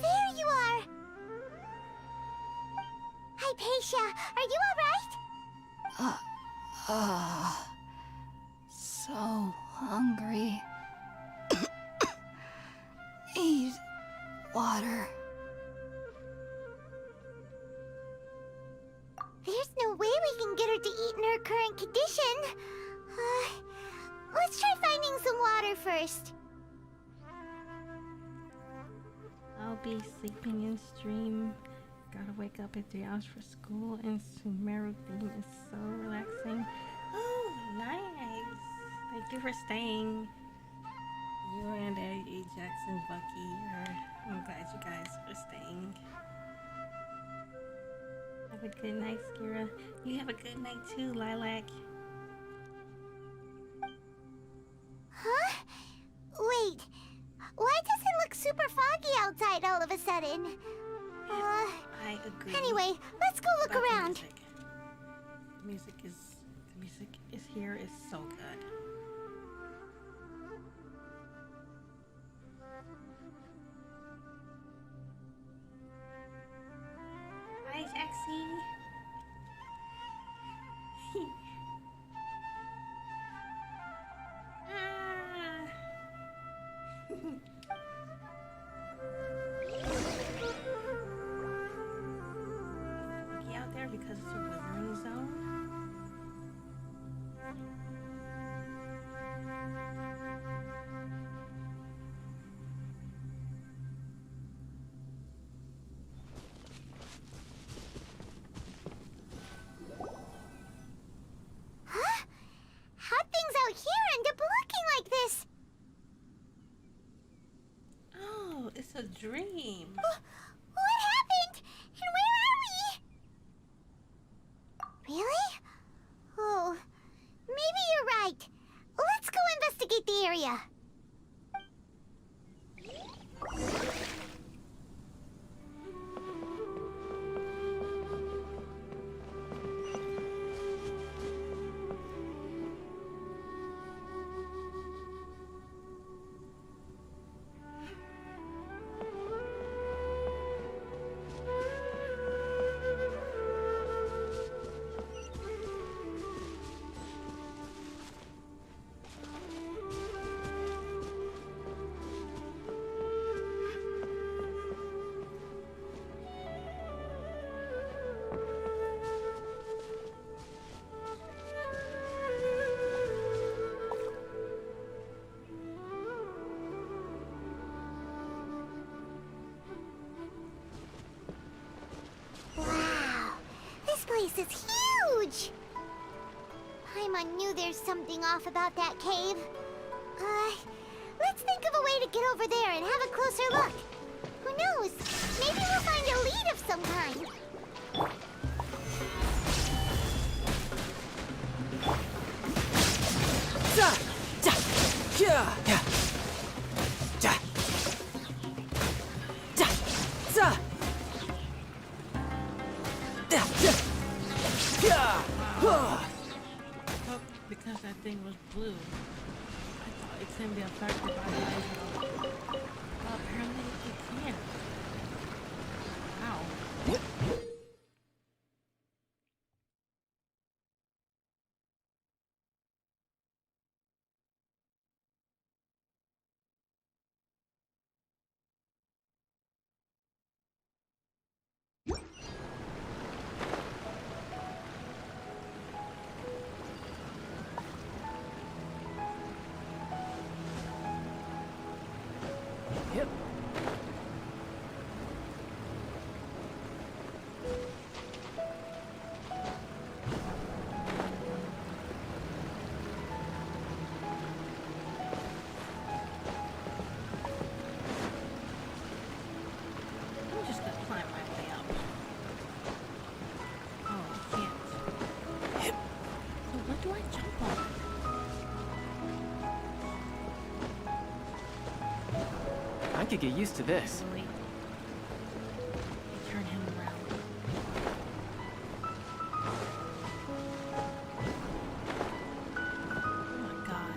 There you are. Hypatia, are you alright? So hungry. Need water. There's no way we can get her to eat in her current condition. Let's try finding some water first. I'll be sleeping in stream. Gotta wake up in 3 hours for school, and Sumeru theme is so relaxing. Oh, nice. Thank you for staying. You and A. Jackson, Bucky, I'm glad you guys are staying. Have a good night, Skira. You have a good night too, Lilac. Huh? Wait. Why does it look super foggy outside all of a sudden? I agree. Anyway, let's go look about the around. music. The music is here is so good. Hi, Jaxie. Ah. Foggy out there because it's a withering zone. Huh? How'd things out here end up looking like this? Oh, it's a dream. What happened? And where are we? place is huge! Paimon knew there's something off about that cave. Let's think of a way to get over there and have a closer look. Who knows? Maybe we'll find a lead of some kind. Because that thing was blue, I thought it couldn't be affected by hydro. Well, apparently it can. Wow. Yep. I'm just gonna climb my way up. Oh, I can't. Yep. So what do I jump on? I could get used to this. Wait. Turn him around. Oh my god.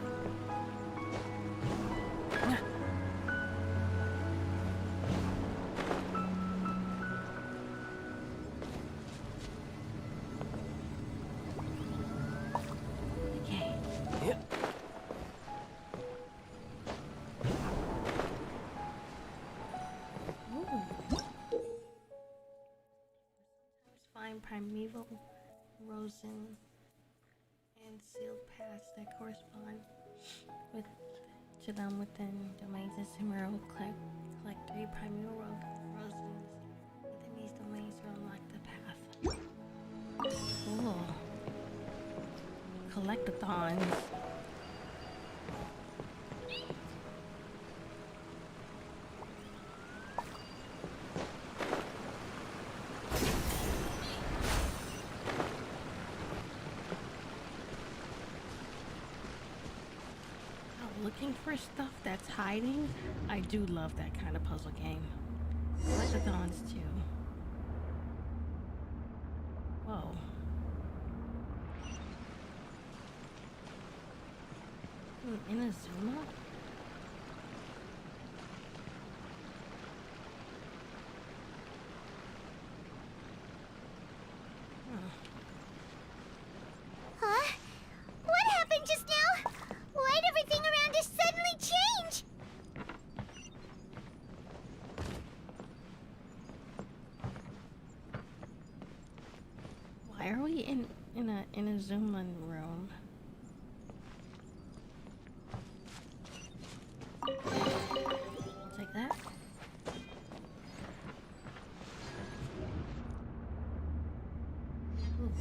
Okay. Yep. Find primeval, rosin, and sealed paths that correspond to them within domains in Sumeru. Collect 3 primeval rosins within these domains to unlock the path. Cool. Collectathons. Looking for stuff that's hiding. I do love that kind of puzzle game. Collectathons too. Whoa. Inazuma? Huh? What happened just now? Why'd everything around us suddenly change? Why are we in a Zoomland room? I'll take that. Ooh.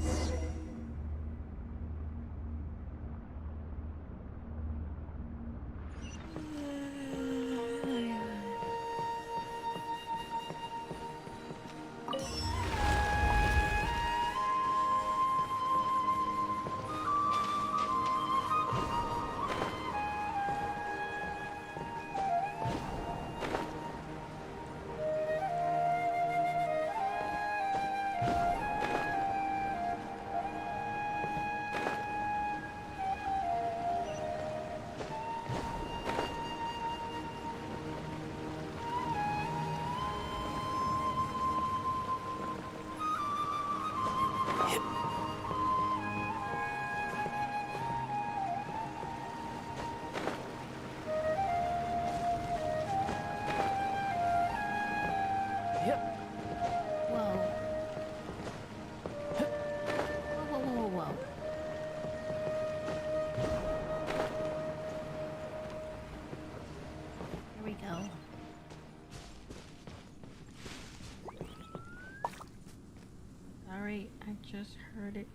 sorry. I just heard it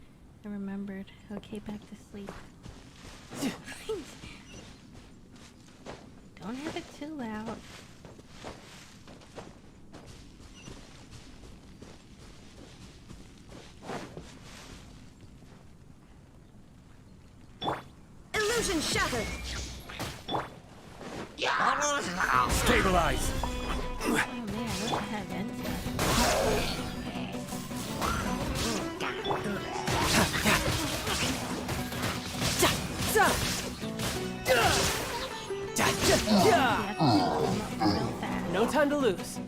and remembered. Okay, back to sleep. Don't have it too loud. Illusion shattered! Stabilize! Oh man, I wish I had Venti. No time to lose.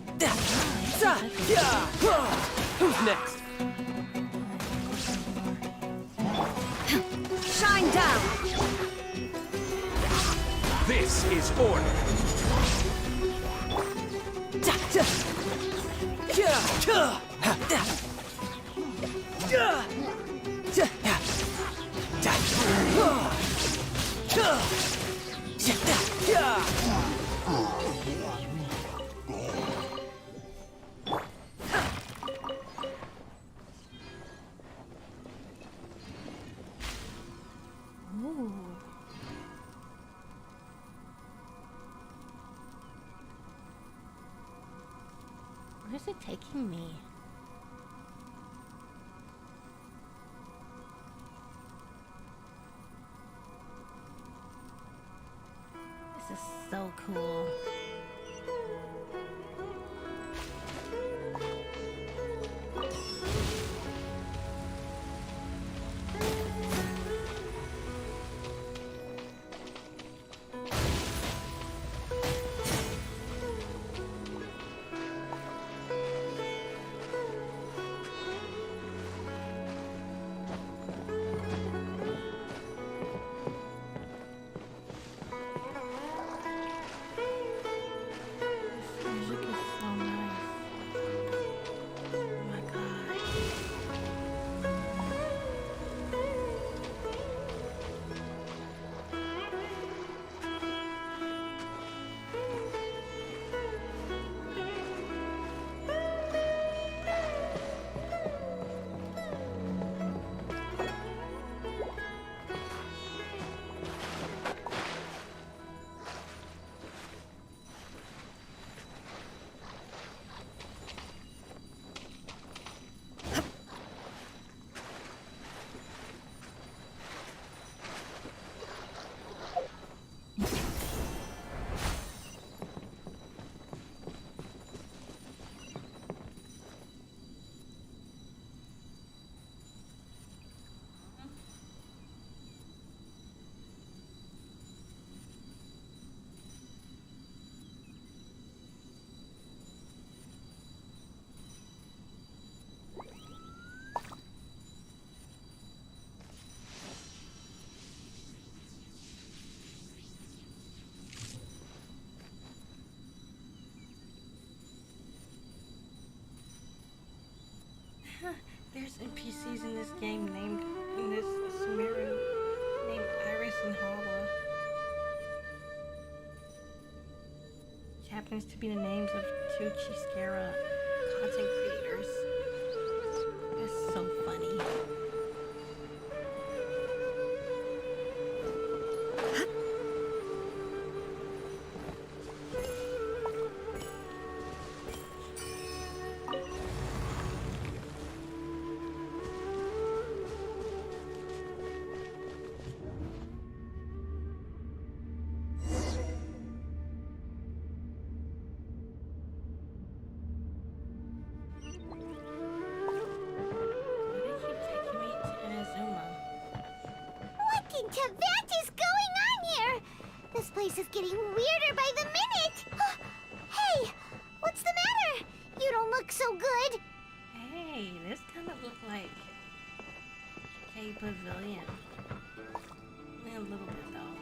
Who's next? Shine down! This is order. Ooh. Where's it taking me? This is so cool. There's NPCs in this game named in this Sumeru named Iris and Hawa, which happens to be the names of two Scara content creators. That's so funny. What is going on here? This place is getting weirder by the minute. Hey, what's the matter? You don't look so good. Hey, this kind of look like a pavilion. A little bit though.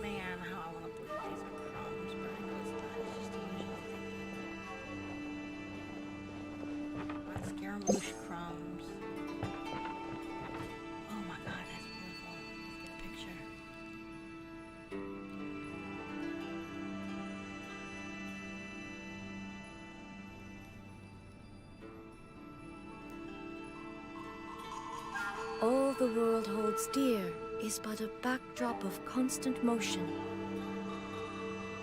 Man, how I want to put these crumbs, but I know it's not. It's just the usual thing. Like scaramouche crumbs. Oh my god, that's beautiful. Let's get a picture. world holds dear is but a backdrop of constant motion.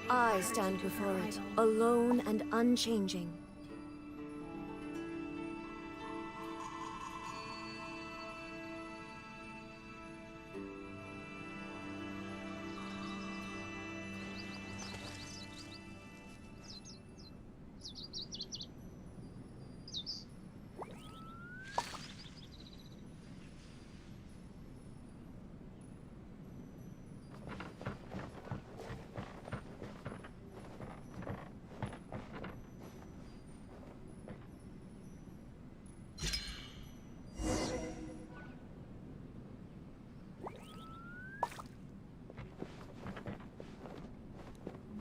I stand before it, alone and unchanging.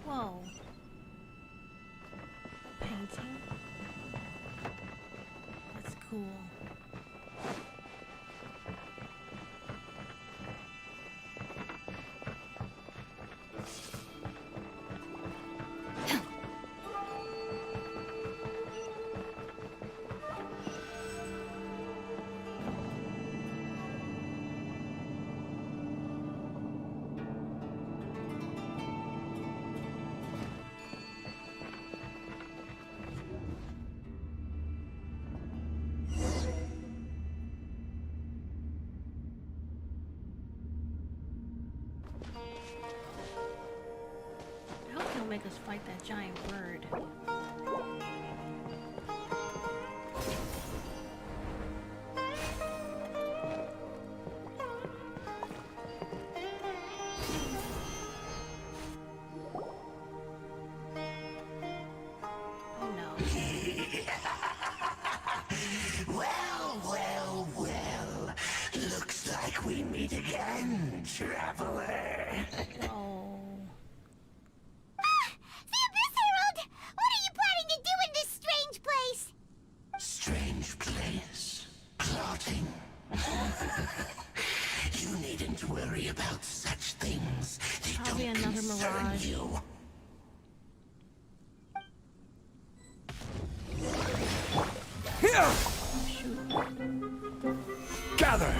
Whoa. Painting. That's cool. I hope he'll make us fight that giant bird. Oh no. Well. Looks like we meet again, traveler. Whoa. The Abyss Herald! What are you planning to do in this strange place? Strange place. Plotting. You needn't worry about such things. They Probably don't another concern mirage. you. Here! Gather!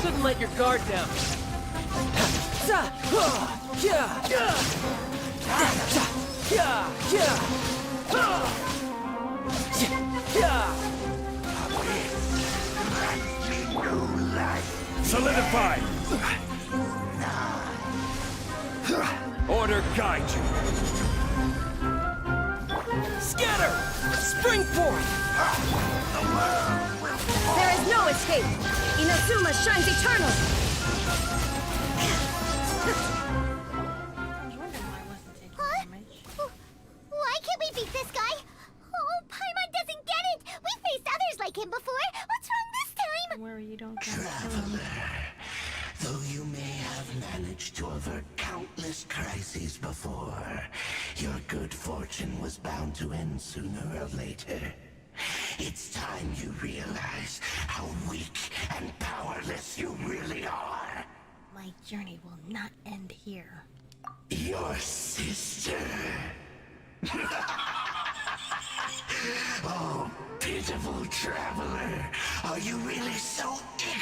Shouldn't let your guard down. Solidify! Order guide you. Scatter! Spring forth! There is no escape! Inazuma shines eternal! I was wondering why I wasn't taking Huh? damage. Why can't we beat this guy? Oh, Paimon doesn't get it! We faced others like him before! What's wrong this time? Don't worry, you don't gotta kill him. Though you may have managed to avert countless crises before, your good fortune was bound to end sooner or later. It's time you realize how weak and powerless you really are. My journey will not end here. Your sister. Oh, pitiful traveler. Are you really so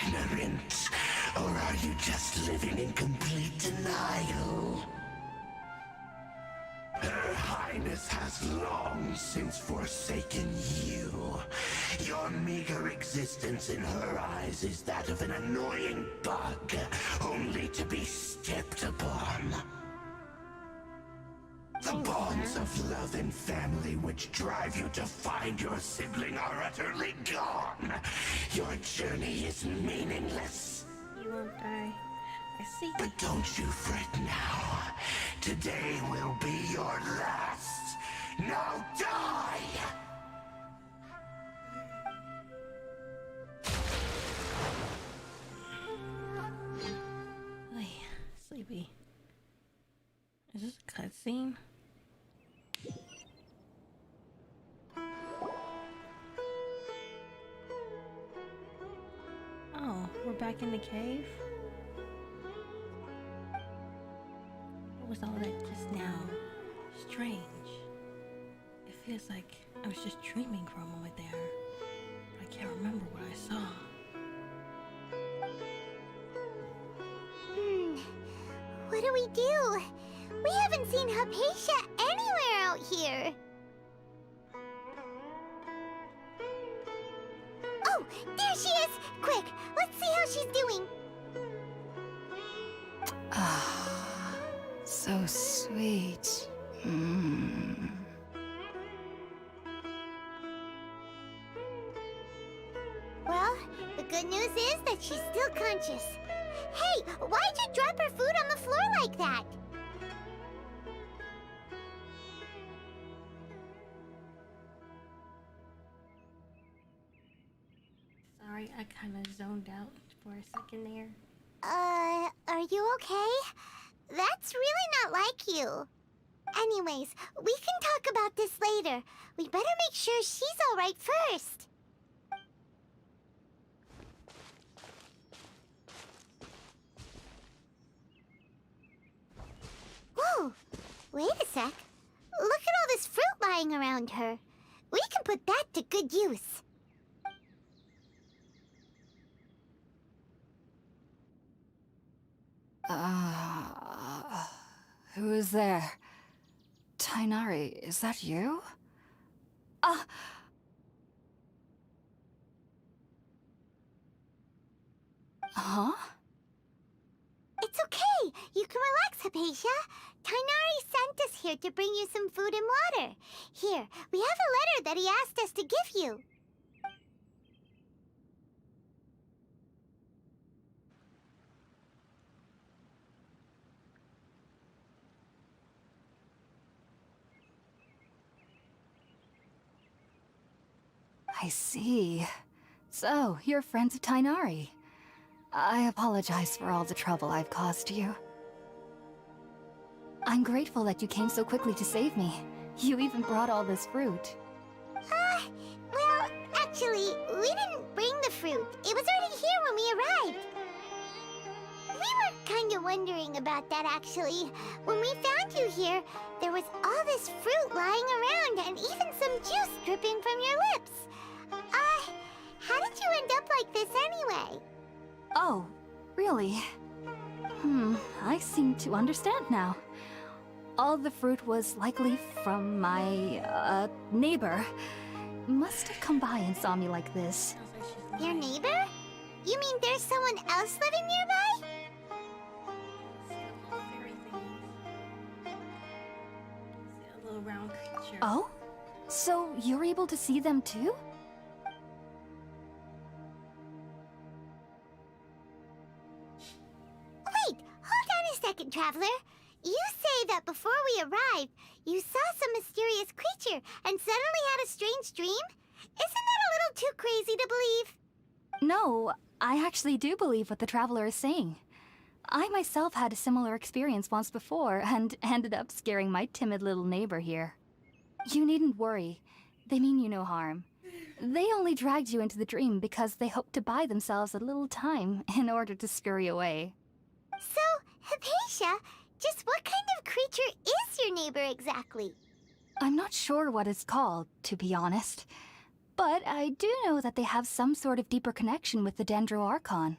ignorant? Or are you just living in complete denial? Her Highness has long since forsaken you. Your meager existence in her eyes is that of an annoying bug, only to be stepped upon. The bonds of love and family which drive you to find your sibling are utterly gone. Your journey is meaningless. You won't die. I see. But don't you fret now. Today will be your last. Now die! Ay, sleepy. Is this a cutscene? Oh, we're back in the cave? was all that just now strange? It feels like I was just dreaming for a moment there, but I can't remember what I saw. What do we do? We haven't seen Hypatia anywhere out here. Oh, there she is! Quick, let's see how she's doing. Ah, so sweet. Well, the good news is that she's still conscious. Hey, why'd you drop her food on the floor like that? Sorry, I kind of zoned out for a second there. Are you okay? That's really not like you. Anyways, we can talk about this later. We better make sure she's alright first. Whoa! Wait a sec. Look at all this fruit lying around her. We can put that to good use. Who is there? Tighnari, is that you? Huh? It's okay. You can relax, Hypatia. Tighnari sent us here to bring you some food and water. Here, we have a letter that he asked us to give you. I see. So, you're friends of Tighnari. I apologize for all the trouble I've caused you. I'm grateful that you came so quickly to save me. You even brought all this fruit. Well, actually, we didn't bring the fruit. It was already here when we arrived. We were kind of wondering about that, actually. When we found you here, there was all this fruit lying around and even some juice dripping from your lips. How did you end up like this anyway? Oh, really? I seem to understand now. All the fruit was likely from my, neighbor. Must have come by and saw me like this. Your neighbor? You mean there's someone else living nearby? A little round creature. Oh? So you're able to see them too? Wait, hold on a second, Traveler. You say that before we arrived, you saw some mysterious creature and suddenly had a strange dream? Isn't that a little too crazy to believe? No, I actually do believe what the Traveler is saying. I myself had a similar experience once before and ended up scaring my timid little neighbor here. You needn't worry. They mean you no harm. They only dragged you into the dream because they hoped to buy themselves a little time in order to scurry away. So, Hypatia, just what kind of creature is your neighbor exactly? I'm not sure what it's called, to be honest. But I do know that they have some sort of deeper connection with the Dendro Archon.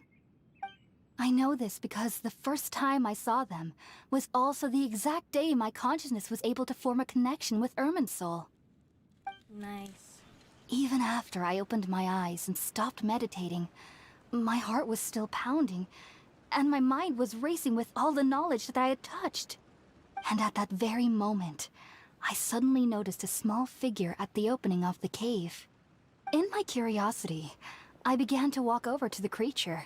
I know this because the first time I saw them was also the exact day my consciousness was able to form a connection with Ermin's soul. Nice. Even after I opened my eyes and stopped meditating, my heart was still pounding, and my mind was racing with all the knowledge that I had touched. And at that very moment, I suddenly noticed a small figure at the opening of the cave. In my curiosity, I began to walk over to the creature.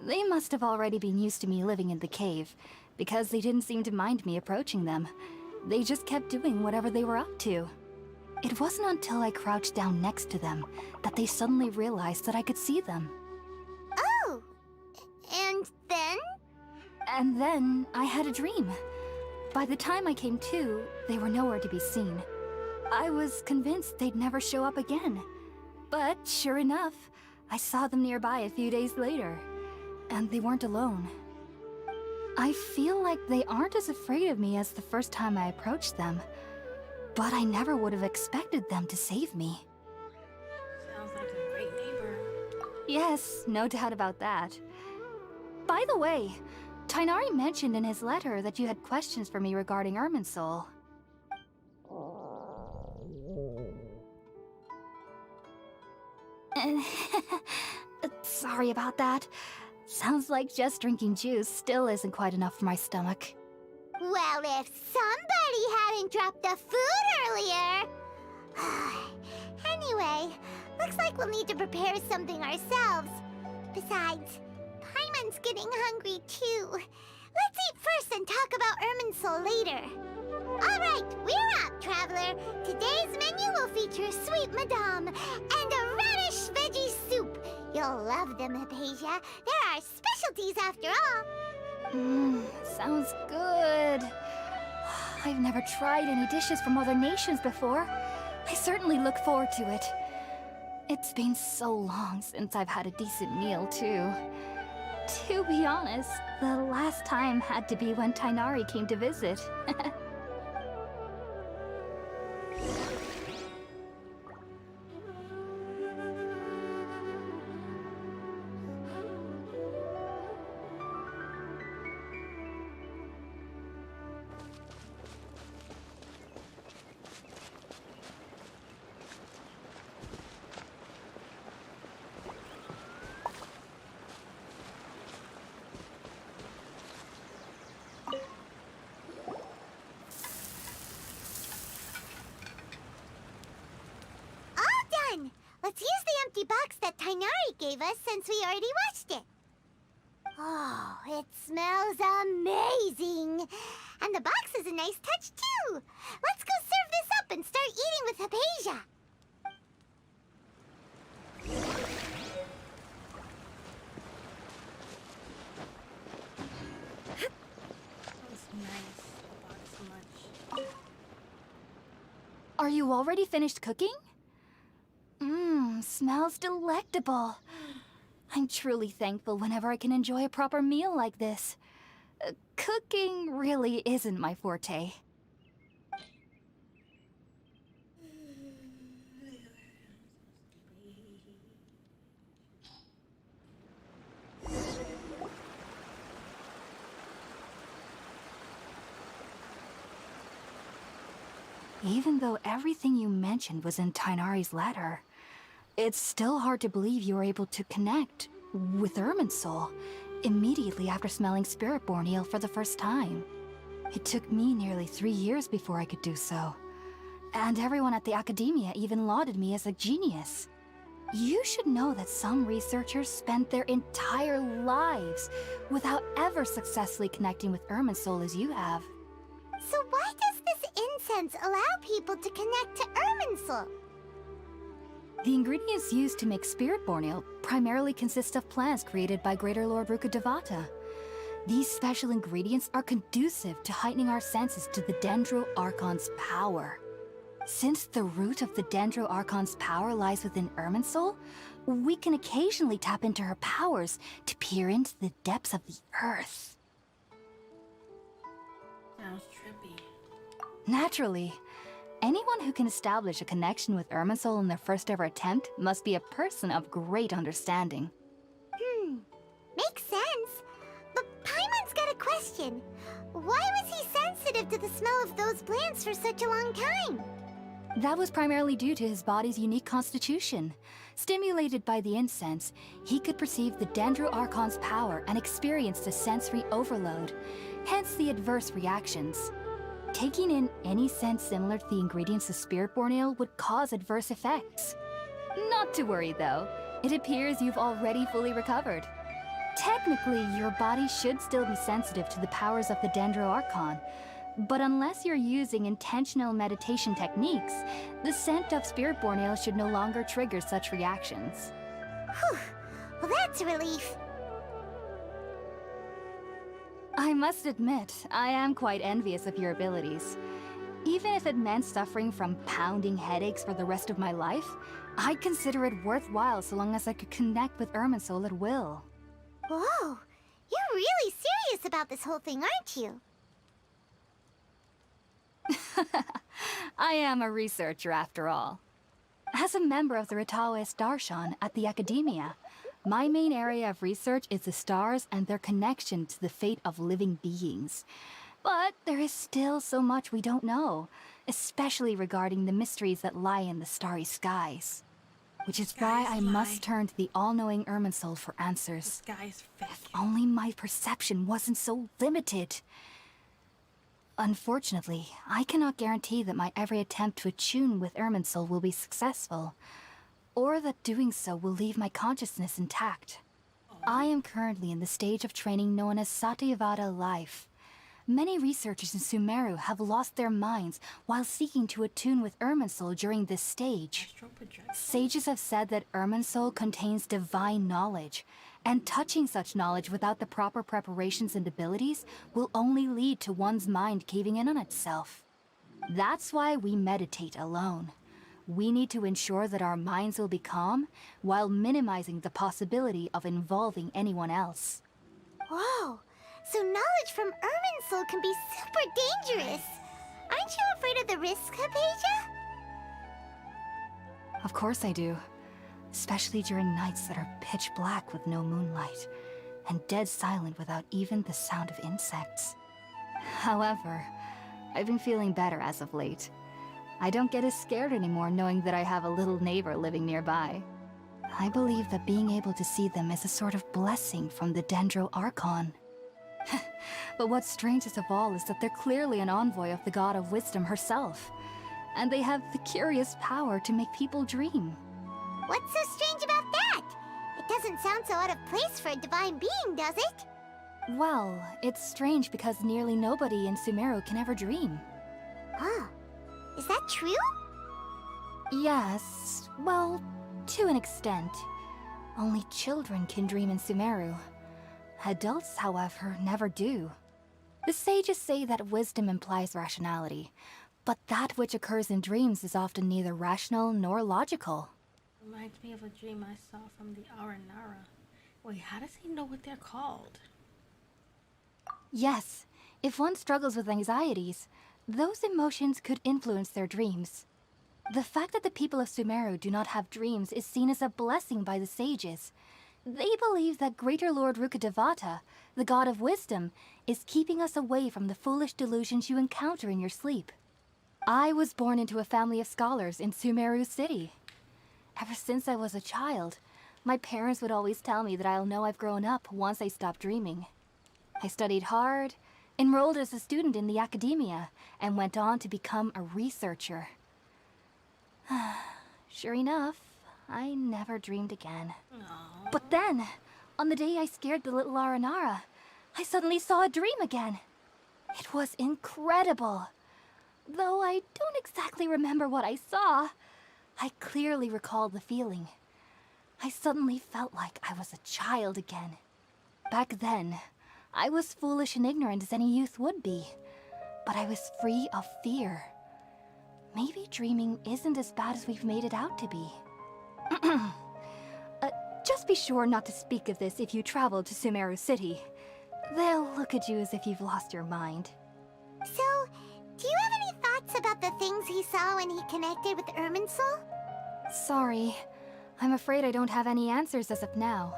They must have already been used to me living in the cave, because they didn't seem to mind me approaching them. They just kept doing whatever they were up to. It wasn't until I crouched down next to them that they suddenly realized that I could see them. Oh! And then? And then I had a dream. By the time I came to, they were nowhere to be seen. I was convinced they'd never show up again. But sure enough, I saw them nearby a few days later. And they weren't alone. I feel like they aren't as afraid of me as the first time I approached them. But I never would have expected them to save me. Sounds like a great neighbor. Yes, no doubt about that. By the way, Tighnari mentioned in his letter that you had questions for me regarding Irminsul. Sorry about that. Sounds like just drinking juice still isn't quite enough for my stomach. Well, if somebody hadn't dropped the food earlier... Anyway, looks like we'll need to prepare something ourselves. Besides, Paimon's getting hungry too. Let's eat first and talk about Irminsul later. Alright, we're up, Traveler. Today's menu will feature Sweet Madame and a radish veggie soup. You'll love them, Hypatia. They're our specialties after all. Sounds good. I've never tried any dishes from other nations before. I certainly look forward to it. It's been so long since I've had a decent meal, too. To be honest, the last time had to be when Tighnari came to visit. Let's use the empty box that Tighnari gave us since we already watched it. Oh, it smells amazing. And the box is a nice touch, too. Let's go serve this up and start eating with Hypatia. That's nice. I bought so much. Are you already finished cooking? Smells delectable. I'm truly thankful whenever I can enjoy a proper meal like this. Cooking really isn't my forte. Even though everything you mentioned was in Tighnari's letter, it's still hard to believe you were able to connect with Irminsul immediately after smelling Spiritborn eel for the first time. It took me nearly 3 years before I could do so. And everyone at the Academia even lauded me as a genius. You should know that some researchers spent their entire lives without ever successfully connecting with Irminsul as you have. So why does this incense allow people to connect to Irminsul? The ingredients used to make Spiritborn eel primarily consist of plants created by Greater Lord Rukkhadevata. These special ingredients are conducive to heightening our senses to the Dendro Archon's power. Since the root of the Dendro Archon's power lies within Irminsul, we can occasionally tap into her powers to peer into the depths of the earth. Sounds trippy. Naturally. Anyone who can establish a connection with Irminsul in their first ever attempt must be a person of great understanding. Makes sense. But Paimon's got a question. Why was he sensitive to the smell of those plants for such a long time? That was primarily due to his body's unique constitution. Stimulated by the incense, he could perceive the Dendro Archon's power and experienced a sensory overload, hence the adverse reactions. Taking in any scent similar to the ingredients of Spiritborn eel would cause adverse effects. Not to worry though, it appears you've already fully recovered. Technically, your body should still be sensitive to the powers of the Dendro Archon, but unless you're using intentional meditation techniques, the scent of Spiritborn eel should no longer trigger such reactions. Whew. Well, that's a relief. I must admit, I am quite envious of your abilities. Even if it meant suffering from pounding headaches for the rest of my life, I'd consider it worthwhile so long as I could connect with Irminsul at will. Whoa, you're really serious about this whole thing, aren't you? I am a researcher after all. As a member of the Ritaoist Darshan at the Academia, my main area of research is the stars and their connection to the fate of living beings. But there is still so much we don't know, especially regarding the mysteries that lie in the starry skies. Which is why I must turn to the all-knowing Irminsul for answers. The sky's fake. If only my perception wasn't so limited. Unfortunately, I cannot guarantee that my every attempt to attune with Irminsul will be successful, or that doing so will leave my consciousness intact. I am currently in the stage of training known as Satyavada life. Many researchers in Sumeru have lost their minds while seeking to attune with Irminsul during this stage. Astral projection. Sages have said that Irminsul contains divine knowledge, and touching such knowledge without the proper preparations and abilities will only lead to one's mind caving in on itself. That's why we meditate alone. We need to ensure that our minds will be calm while minimizing the possibility of involving anyone else. Whoa! So knowledge from Irminsul can be super dangerous. Aren't you afraid of the risks, Hypatia? Of course I do. Especially during nights that are pitch black with no moonlight, and dead silent without even the sound of insects. However, I've been feeling better as of late. I don't get as scared anymore knowing that I have a little neighbor living nearby. I believe that being able to see them is a sort of blessing from the Dendro Archon. But what's strangest of all is that they're clearly an envoy of the God of Wisdom herself, and they have the curious power to make people dream. What's so strange about that? It doesn't sound so out of place for a divine being, does it? Well, it's strange because nearly nobody in Sumeru can ever dream. Huh. Is that true? Yes, well, to an extent. Only children can dream in Sumeru. Adults, however, never do. The sages say that wisdom implies rationality, but that which occurs in dreams is often neither rational nor logical. Reminds me of a dream I saw from the Aranara. Wait, how does he know what they're called? Yes, if one struggles with anxieties, those emotions could influence their dreams. The fact that the people of Sumeru do not have dreams is seen as a blessing by the sages. They believe that Greater Lord Rukkhadevata, the god of wisdom, is keeping us away from the foolish delusions you encounter in your sleep. I was born into a family of scholars in Sumeru City. Ever since I was a child, my parents would always tell me that I'll know I've grown up once I stop dreaming. I studied hard, enrolled as a student in the academia, and went on to become a researcher. Sure enough, I never dreamed again. Aww. But then, on the day I scared the little Aranara, I suddenly saw a dream again. It was incredible. Though I don't exactly remember what I saw, I clearly recall the feeling. I suddenly felt like I was a child again. Back then, I was foolish and ignorant as any youth would be, but I was free of fear. Maybe dreaming isn't as bad as we've made it out to be. Just be sure not to speak of this if you travel to Sumeru City. They'll look at you as if you've lost your mind. So, do you have any thoughts about the things he saw when he connected with Irminsul? Sorry. I'm afraid I don't have any answers as of now.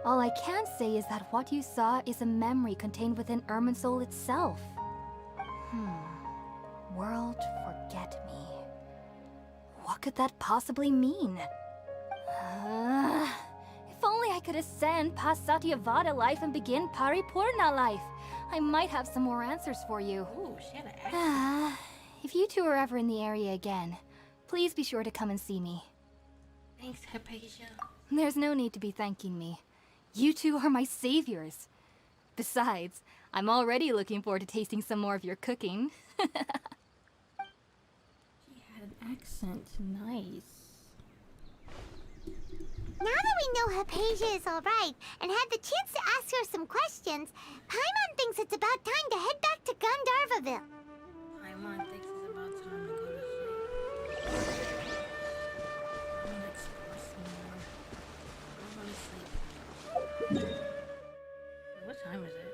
All I can say is that what you saw is a memory contained within Irminsul itself. World forget me. What could that possibly mean? If only I could ascend past Satyavada life and begin Paripurna life. I might have some more answers for you. Ooh, she had an accent. If you two are ever in the area again, please be sure to come and see me. Thanks, Hypatia. There's no need to be thanking me. You two are my saviors. Besides, I'm already looking forward to tasting some more of your cooking. She had an accent. Nice. Now that we know Hypatia is alright and had the chance to ask her some questions, Paimon thinks it's about time to head back to Gandharvaville. Paimon thinks it's about time to go to sleep. I want to explore some more. I want to sleep. What time is it?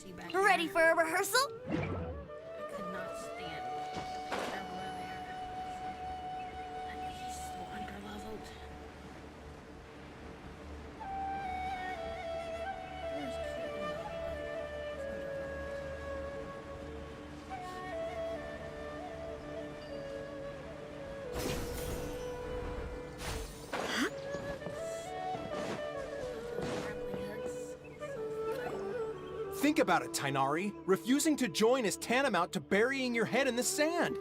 see back Ready here. for a rehearsal? I could not stand the traveler there. He's so underleveled. He was cute and all, but he's underleveled. Think about it, Tainari. Refusing to join is tantamount to burying your head in the sand.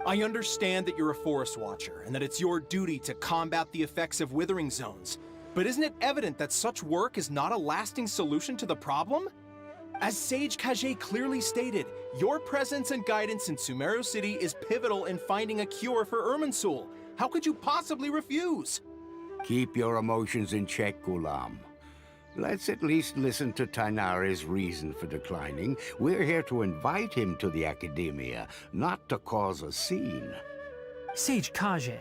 I understand that you're a forest watcher and that it's your duty to combat the effects of withering zones. But isn't it evident that such work is not a lasting solution to the problem? As Sage Kage clearly stated, your presence and guidance in Sumeru City is pivotal in finding a cure for Irminsul. How could you possibly refuse? Keep your emotions in check, Gulam. Let's at least listen to Tainari's reason for declining. We're here to invite him to the Academia, not to cause a scene. Sage Kage,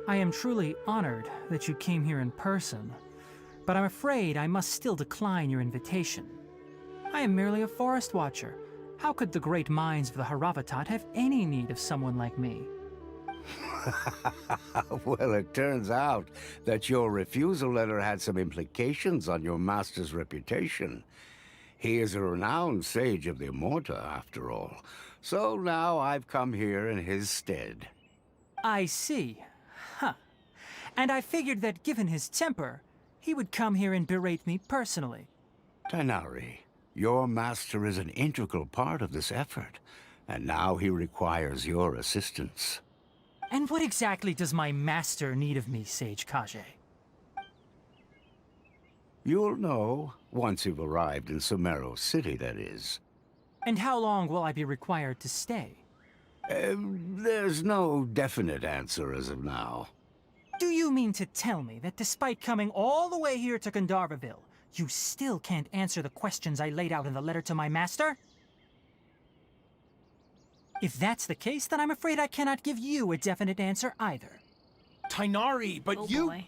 I am truly honored that you came here in person, but I'm afraid I must still decline your invitation. I am merely a forest watcher. How could the great minds of the Haravatat have any need of someone like me? Well, it turns out that your refusal letter had some implications on your master's reputation. He is a renowned sage of the Immorta, after all. So now I've come here in his stead. I see. Huh. And I figured that given his temper, he would come here and berate me personally. Tainari, your master is an integral part of this effort, and now he requires your assistance. And what exactly does my master need of me, Sage Kage? You'll know, once you've arrived in Sumeru City, that is. And how long will I be required to stay? There's no definite answer as of now. Do you mean to tell me that despite coming all the way here to Gandharvaville, you still can't answer the questions I laid out in the letter to my master? If that's the case, then I'm afraid I cannot give you a definite answer either. Tainari, but Oh you... boy.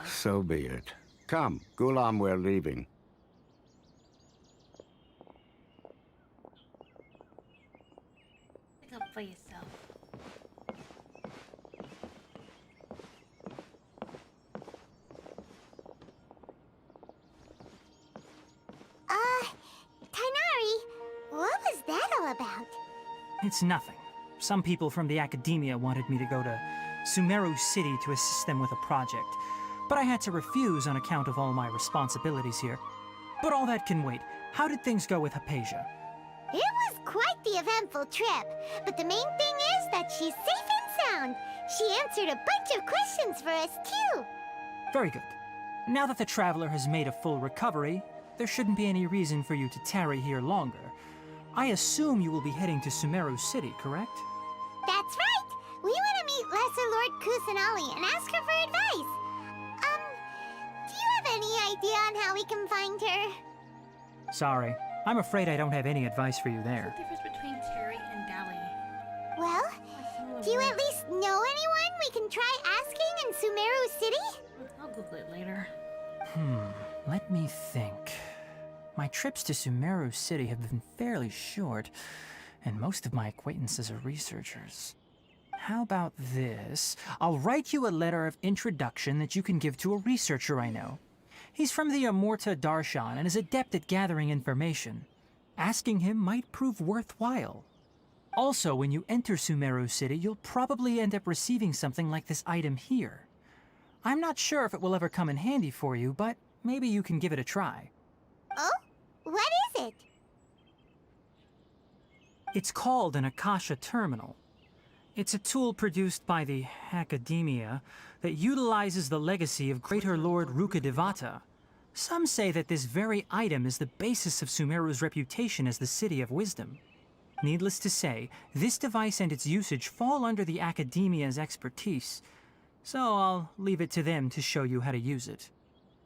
So be it. Come, Gulam, we're leaving. Pick up for yourself. Tainari, what was that all about? It's nothing. Some people from the Academia wanted me to go to Sumeru City to assist them with a project, but I had to refuse on account of all my responsibilities here. But all that can wait. How did things go with Hypatia? It was quite the eventful trip, but the main thing is that she's safe and sound. She answered a bunch of questions for us, too. Very good. Now that the Traveler has made a full recovery, there shouldn't be any reason for you to tarry here longer. I assume you will be heading to Sumeru City, correct? That's right. We want to meet Lesser Lord Kusanali and ask her for advice. Do you have any idea on how we can find her? Sorry. I'm afraid I don't have any advice for you there. What's the difference between Terry and Dally? Well, do you at least know anyone we can try asking in Sumeru City? I'll Google it later. Let me think. My trips to Sumeru City have been fairly short, and most of my acquaintances are researchers. How about this? I'll write you a letter of introduction that you can give to a researcher I know. He's from the Immorta Darshan and is adept at gathering information. Asking him might prove worthwhile. Also, when you enter Sumeru City, you'll probably end up receiving something like this item here. I'm not sure if it will ever come in handy for you, but maybe you can give it a try. Oh? What is it? It's called an Akasha Terminal. It's a tool produced by the Academia that utilizes the legacy of Greater Lord Rukkhadevata. Some say that this very item is the basis of Sumeru's reputation as the City of Wisdom. Needless to say, this device and its usage fall under the Academia's expertise, so I'll leave it to them to show you how to use it.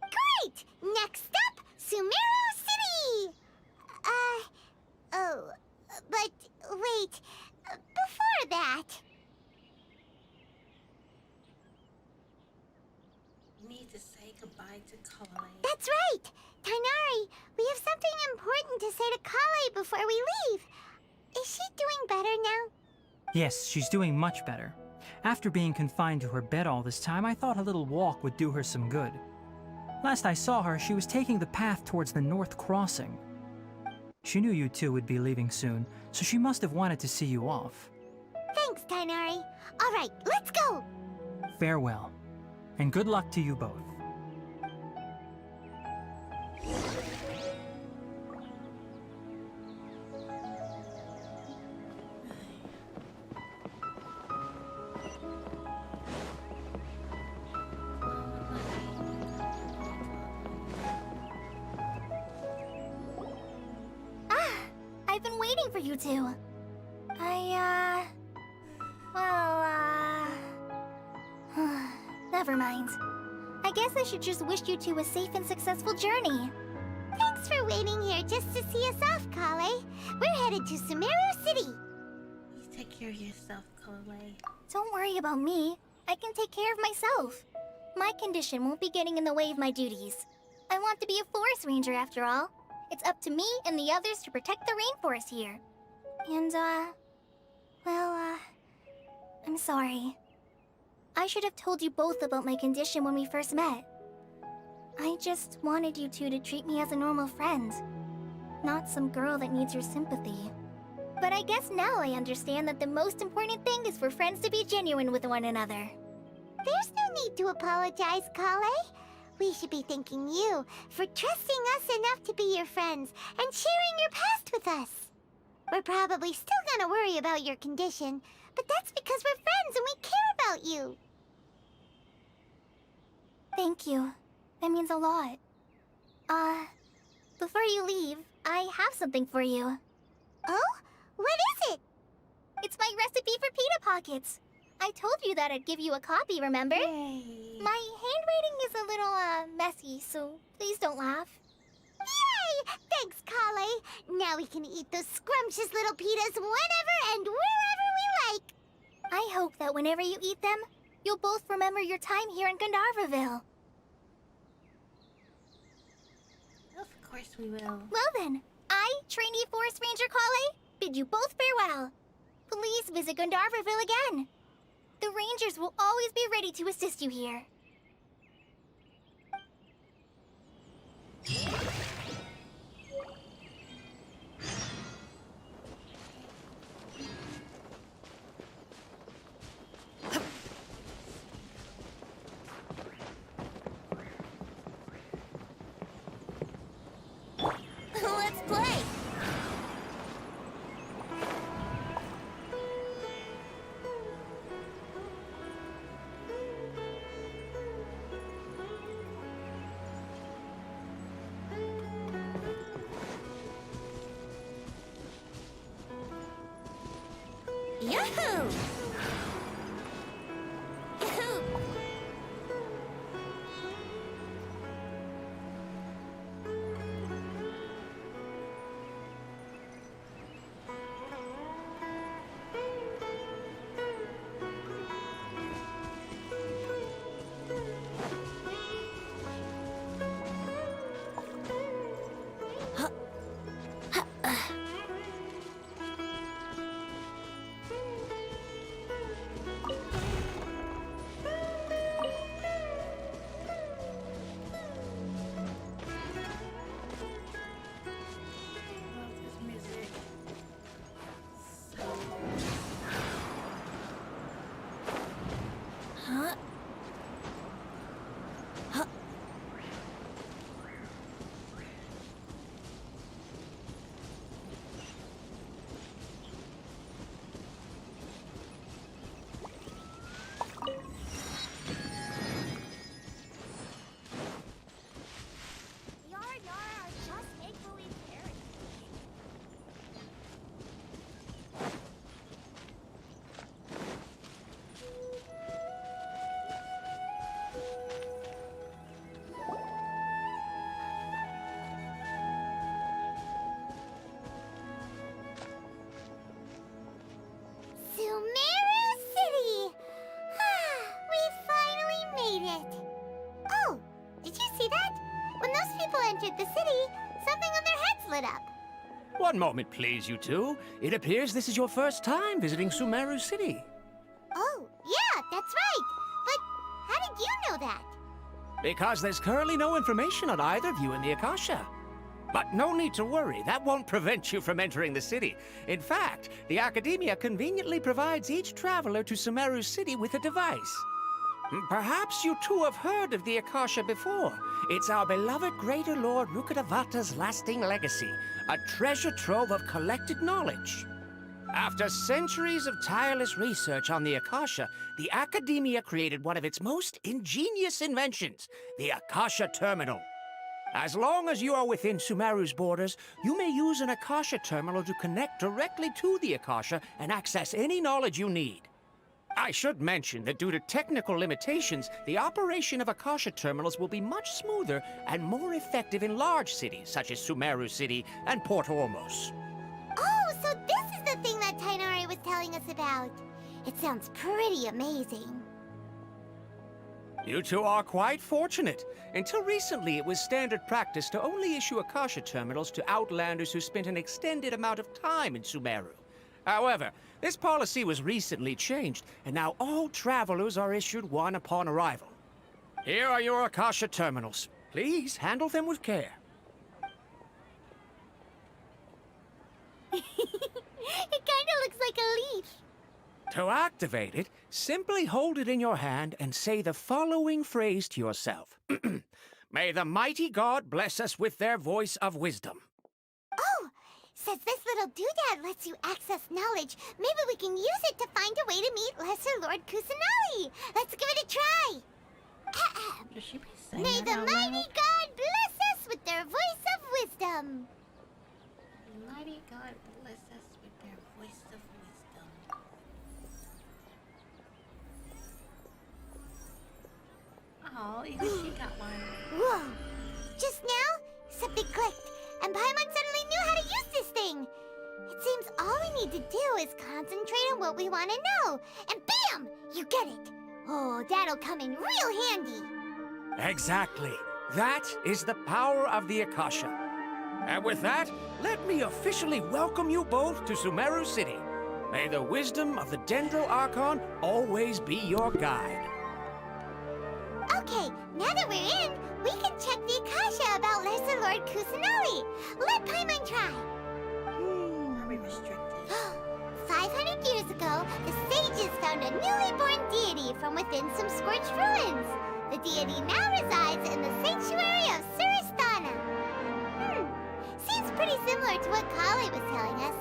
Great! Next up, Sumeru City! Oh, but wait, before that... You need to say say goodbye to Kale. That's right! Tainari, we have something important to say to Kale before we leave. Is she doing better now? Yes, she's doing much better. After being confined to her bed all this time, I thought a little walk would do her some good. Last I saw her, she was taking the path towards the North Crossing. She knew you two would be leaving soon, so she must have wanted to see you off. Thanks, Tainari. All right, let's go! Farewell, and good luck to you both. I've been waiting for you two. Never mind. I guess I should just wish you two a safe and successful journey. Thanks for waiting here just to see us off, Kale. We're headed to Sumeru City. You take care of yourself, Kale. Don't worry about me. I can take care of myself. My condition won't be getting in the way of my duties. I want to be a forest ranger after all. It's up to me and the others to protect the rainforest here. And, I'm sorry. I should have told you both about my condition when we first met. I just wanted you two to treat me as a normal friend, not some girl that needs your sympathy. But I guess now I understand that the most important thing is for friends to be genuine with one another. There's no need to apologize, Kale. We should be thanking you for trusting us enough to be your friends and sharing your past with us. We're probably still gonna worry about your condition, but that's because we're friends and we care about you. Thank you. That means a lot. Before you leave, I have something for you. Oh? What is it? It's my recipe for pita pockets. I told you that I'd give you a copy, remember? Yay. My handwriting is a little, messy, so please don't laugh. Yay! Thanks, Kale. Now we can eat those scrumptious little pitas whenever and wherever we like. I hope that whenever you eat them, you'll both remember your time here in Gandharvaville. Of course we will. Well then, I, trainee Forest Ranger Kale, bid you both farewell. Please visit Gandharvaville again. The Rangers will always be ready to assist you here. Let's play! Yahoo! Yahoo! people entered the city, something on their heads lit up. One moment, please, you two. It appears this is your first time visiting Sumeru City. Oh, yeah, that's right. But how did you know that? Because there's currently no information on either of you in the Akasha. But no need to worry, that won't prevent you from entering the city. In fact, the Academia conveniently provides each traveler to Sumeru City with a device. Perhaps you two have heard of the Akasha before. It's our beloved Greater Lord Rukkhadevata's lasting legacy, a treasure trove of collected knowledge. After centuries of tireless research on the Akasha, the Academia created one of its most ingenious inventions, the Akasha Terminal. As long as you are within Sumeru's borders, you may use an Akasha Terminal to connect directly to the Akasha and access any knowledge you need. I should mention that due to technical limitations, the operation of Akasha Terminals will be much smoother and more effective in large cities such as Sumeru City and Port Ormos. Oh, so this is the thing that Tainari was telling us about. It sounds pretty amazing. You two are quite fortunate. Until recently, it was standard practice to only issue Akasha Terminals to outlanders who spent an extended amount of time in Sumeru. However, this policy was recently changed, and now all travelers are issued one upon arrival. Here are your Akasha Terminals. Please handle them with care. It kinda looks like a leaf. To activate it, simply hold it in your hand and say the following phrase to yourself. May the mighty God bless us with their voice of wisdom. Oh, since this little doodad lets you access knowledge, maybe we can use it to find a way to meet Lesser Lord Kusanali. Let's give it a try. Should she be saying May that the out mighty loud? God bless us with their voice of wisdom. Mighty God bless us with their voice of wisdom. Oh, even she got one. Whoa! Just now, something clicked, and Paimon suddenly knew how to use this thing. It seems all we need to do is concentrate on what we want to know, and bam! You get it. Oh, that'll come in real handy. Exactly. That is the power of the Akasha. And with that, let me officially welcome you both to Sumeru City. May the wisdom of the Dendro Archon always be your guide. Okay, now that we're in, we can check the Akasha about Lesser Lord Kusanali. Let Paimon try. Are we restricted? 500 years ago, the sages found a newly born deity from within some scorched ruins. The deity now resides in the sanctuary of Suristana. Seems pretty similar to what Kali was telling us.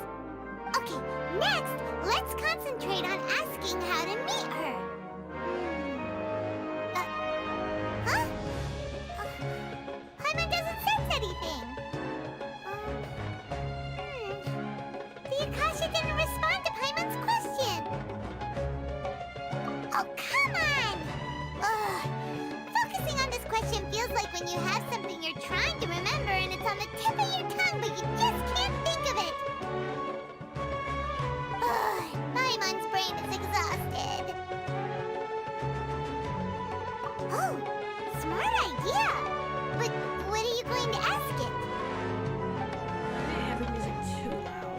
Okay, next, let's concentrate on asking how to meet her. Huh? Paimon doesn't sense anything. The Akasha didn't respond to Paimon's question. Oh, come on! Ugh. Focusing on this question feels like when you have something you're trying to remember and it's on the tip of your tongue, but you just can't think of it. Ugh. Paimon's brain is exhausted. Oh, smart idea! But what are you going to ask it? I didn't have the music too loud.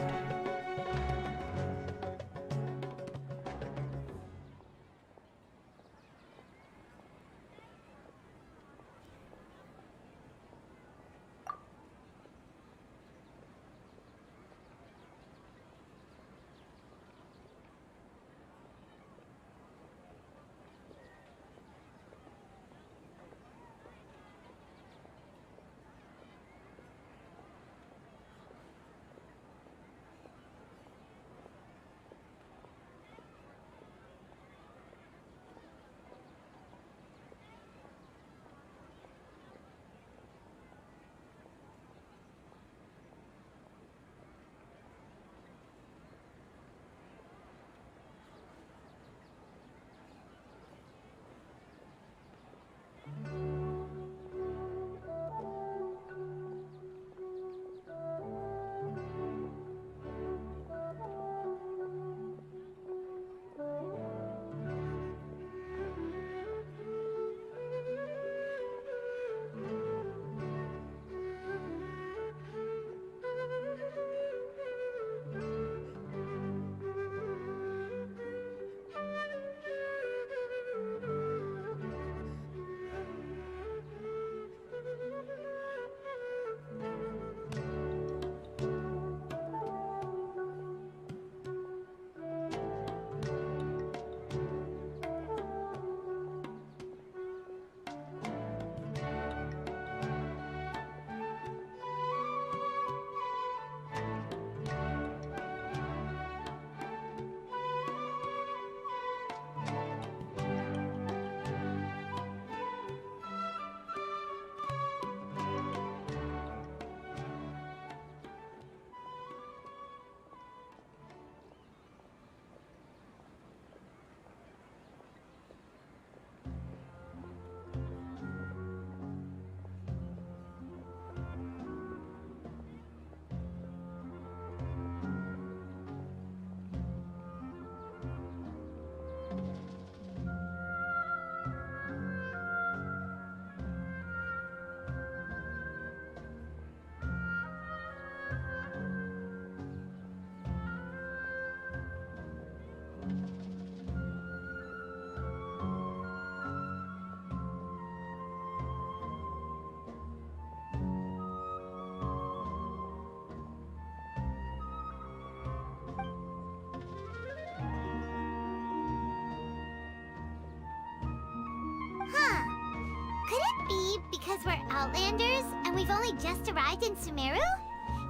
Outlanders, and we've only just arrived in Sumeru?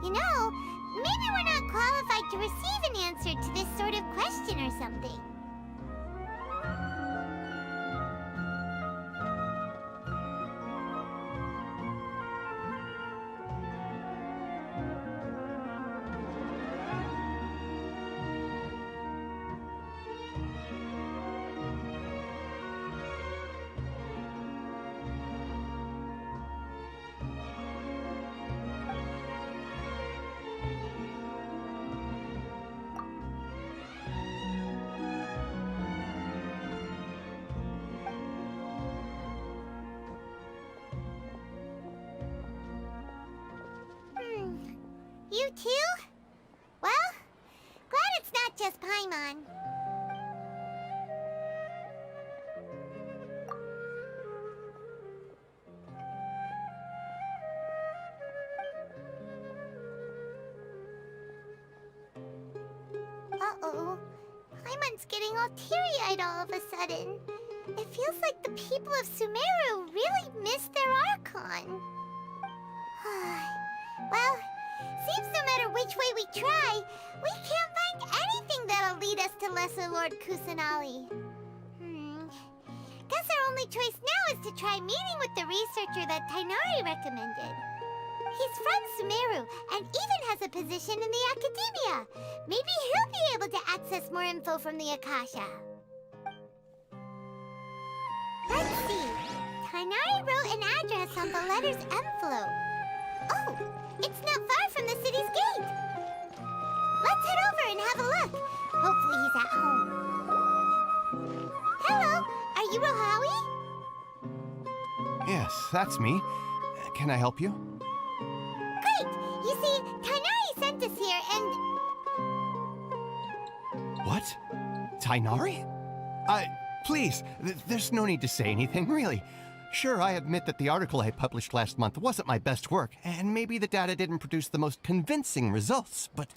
You know, maybe we're not qualified to receive an answer to this sort of question or something. You too? Well, glad it's not just Paimon. Uh-oh. Paimon's getting all teary-eyed all of a sudden. It feels like the people of Sumeru really missed their Archon. Well, seems no matter which way we try, we can't find anything that'll lead us to Lesser Lord Kusanali. Guess our only choice now is to try meeting with the researcher that Tighnari recommended. He's from Sumeru and even has a position in the Academia. Maybe he'll be able to access more info from the Akasha. Let's see. Tighnari wrote an address on the letter's envelope. Oh, it's not far from the city's gate. Let's head over and have a look. Hopefully he's at home. Hello, are you Rohawi? Yes, that's me. Can I help you? Great! You see, Tighnari sent us here and... What? Tighnari? Please, there's no need to say anything, really. Sure, I admit that the article I published last month wasn't my best work, and maybe the data didn't produce the most convincing results, but...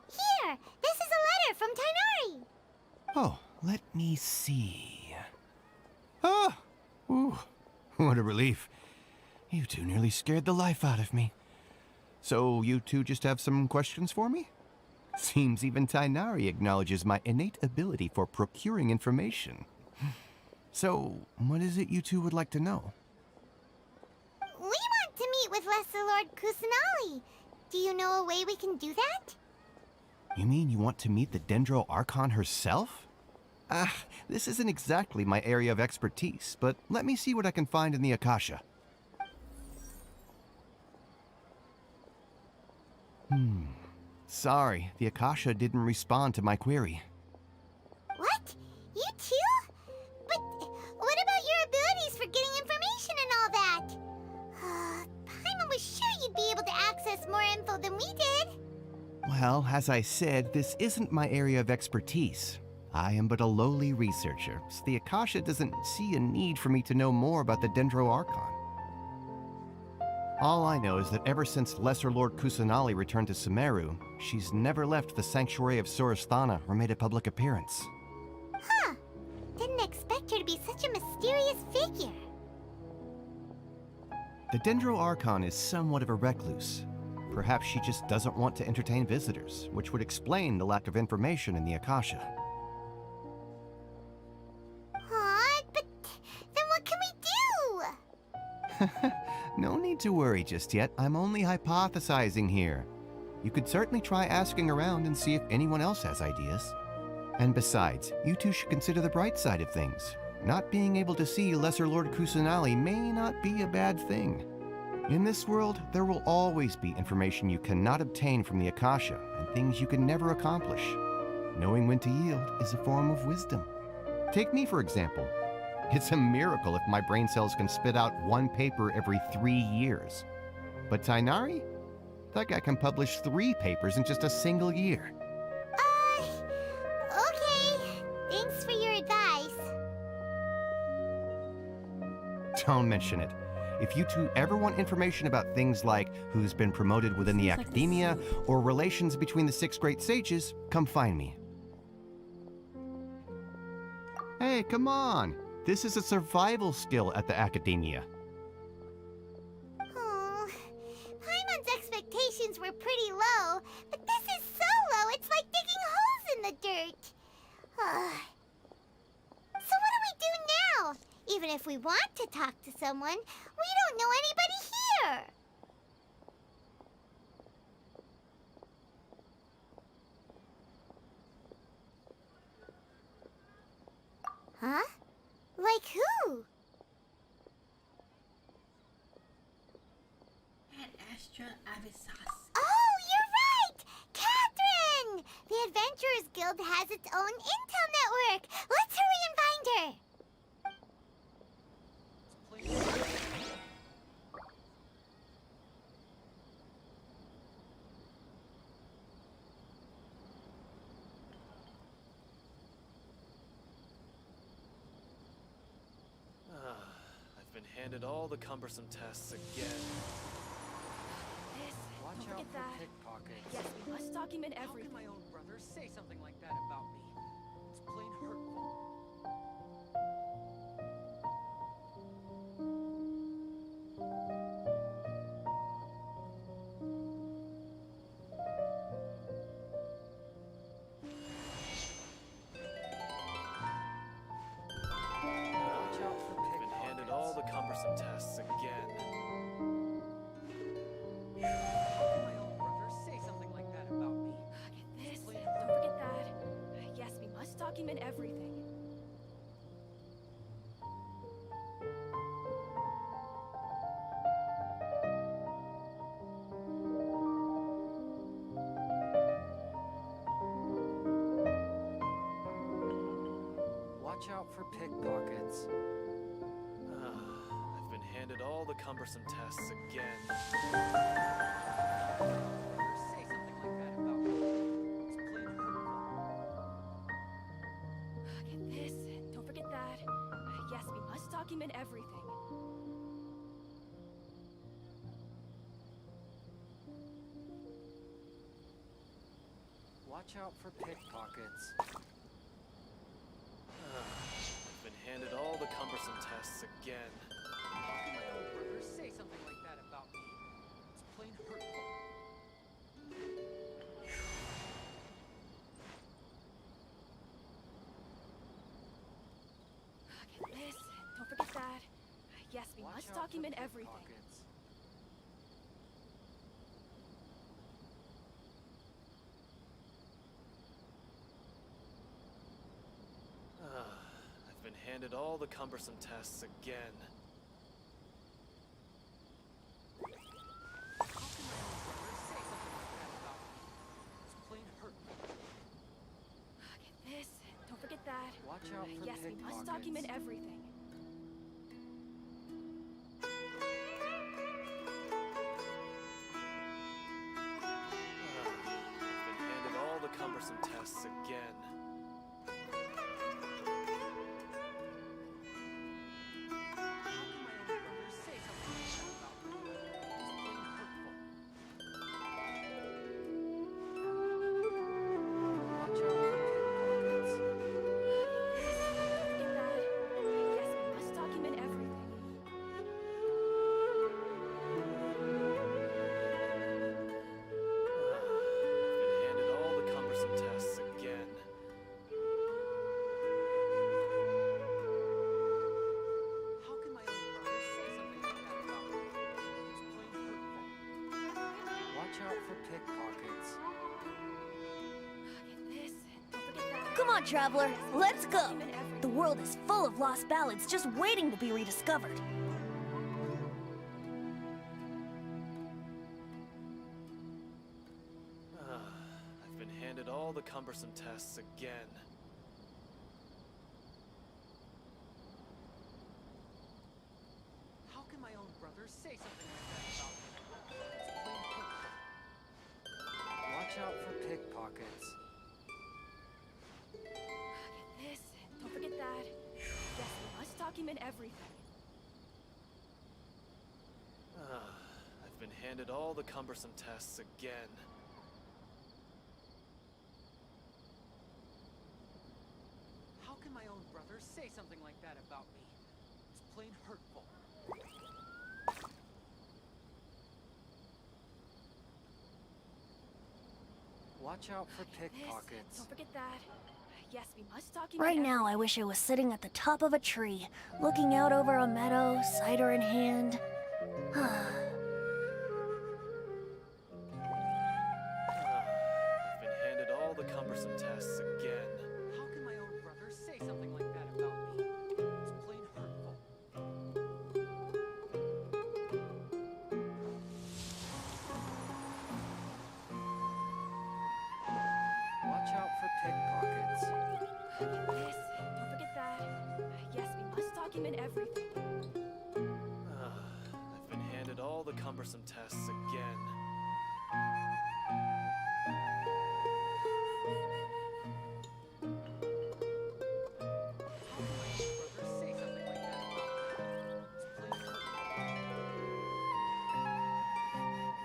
Here! This is a letter from Tighnari! Oh, let me see... Ah! Ooh, what a relief. You two nearly scared the life out of me. So you two just have some questions for me? Seems even Tighnari acknowledges my innate ability for procuring information. So, what is it you two would like to know? We want to meet with Lesser Lord Kusanali. Do you know a way we can do that? You mean you want to meet the Dendro Archon herself? This isn't exactly my area of expertise, but let me see what I can find in the Akasha. Sorry, the Akasha didn't respond to my query. What? You too? But what about your abilities for getting information and all that? Paimon was sure you'd be able to access more info than we did. Well, as I said, this isn't my area of expertise. I am but a lowly researcher, so the Akasha doesn't see a need for me to know more about the Dendro Archon. All I know is that ever since Lesser Lord Kusanali returned to Sumeru, she's never left the Sanctuary of Sorasthana or made a public appearance. Huh. Didn't expect her to be such a mysterious figure. The Dendro Archon is somewhat of a recluse. Perhaps she just doesn't want to entertain visitors, which would explain the lack of information in the Akasha. But then what can we do? No need to worry just yet. I'm only hypothesizing here. You could certainly try asking around and see if anyone else has ideas. And besides, you two should consider the bright side of things. Not being able to see Lesser Lord Kusanali may not be a bad thing. In this world, there will always be information you cannot obtain from the Akasha and things you can never accomplish. Knowing when to yield is a form of wisdom. Take me, for example. It's a miracle if my brain cells can spit out one paper every 3 years. But Tighnari? That guy can publish 3 papers in just a single year. Okay. Thanks for your advice. Don't mention it. If you two ever want information about things like who's been promoted within the Academia or relations between the 6 great sages, come find me. Hey, come on! This is a survival skill at the Academia. were pretty low, but this is so low it's like digging holes in the dirt. So what do we do now? Even if we want to talk to someone, we don't know anybody here. Huh? Like who? Oh, you're right! Catherine! The Adventurers Guild has its own intel network. Let's hurry and find her. I've been handed all the cumbersome tests again. Watch out for pickpockets. Yes, we must document everything. How can my own brother say something like that about me? It's plain hurtful. Watch out for pickpockets. I've been handed all the cumbersome tests again. Document everything. Watch out for pickpockets. I've been handed all the cumbersome tests again. Say something like that about me. It's plain hurtful. Get this. Don't forget that. Yes, we must document everything. Watch out for pickpockets. I've been handed all the cumbersome tests again. How can my own brother say something like that about me? It's plain hurtful. Get this. Don't forget that. Yes, we must document everything. I've been handed all the cumbersome tests again. How can my own brother say something like that about me? It's plain hurtful. Get this. Don't forget that. Watch out for yes, we must document everything. I've been handed all the cumbersome tests again. Come on, traveler, let's go! The world is full of lost ballads just waiting to be rediscovered. I've been handed all the cumbersome tests again. How can my own brother say something like that about me? It's plain hurtful. Watch out for pickpockets. Get this. Don't forget that. Yes, we must document everything. I've been handed all the cumbersome tests again. How can my own brother say something like that about me? It's plain hurtful. Watch out for pickpockets. Don't forget that. Yes, we must document. Right now, I wish I was sitting at the top of a tree, looking out over a meadow, cider in hand. I've been handed all the cumbersome tests again. How can my own brother say something like that about me? It's plain hurtful. Watch out for pickpockets. This, don't forget that. Yes, we must document everything. I've been handed all the cumbersome tests again.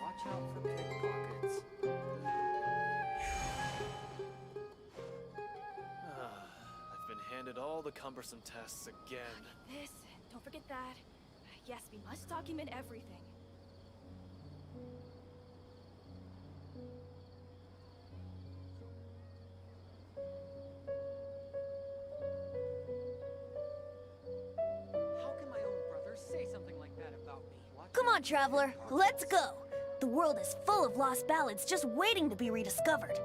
Watch out for pickpockets. I've been handed all the cumbersome tests again. This, don't forget that. Yes, we must document everything. How can my own brother say something like that about me? Come on, traveler, let's go! The world is full of lost ballads just waiting to be rediscovered.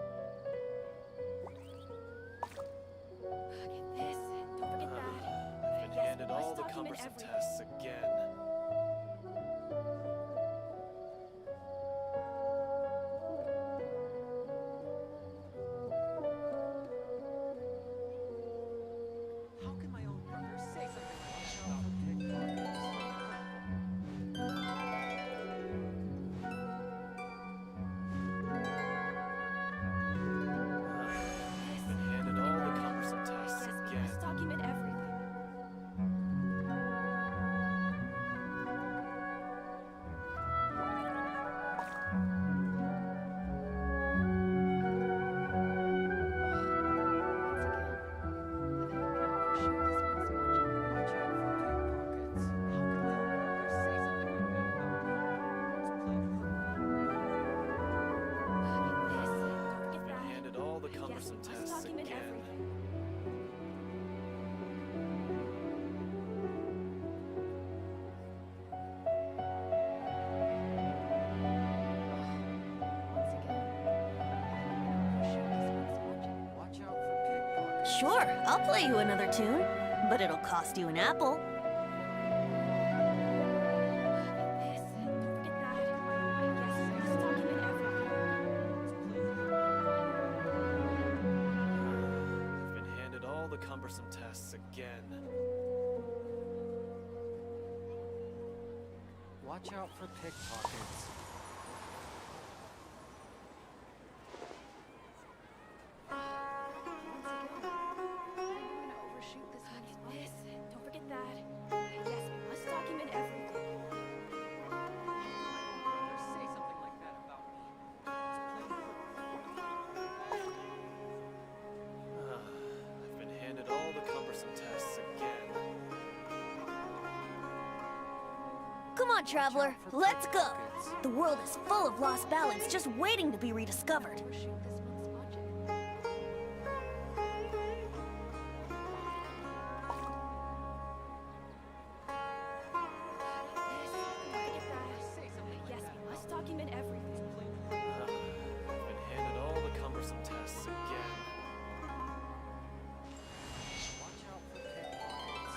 This, don't forget that. I've been handed all the cumbersome tests again. How can my own brother say something like that about I've been handed all the cumbersome tests again. Let's document everything. I've been handed all the cumbersome tests again. Watch out for pickpockets. Sure, I'll play you another tune, but it'll cost you an apple. This, don't forget that. Yes, we must document everything. I've been handed all the cumbersome tests again. Watch out for pickpockets. This, don't forget that. Yes, we must document everything. Say something like that about me. I've been handed all the cumbersome tests again. Come on, traveler, let's go! The world is full of lost ballads just waiting to be rediscovered. Yes, we must document everything. I've been handed all the cumbersome tests again. Watch out for pickpockets.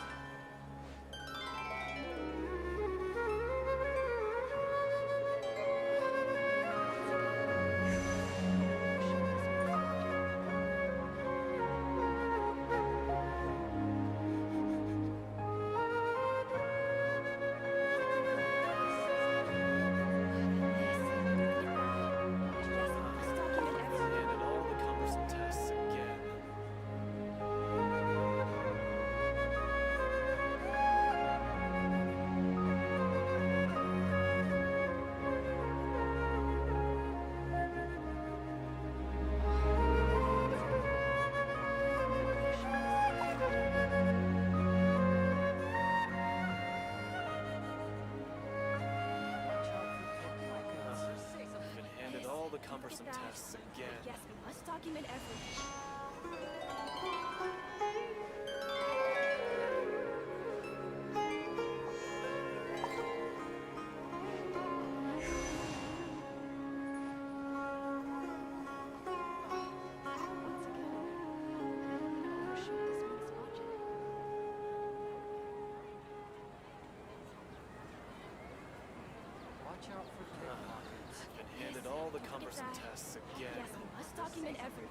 cumbersome tests again. Yes, we must document everything. Watch out for pickpockets. Been handed all the cumbersome tests again. Yes, we must document everything.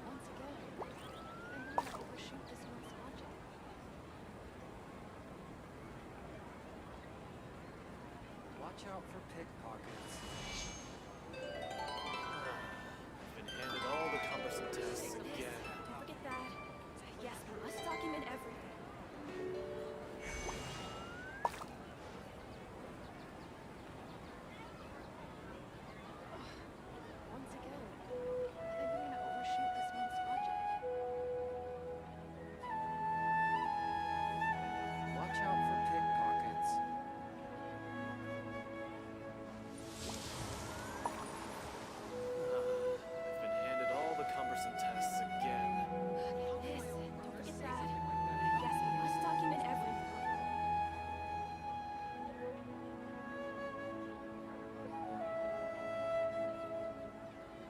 Once again, I'm going to overshoot this one's logic. Watch out for pickpockets. Been handed all the cumbersome tests again. Don't forget that. Yes, we must document everything. Once again, I think I'm gonna overshoot this one's logic. Watch out for pickpockets. Been handed all the cumbersome tests again. This, don't forget that. Yes, we must document everything.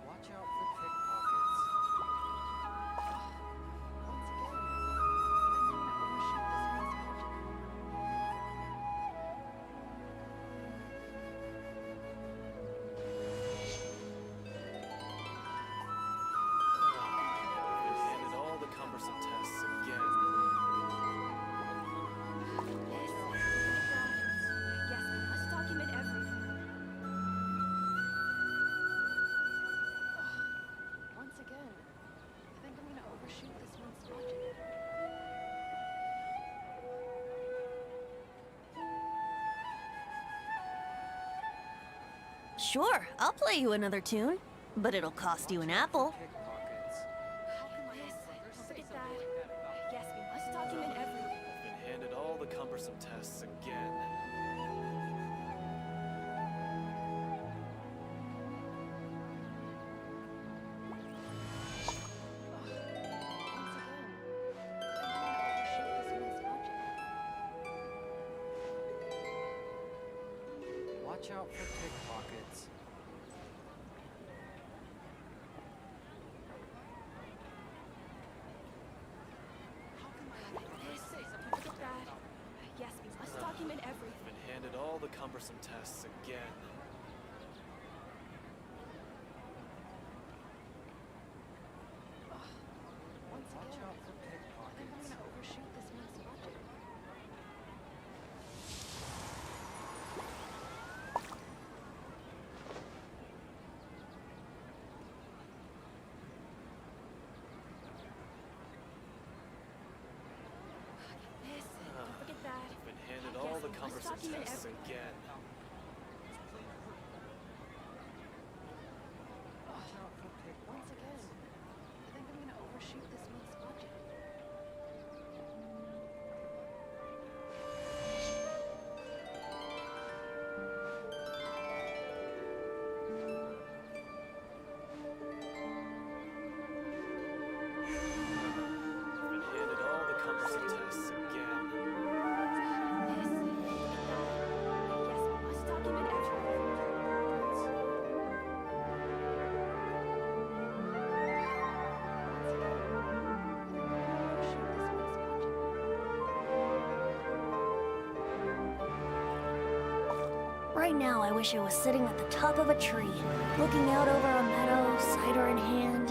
Watch out for pickpockets. Once again, I think I'm gonna overshoot this one's logic. Been handed all the cumbersome tests again. This, don't forget that. Yes, we must document everything. Once again, I think I'm gonna overshoot this one's logic. Sure, I'll play you another tune, but it'll cost you an apple. Pickpockets. This, don't forget that. Yes, we must document everything. Been handed all the cumbersome tests again. Once again, I think I'm gonna overshoot this one's logic. Watch out for pickpockets. This, don't forget that. Yes, we must document everything. Been handed all the cumbersome tests again. Once Watch again, out for I think I'm pickpockets. gonna overshoot this one's logic. This, don't forget that. Been handed Yes, all the we must cumbersome document tests everything. again. Watch out for Once pickpockets. again, I think I'm gonna overshoot this one's logic. Been handed all the cumbersome tests again. This, don't forget that. Yes, we must document everything. Right now, I wish I was sitting at the top of a tree, looking out over a meadow, cider in hand.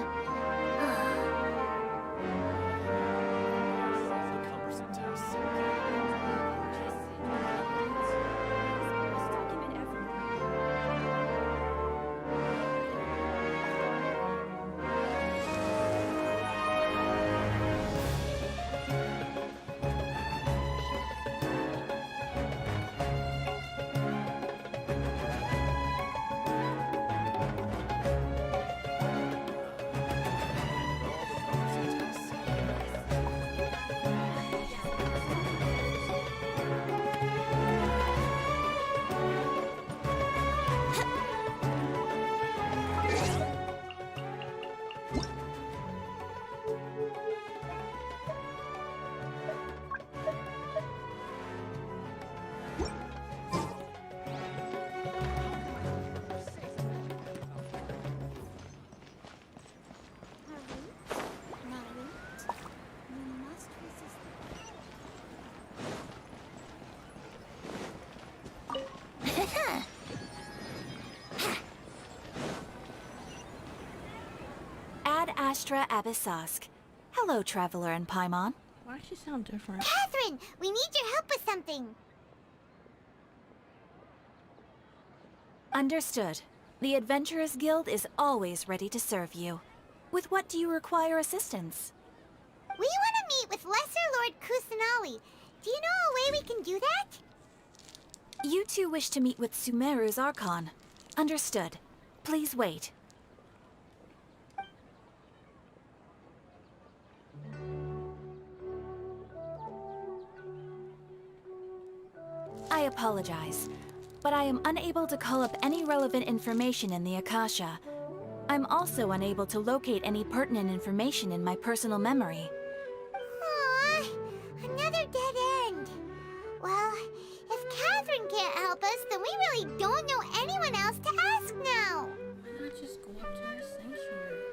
All the cumbersome tests again. Astra Abyssosk. Hello, Traveler and Paimon. Why does she sound different? Catherine, we need your help with something. Understood. The Adventurers Guild is always ready to serve you. With what do you require assistance? We want to meet with Lesser Lord Kusanali. Do you know a way we can do that? You two wish to meet with Sumeru's Archon. Understood. Please wait. I apologize, but I am unable to call up any relevant information in the Akasha. I'm also unable to locate any pertinent information in my personal memory. Aww, another dead end. Well, if Catherine can't help us, then we really don't know anyone else to ask now. Why not just go up to her sanctuary?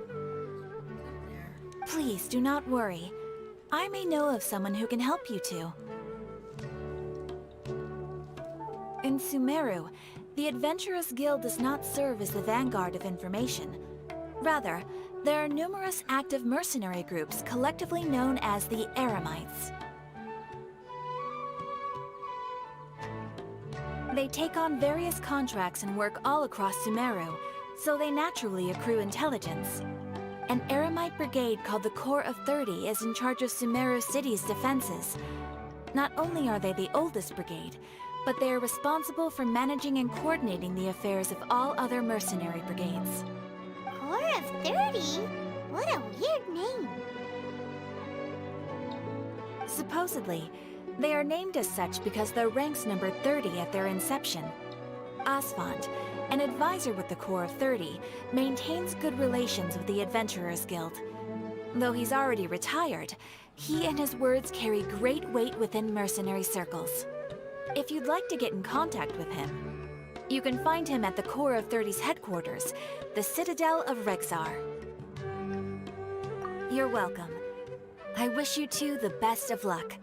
God. Up there. Please do not worry. I may know of someone who can help you two. In Sumeru, the Adventurers Guild does not serve as the vanguard of information. Rather, there are numerous active mercenary groups collectively known as the Eremites. They take on various contracts and work all across Sumeru, so they naturally accrue intelligence. An Eremite brigade called the Corps of 30 is in charge of Sumeru City's defenses. Not only are they the oldest brigade, but they are responsible for managing and coordinating the affairs of all other mercenary brigades. Corps of 30? What a weird name. Supposedly, they are named as such because their ranks numbered 30 at their inception. Asphalt, an advisor with the Corps of 30, maintains good relations with the Adventurers Guild. Though he's already retired, he and his words carry great weight within mercenary circles. If you'd like to get in contact with him, you can find him at the Corps of 30's headquarters, the Citadel of Rexar. You're welcome. I wish you two the best of luck.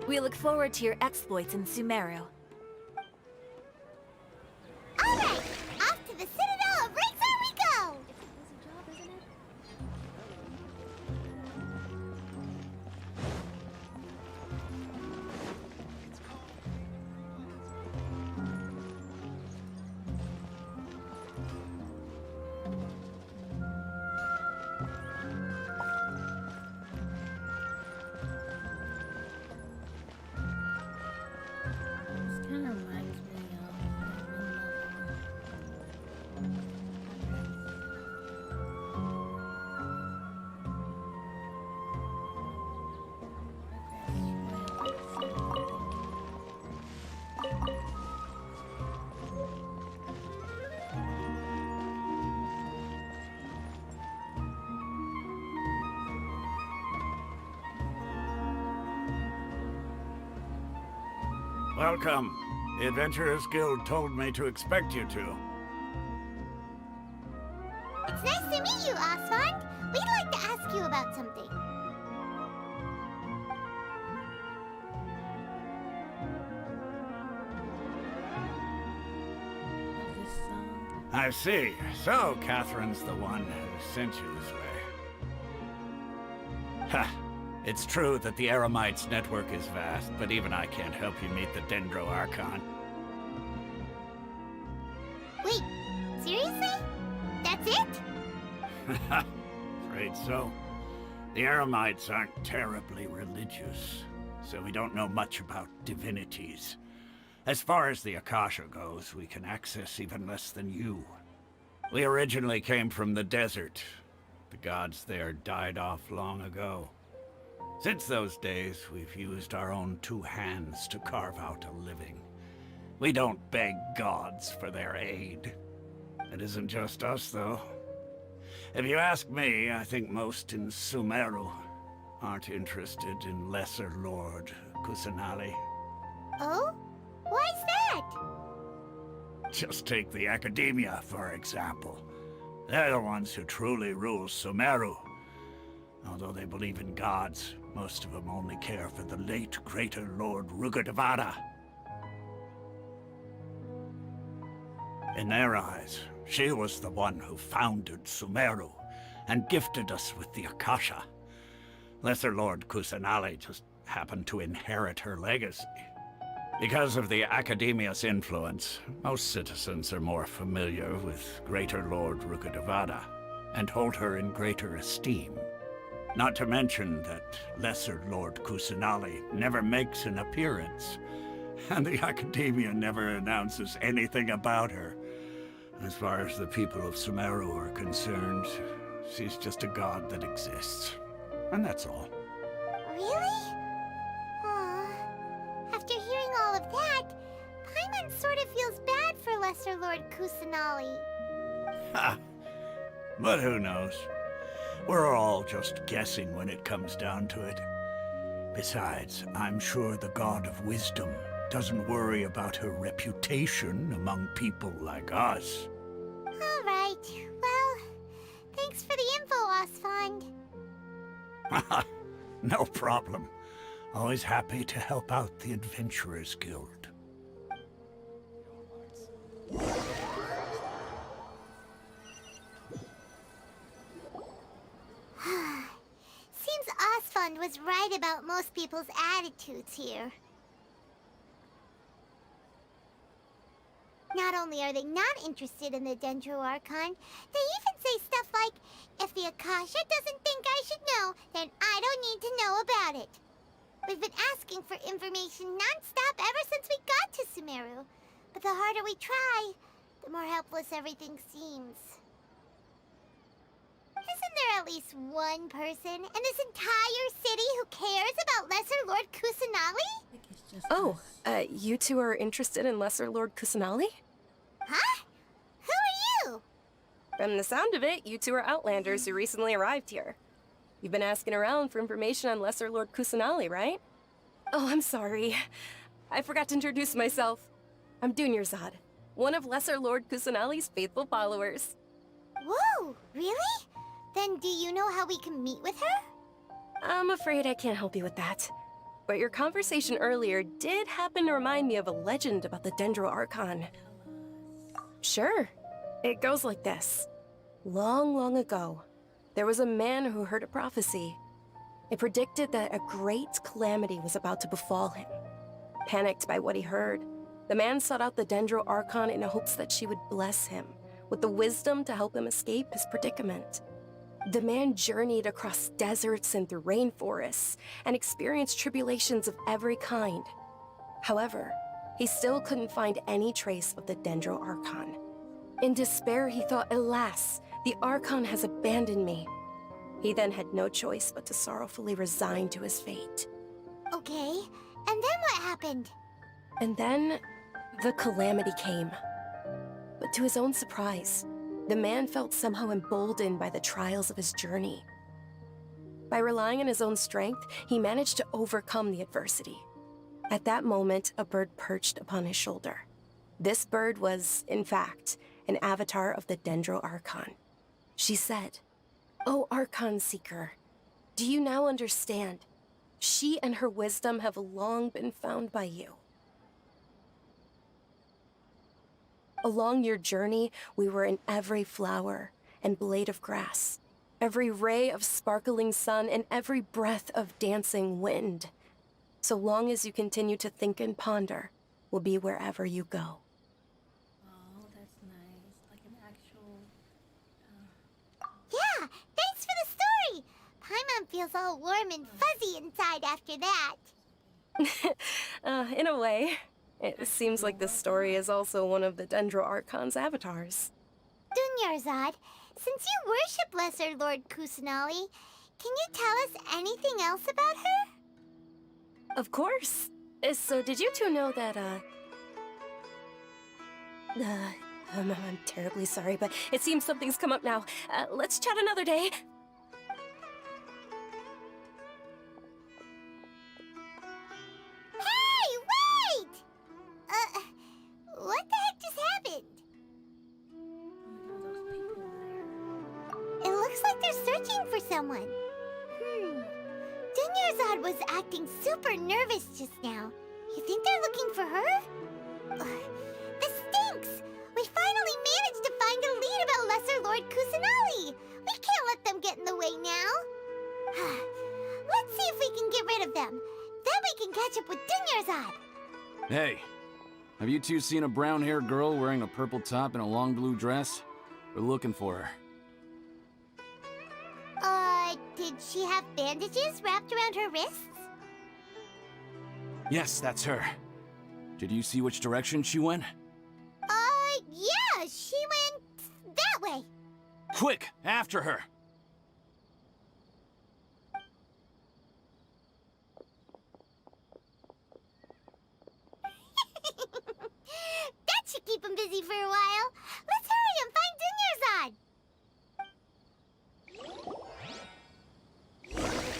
We look forward to your exploits in Sumeru. All right, off to the Citadel of Rexar we go! This kind of reminds me of that one Welcome. The Adventurers Guild told me to expect you two. It's nice to meet you, Asphalt. We'd like to ask you about something. this song. I see. So, Catherine's the one who sent you this way. Ha! It's true that the Eremites' network is vast, but even I can't help you meet the Dendro Archon. Wait, seriously? That's it? Afraid so. The Eremites aren't terribly religious, so we don't know much about divinities. As far as the Akasha goes, we can access even less than you. We originally came from the desert. The gods there died off long ago. Since those days, we've used our own two hands to carve out a living. We don't beg gods for their aid. It isn't just us, though. If you ask me, I think most in Sumeru aren't interested in Lesser Lord Kusanali. Oh? Why's that? Just take the Academia, for example. They're the ones who truly rule Sumeru. Although they believe in gods, most of them only care for the late Greater Lord Rugadavada. In their eyes, she was the one who founded Sumeru, and gifted us with the Akasha. Lesser Lord Kusanali just happened to inherit her legacy. Because of the Academia's influence, most citizens are more familiar with Greater Lord Rukkhadevada and hold her in greater esteem. Not to mention that Lesser Lord Kusanali never makes an appearance, and the Academia never announces anything about her. As far as the people of Sumeru are concerned, she's just a god that exists. And that's all. Really? Aw. After hearing all of that, Paimon sort of feels bad for Lesser Lord Kusanali. Ha! But who knows? We're all just guessing when it comes down to it. Besides, I'm sure the God of Wisdom doesn't worry about her reputation among people like us. All right. Well, thanks for the info, Osfond. No problem. Always happy to help out the Adventurers Guild. Seems Osfond was right about most people's attitudes here. Not only are they not interested in the Dendro Archon, they even say stuff like, if the Akasha doesn't think I should know, then I don't need to know about it. We've been asking for information non-stop ever since we got to Sumeru. But the harder we try, the more helpless everything seems. Isn't there at least one person in this entire city who cares about Lesser Lord Kusanali? Oh, you two are interested in Lesser Lord Kusanali? Huh? Who are you? From the sound of it, you two are Outlanders who recently arrived here. You've been asking around for information on Lesser Lord Kusanali, right? Oh, I'm sorry. I forgot to introduce myself. I'm Dunyarzad, one of Lesser Lord Kusanali's faithful followers. Whoa, really? Then do you know how we can meet with her? I'm afraid I can't help you with that. But your conversation earlier did happen to remind me of a legend about the Dendro Archon. Sure. It goes like this. Long, long ago, there was a man who heard a prophecy. It predicted that a great calamity was about to befall him. Panicked by what he heard, the man sought out the Dendro Archon in hopes that she would bless him with the wisdom to help him escape his predicament. The man journeyed across deserts and through rainforests and experienced tribulations of every kind. However, he still couldn't find any trace of the Dendro Archon. In despair, he thought, alas, the Archon has abandoned me. He then had no choice but to sorrowfully resign to his fate. Okay, and then what happened? And then, the calamity came. But to his own surprise, the man felt somehow emboldened by the trials of his journey. By relying on his own strength, he managed to overcome the adversity. At that moment, a bird perched upon his shoulder. This bird was, in fact, an avatar of the Dendro Archon. She said, "O Archon Seeker, do you now understand? She and her wisdom have long been found by you. Along your journey, we were in every flower and blade of grass, every ray of sparkling sun, and every breath of dancing wind. So long as you continue to think and ponder, we'll be wherever you go." Oh, that's nice. Like an actual... Yeah, thanks for the story! Paimon feels all warm and fuzzy inside after that. In a way. It seems like this story is also one of the Dendro Archon's avatars. Dunyarzad, since you worship Lesser Lord Kusanali, can you tell us anything else about her? Of course. So did you two know that, I'm terribly sorry, but it seems something's come up now. Let's chat another day. Hey, wait! What the heck just happened? It looks like they're searching for someone. Dunyarzad was acting super nervous just now. You think they're looking for her? This stinks! We finally managed to find a lead about Lesser Lord Kusanali! We can't let them get catch up with Dunyarzad. Hey, have you two seen a brown-haired girl wearing a purple top and a long blue dress? We're looking for her. Did she have bandages wrapped around her wrists? Yes, that's her. Did you see which direction she went? Yeah, she went that way. Quick, after her! That should keep him busy for a while. Let's hurry and find Dunyarzad.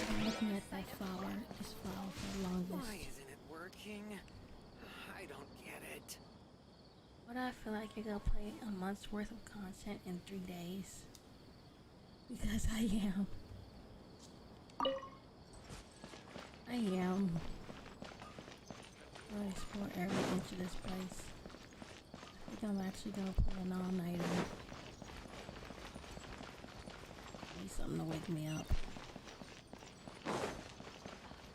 I'm looking at that flower, this flower for the longest. Why isn't it working? I don't get it. What I feel like you're gonna play a month's worth of content in 3 days. Because I am. I am. I'm gonna explore every inch of this place. I think I'm actually gonna pull an all-nighter. Need something to wake me up.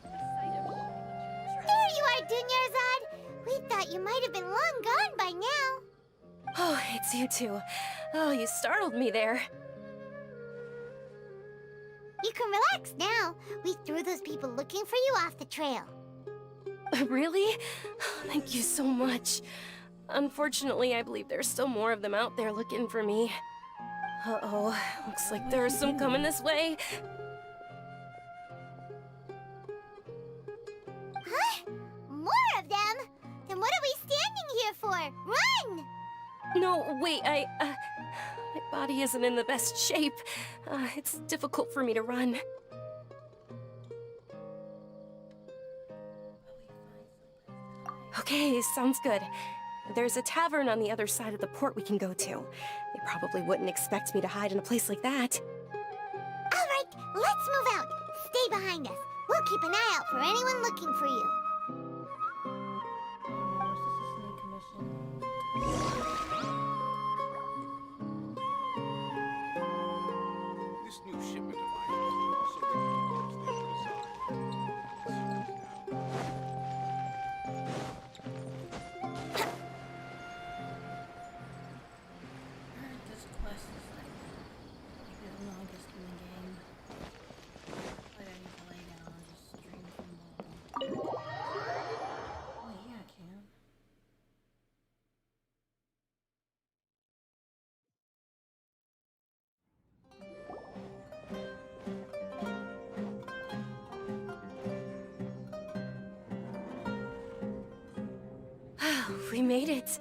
There you are, Dunyarzad. We thought you might have been long gone by now. Oh, it's you two. Oh, you startled me there. You can relax now. We threw those people looking for you off the trail. Really? Thank you so much. Unfortunately, I believe there's still more of them out there looking for me. Uh-oh, looks like there's some coming this way. Huh? More of them? Then what are we standing here for? Run! No, wait, my body isn't in the best shape. It's difficult for me to run. Okay, sounds good. There's a tavern on the other side of the port we can go to. They probably wouldn't expect me to hide in a place like that. All right, let's move out. Stay behind us. We'll keep an eye out for anyone looking for you. This new shipment of items also requires their This quest is like the longest in the game. I need to lay down and just stream from mobile. Oh yeah, I can. We made it.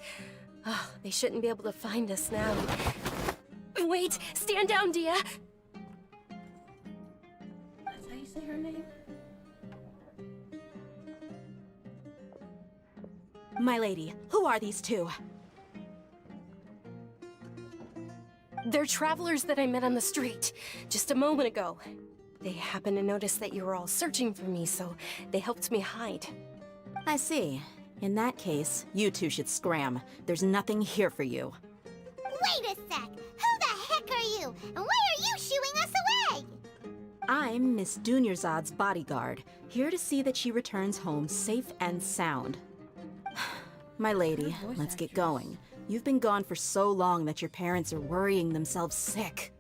Oh, they shouldn't be able to find us now. Wait, stand down, Dia. That's how you say her name? My lady, who are these two? They're travelers that I met on the street just a moment ago. They happened to notice that you were all searching for me, so they helped me hide. I see. In that case, you two should scram. There's nothing here for you. Wait a sec. Who the heck are you? And why are you shooing us away? I'm Miss Dunyarzad's bodyguard, here to see that she returns home safe and sound. My lady, let's get going. You've been gone for so long that your parents are worrying themselves sick.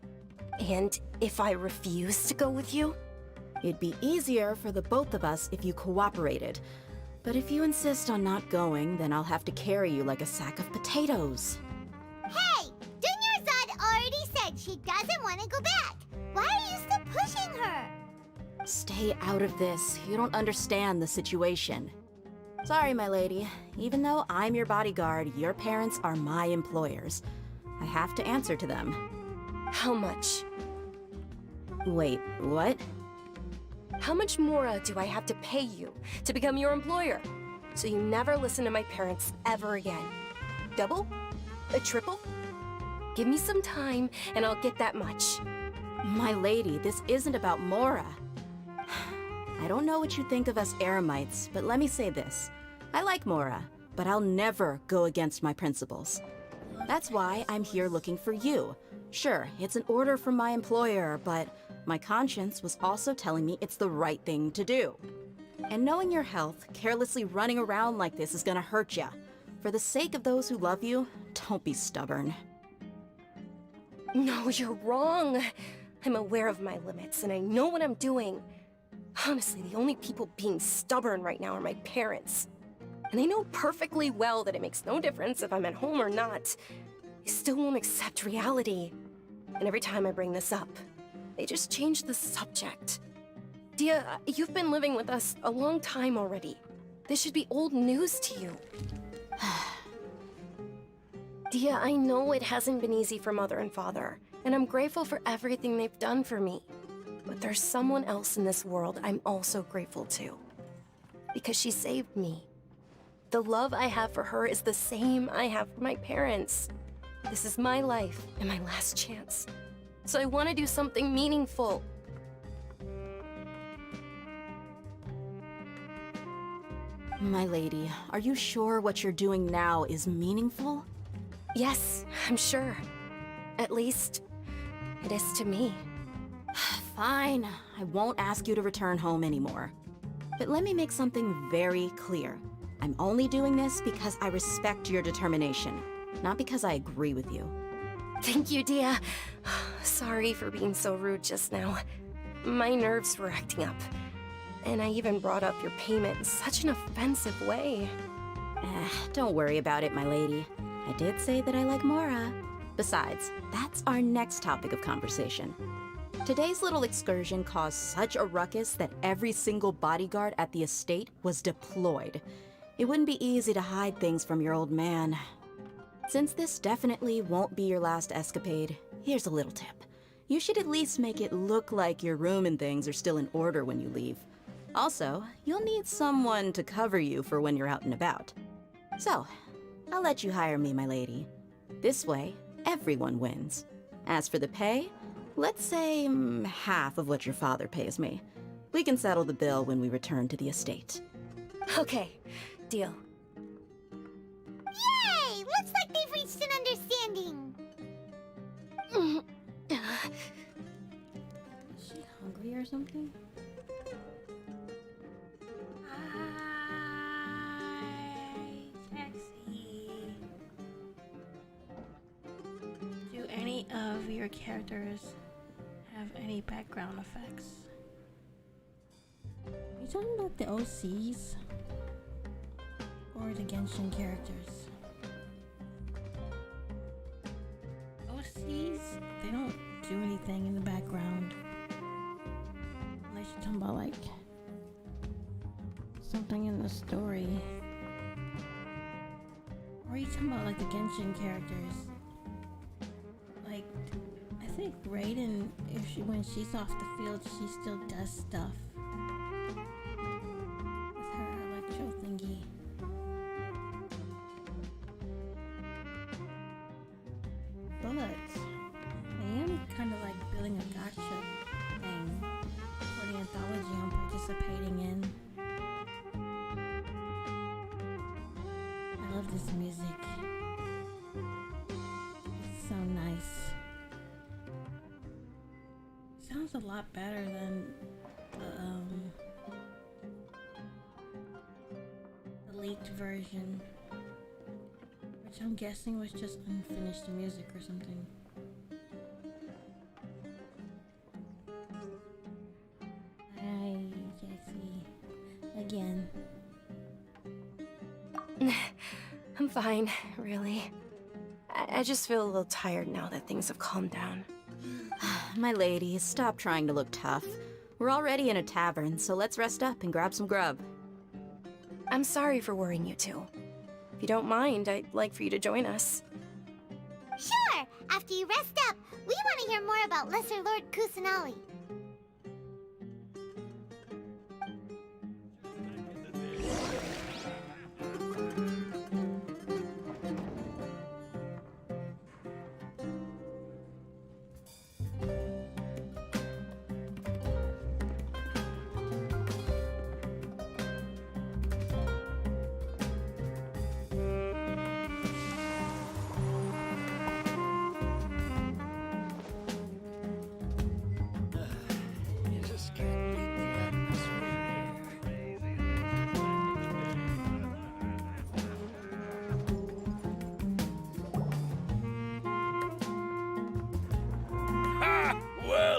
And if I refuse to go with you? It'd be easier for the both of us if you cooperated. But if you insist on not going, then I'll have to carry you like a sack of potatoes. Hey! Dunyarzad already said she doesn't want to go back. Why are you still pushing her? Stay out of this. You don't understand the situation. Sorry, my lady. Even though I'm your bodyguard, your parents are my employers. I have to answer to them. How much? Wait, what? How much more do I have to pay you to become your employer? So you never listen to my parents ever again. Double? A triple? Give me some time and I'll get that much. My lady, this isn't about Mora. I don't know what you think of us Eremites, but let me say this. I like Mora, but I'll never go against my principles. That's why I'm here looking for you. Sure, it's an order from my employer, but my conscience was also telling me it's the right thing to do. And knowing your health, carelessly running around like this is gonna hurt ya. For the sake of those who love you, don't be stubborn. No, you're wrong. I'm aware of my limits, and I know what I'm doing. Honestly, the only people being stubborn right now are my parents. And they know perfectly well that it makes no difference if I'm at home or not. They still won't accept reality. And every time I bring this up, they just change the subject. Dia, you've been living with us a long time already. This should be old news to you. Dia, I know it hasn't been easy for Mother and Father, and I'm grateful for everything they've done for me. But there's someone else in this world I'm also grateful to. Because she saved me. The love I have for her is the same I have for my parents. This is my life and my last chance. So I want to do something meaningful. My lady, are you sure what you're doing now is meaningful? Yes, I'm sure. At least, it is to me. Fine, I won't ask you to return home anymore. But let me make something very clear. I'm only doing this because I respect your determination, not because I agree with you. Thank you, Dia. Sorry for being so rude just now. My nerves were acting up. And I even brought up your payment in such an offensive way. Don't worry about it, my lady. I did say that I like Mora. Besides, that's our next topic of conversation. Today's little excursion caused such a ruckus that every single bodyguard at the estate was deployed. It wouldn't be easy to hide things from your old man. Since this definitely won't be your last escapade, here's a little tip. You should at least make it look like your room and things are still in order when you leave. Also, you'll need someone to cover you for when you're out and about. So, I'll let you hire me, my lady. This way, everyone wins. As for the pay, let's say half of what your father pays me. We can settle the bill when we return to the estate. Okay, deal. Yay! Looks like they've reached an understanding. Is she hungry or something? Taxi. Do any of your characters have any background effects? Are you talking about the OCs? Or the Genshin characters? OCs, they don't do anything in the background. Unless you're talking about like something in the story. Or are you talking about like the Genshin characters? Like, I think Raiden, when she's off the field, she still does stuff with her electro thingy. But I am kind of like building a gotcha thing for the anthology I'm participating in. I love this music. It's so nice. Sounds a lot better than the leaked version, which I'm guessing was just unfinished music or something. Hi, Jesse. Again. I'm fine, really. I just feel a little tired now that things have calmed down. My lady, stop trying to look tough. We're already in a tavern, so let's rest up and grab some grub. I'm sorry for worrying you two. If you don't mind, I'd like for you to join us. Sure! After you rest up, we want to hear more about Lesser Lord Kusanali.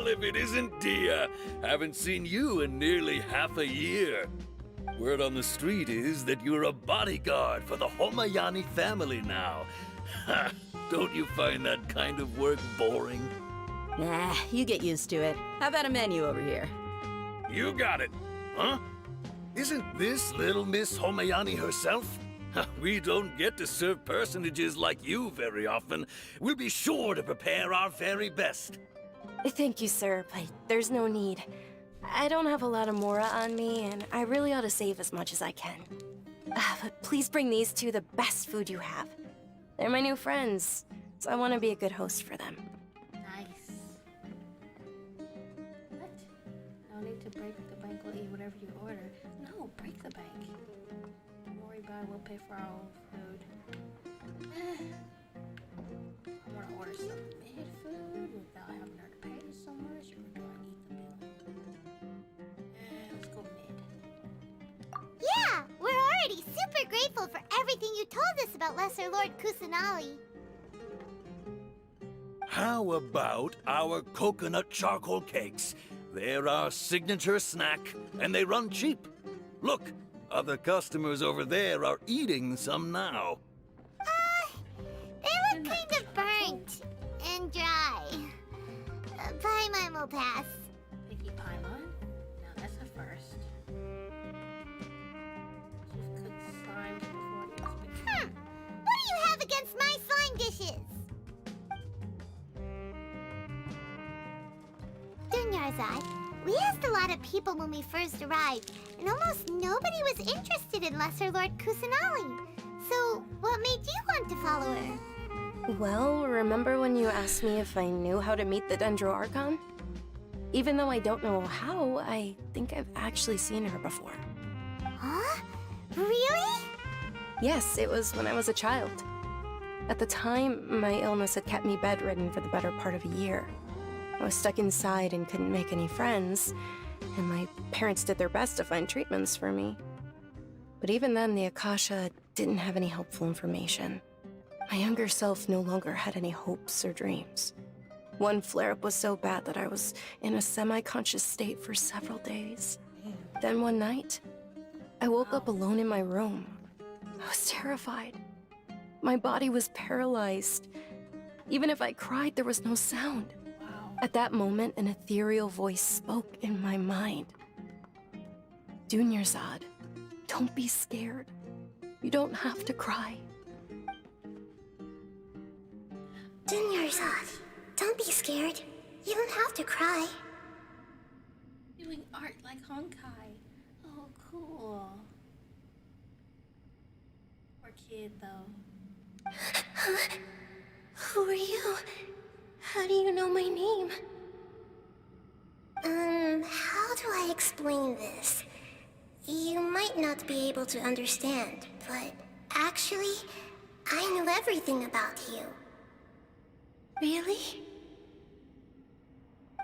Well, if it isn't Dia. Haven't seen you in nearly half a year. Word on the street is that you're a bodyguard for the Homayani family now. Ha! Don't you find that kind of work boring? Nah, you get used to it. How about a menu over here? You got it. Huh? Isn't this little Miss Homayani herself? We don't get to serve personages like you very often. We'll be sure to prepare our very best. Thank you, sir, but there's no need. I don't have a lot of Mora on me, and I really ought to save as much as I can. But please bring these two the best food you have. They're my new friends, so I want to be a good host for them. Nice. What? No need to break the bank. We'll eat whatever you order. No, break the bank. Don't worry about it. We'll pay for our own food. I want to order some mid food without having her to pay so much, or do I eat the bill? Let's go mid. Yeah, we're already super grateful for everything you told us about Lesser Lord Kusanali. How about our coconut charcoal cakes? They're our signature snack, and they run cheap. Look, other customers over there are eating some now. They look kind of burnt and dry. Paimon will pass. Picky Paimon? Now that's a first. She's cooked slime before it was big. What do you have against my slime dishes? Dunyarzad, we asked a lot of people when we first arrived, and almost nobody was interested in Lesser Lord Kusanali. So, what made you want to follow her? Well, remember when you asked me if I knew how to meet the Dendro Archon? Even though I don't know how, I think I've actually seen her before. Huh? Really? Yes, it was when I was a child. At the time, my illness had kept me bedridden for the better part of a year. I was stuck inside and couldn't make any friends, and my parents did their best to find treatments for me. But even then, the Akasha didn't have any helpful information. My younger self no longer had any hopes or dreams. One flare-up was so bad that I was in a semi-conscious state for several days. Then one night, I woke up alone in my room. I was terrified. My body was paralyzed. Even if I cried, there was no sound. At that moment, an ethereal voice spoke in my mind. Dunyarzad, don't be scared. You don't have to cry. Dunyarzad, don't be scared. You don't have to cry. Doing art like Honkai. Oh, cool. Poor kid, though. Who are you? How do you know my name? How do I explain this? You might not be able to understand, but actually, I know everything about you. Really?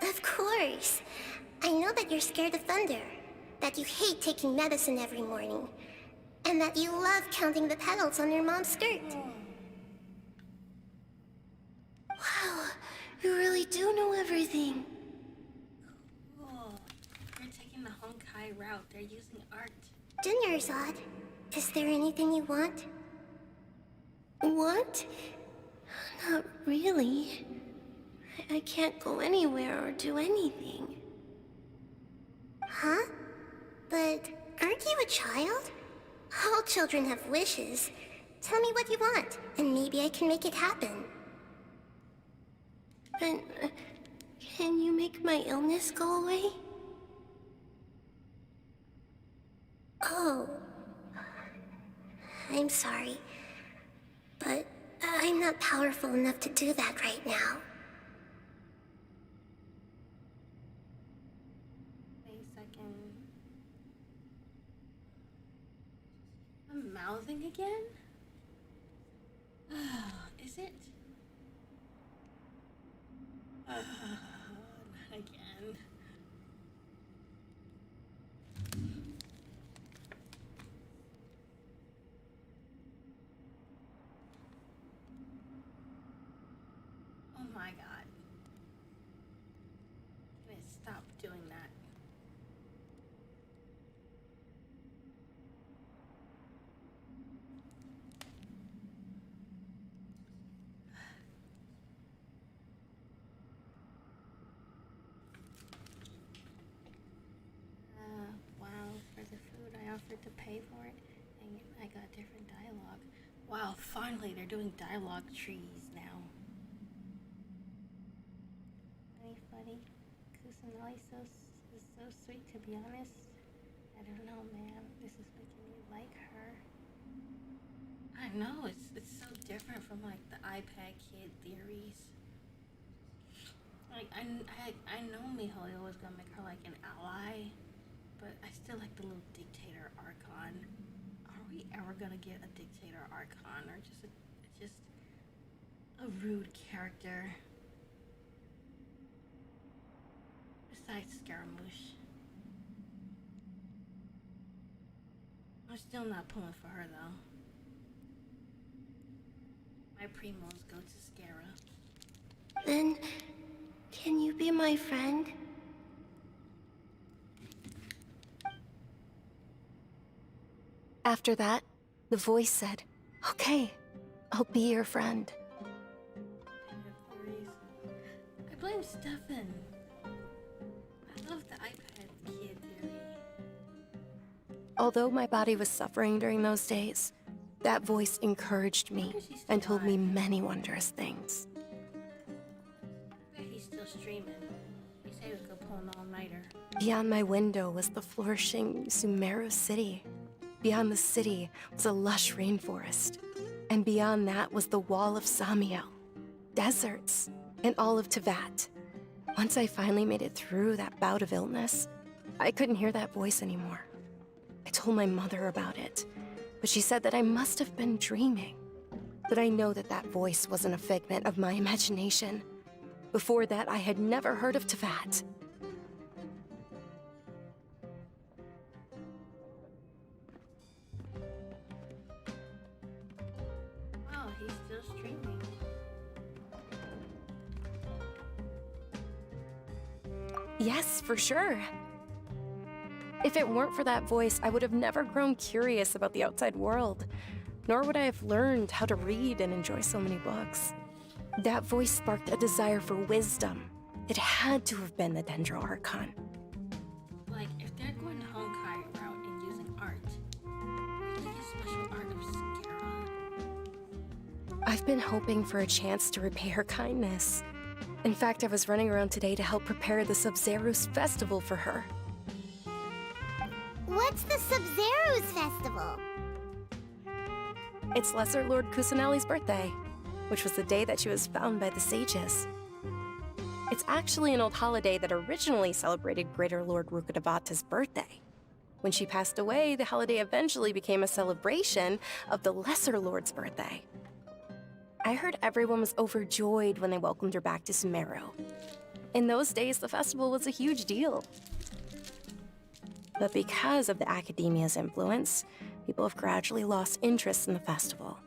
Of course. I know that you're scared of thunder, that you hate taking medicine every morning, and that you love counting the petals on your mom's skirt. Wow, you really do know everything. Cool. You're taking the Honkai route. They're using art. Dunyarzad, is there anything you want? Want? Not really. I can't go anywhere or do anything. Huh? But aren't you a child? All children have wishes. Tell me what you want, and maybe I can make it happen. But can you make my illness go away? Oh. I'm sorry. But I'm not powerful enough to do that right now. Wait a second. I'm mouthing again? Is it? Not again. Oh my god. Wow, finally they're doing dialogue trees now. Funny. Kusanali is so sweet, to be honest. I don't know, man. This is making me like her. I know, it's so different from like the iPad kid theories. Like I know Mihoyo was gonna make her like an ally, but I still like the little dictator Archon. Are we ever gonna get a dictator Archon, or just a rude character? Besides Scaramouche. I'm still not pulling for her though. My primos go to Scara. Then, can you be my friend? After that, the voice said, "Okay, I'll be your friend." I blame Stefan. I love the iPad kid theory. Although my body was suffering during those days, that voice encouraged me and told me many wondrous things. He's still streaming. He said he was gonna pull an all-nighter. Beyond my window was the flourishing Sumeru city. Beyond the city was a lush rainforest. And beyond that was the wall of Samiel, deserts, and all of Teyvat. Once I finally made it through that bout of illness, I couldn't hear that voice anymore. I told my mother about it, but she said that I must have been dreaming. But I know that that voice wasn't a figment of my imagination. Before that, I had never heard of Teyvat. Wow, he's still streaming. Yes, for sure. If it weren't for that voice, I would have never grown curious about the outside world, nor would I have learned how to read and enjoy so many books. That voice sparked a desire for wisdom. It had to have been the Dendro Archon. Like, if they're going the Honkai route and using art, really get special art of Scara. I've been hoping for a chance to repay her kindness. In fact, I was running around today to help prepare the Sub-Zero's festival for her. What's the Sub-Zero's festival? It's Lesser Lord Kusanali's birthday, which was the day that she was found by the sages. It's actually an old holiday that originally celebrated Greater Lord Rukkhadevata's birthday. When she passed away, the holiday eventually became a celebration of the Lesser Lord's birthday. I heard everyone was overjoyed when they welcomed her back to Sumeru. In those days, the festival was a huge deal. But because of the Academia's influence, people have gradually lost interest in the festival.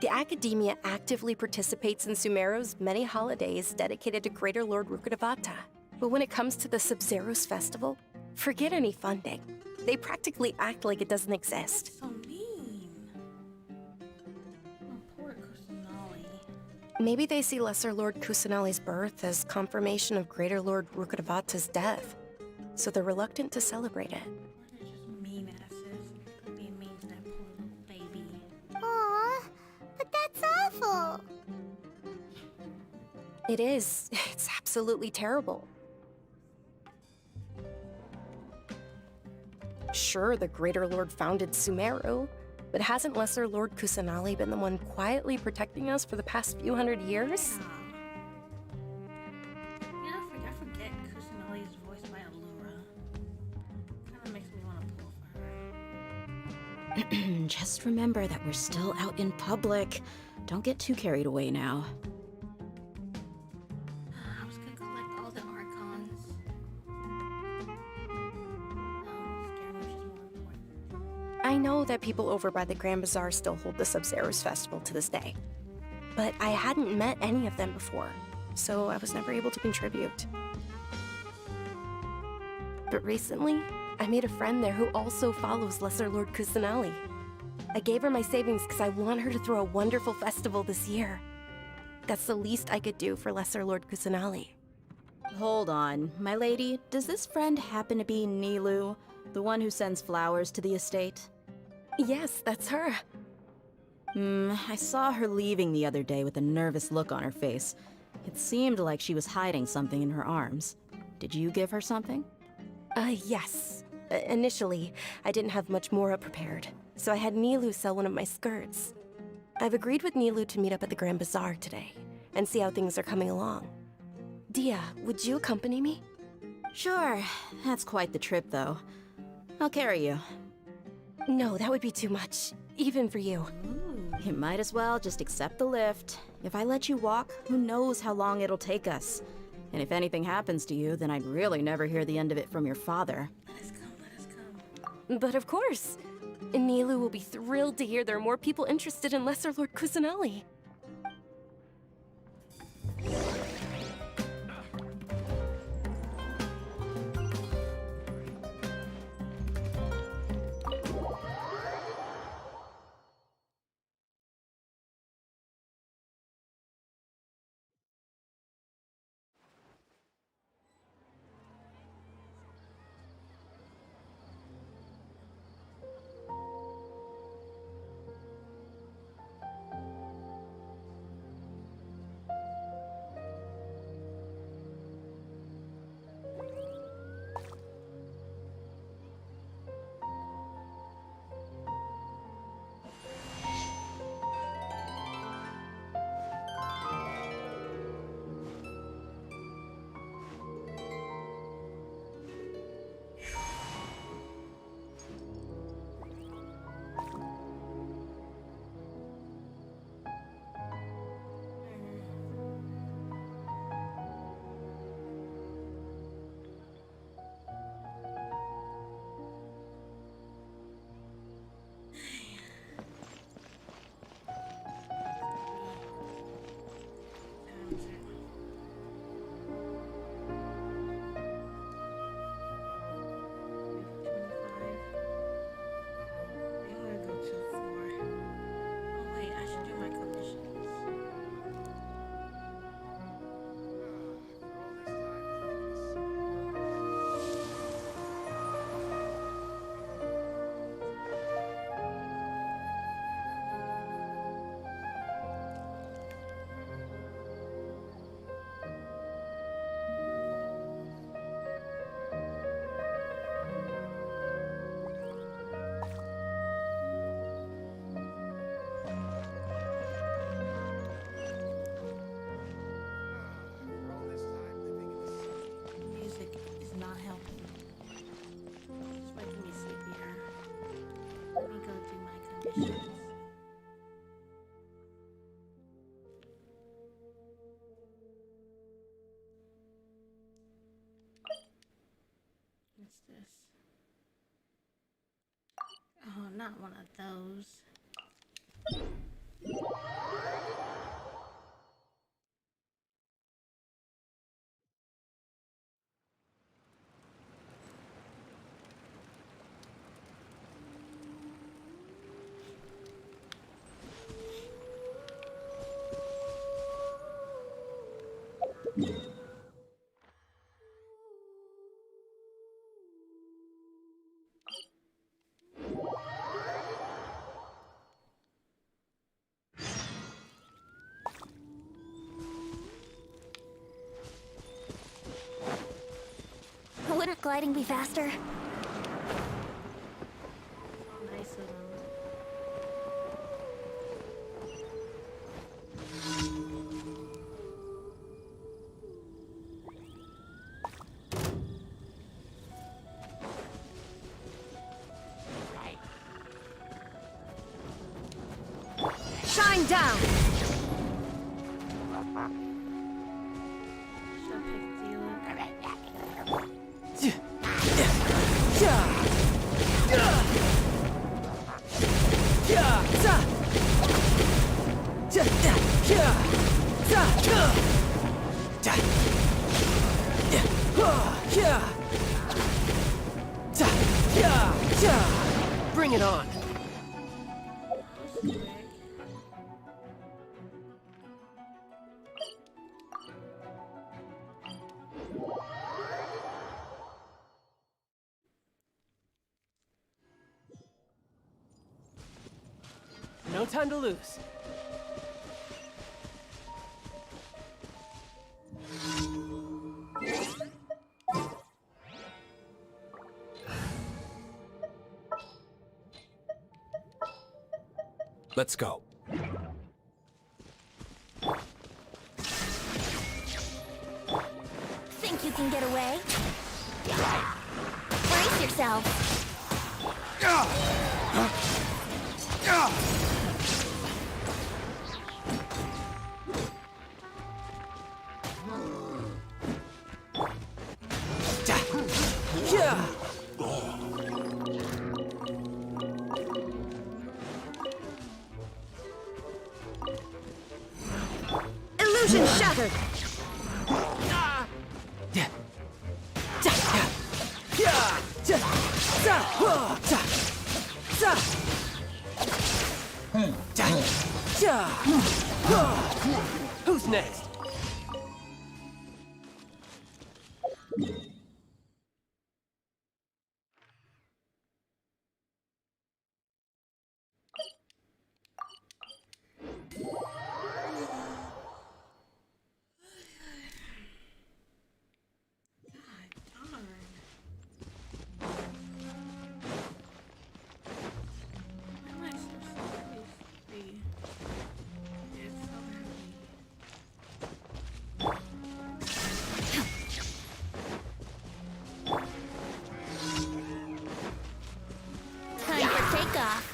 The Academia actively participates in Sumeru's many holidays dedicated to Greater Lord Rukkhadevata. But when it comes to the Sub-Zero's festival, forget any funding. They practically act like it doesn't exist. So mean. Oh, poor Kusanali. Maybe they see Lesser Lord Kusanali's birth as confirmation of Greater Lord Rukkhadevata's death, so they're reluctant to celebrate it. They're just mean asses. Being mean to that poor little baby. Aw, but that's awful. It is. It's absolutely terrible. Sure, the Greater Lord founded Sumeru, but hasn't Lesser Lord Kusanali been the one quietly protecting us for the past few hundred years? Yeah, I forget Kusanali's voiced by Allura. Kinda makes me want to pull for her. Just remember that we're still out in public. Don't get too carried away now. I was gonna collect all the Archons. Scaramouche is more important. I know that people over by the Grand Bazaar still hold the Sub-Zero's festival to this day, but I hadn't met any of them before, so I was never able to contribute. But recently, I made a friend there who also follows Lesser Lord Kusanali. I gave her my savings because I want her to throw a wonderful festival this year. That's the least I could do for Lesser Lord Kusanali. Hold on, my lady. Does this friend happen to be Nilu, the one who sends flowers to the estate? Yes, that's her. I saw her leaving the other day with a nervous look on her face. It seemed like she was hiding something in her arms. Did you give her something? Yes. Initially, I didn't have much Mora prepared, so I had Nilu sell one of my skirts. I've agreed with Nilu to meet up at the Grand Bazaar today, and see how things are coming along. Dia, would you accompany me? Sure. That's quite the trip, though. I'll carry you. No, that would be too much, even for you. You might as well just accept the lift. If I let you walk, who knows how long it'll take us. And if anything happens to you, then I'd really never hear the end of it from your father. But of course. Nilu will be thrilled to hear there are more people interested in Lesser Lord Kusanali. What's this? Oh, not one of those. Wouldn't gliding be faster? Nice of them. Shine down! Bring it on! No time to lose. Let's go. Think you can get away? Brace yourself. Illusion shattered! Who's next? Time for takeoff.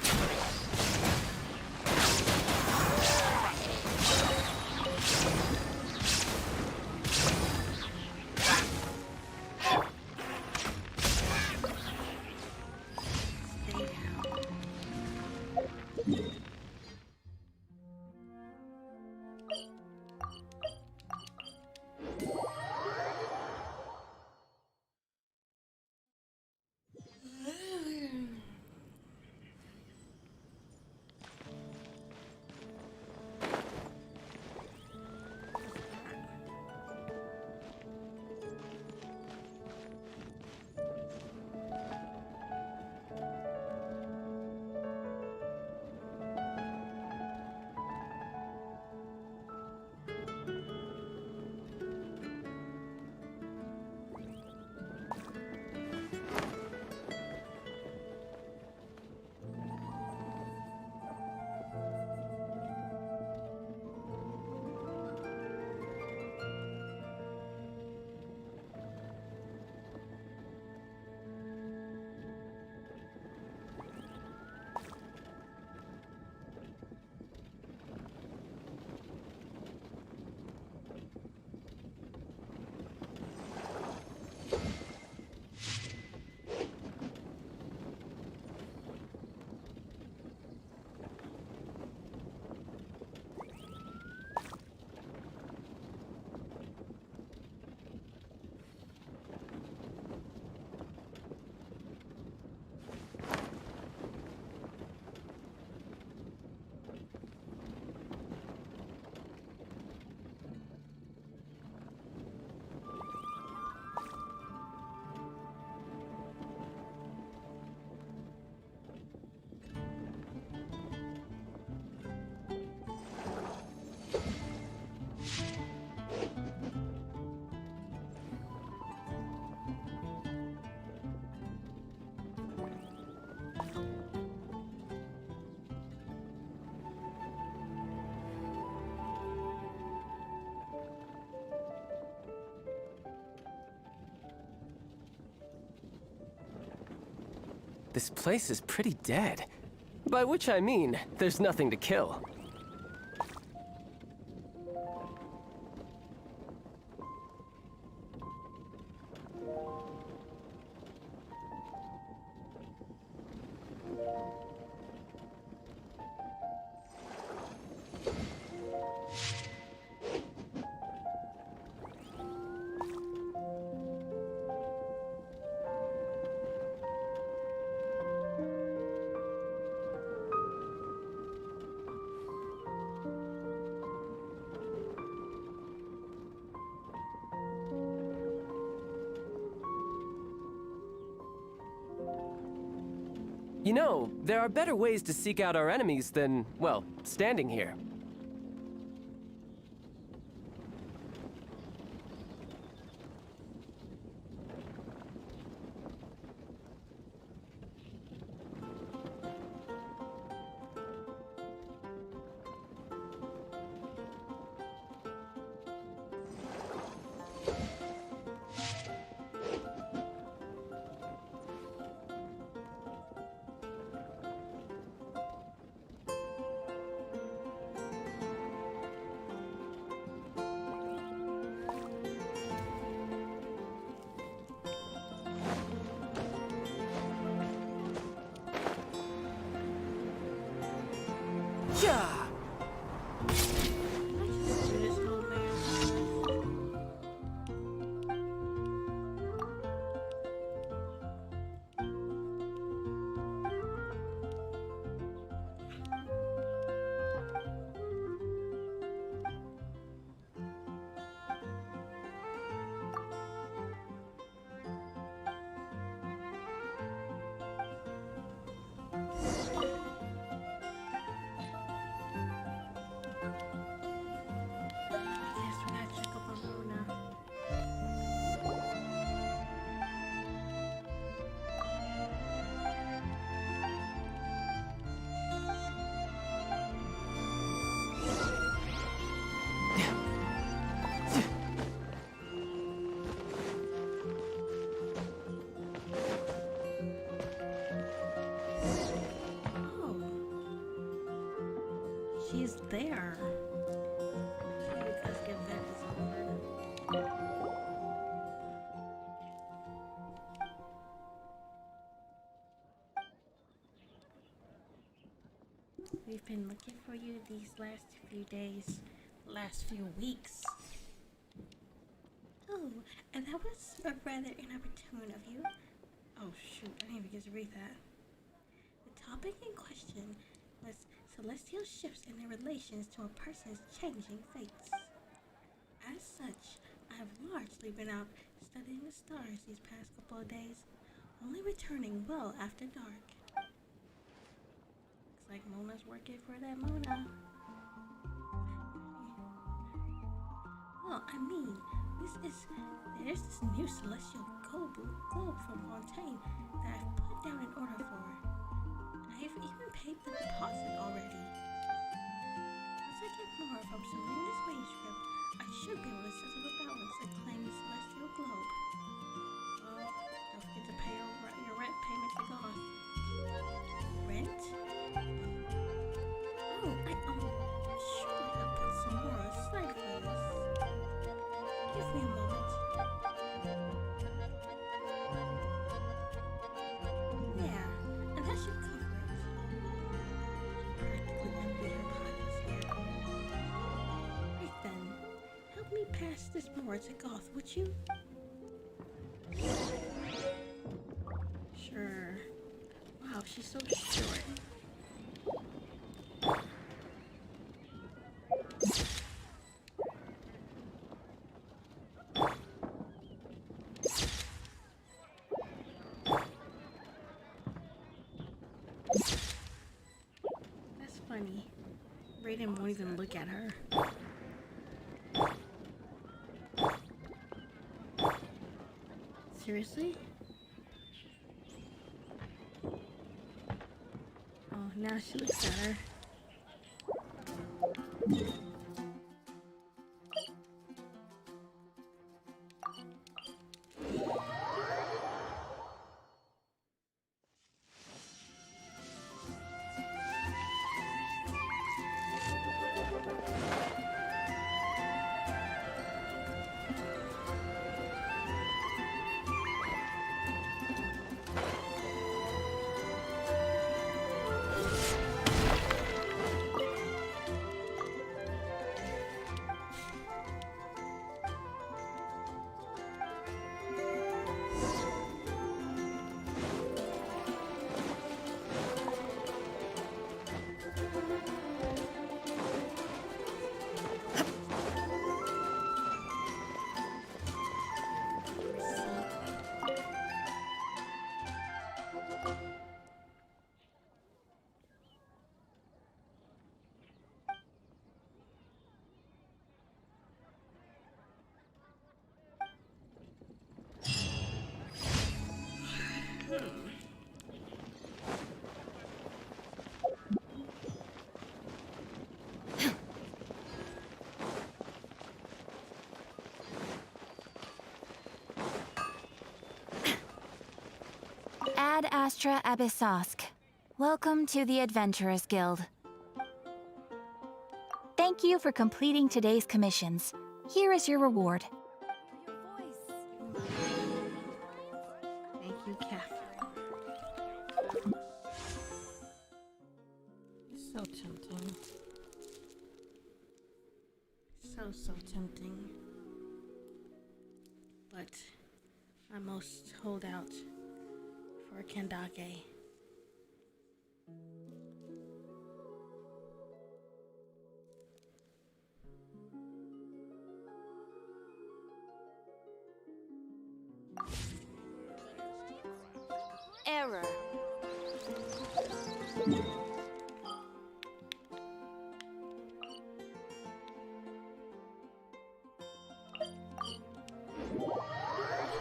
This place is pretty dead. By which I mean, there's nothing to kill. You know, there are better ways to seek out our enemies than, well, standing here. Yeah! She's there. Let's get back to somewhere. We've been looking for you these last few days, last few weeks. Oh, and that was rather inopportune of you. Oh shoot, I didn't even get to read that. The topic in question was celestial shifts and their relations to a person's changing fates. As such, I have largely been out studying the stars these past couple of days, only returning well after dark. Looks like Mona's working for that Mona. Well, I mean, there's this new celestial globe from Fontaine that I've put down an order for. I've even paid the deposit already. Once I get more from Serena's manuscript, I should be able to settle the balance and claim the celestial globe. Oh, don't forget to pay your rent payment to Goth. Rent? Oh, I'm sure I put some more aside for this. Give me a moment. Yeah, and that should cover it. Practically empty her pockets here. Right then, help me pass this more to Goth, would you? Sure. Wow, she's so short. That's funny. Raiden won't even look at her. Seriously? Oh, now she looks at her. Ad Astra Abyssosk. Welcome to the Adventurers Guild. Thank you for completing today's commissions. Here is your reward. Thank you, Kath. So tempting. So tempting. But I must hold out for Kendake. Error.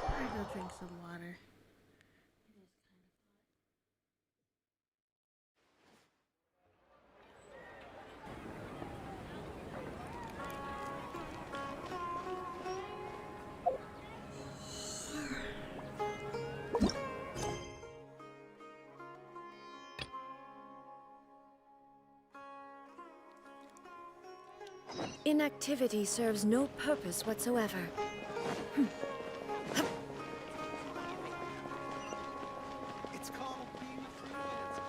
I'll go drink some water. Inactivity serves no purpose whatsoever. It's called being a freelancer.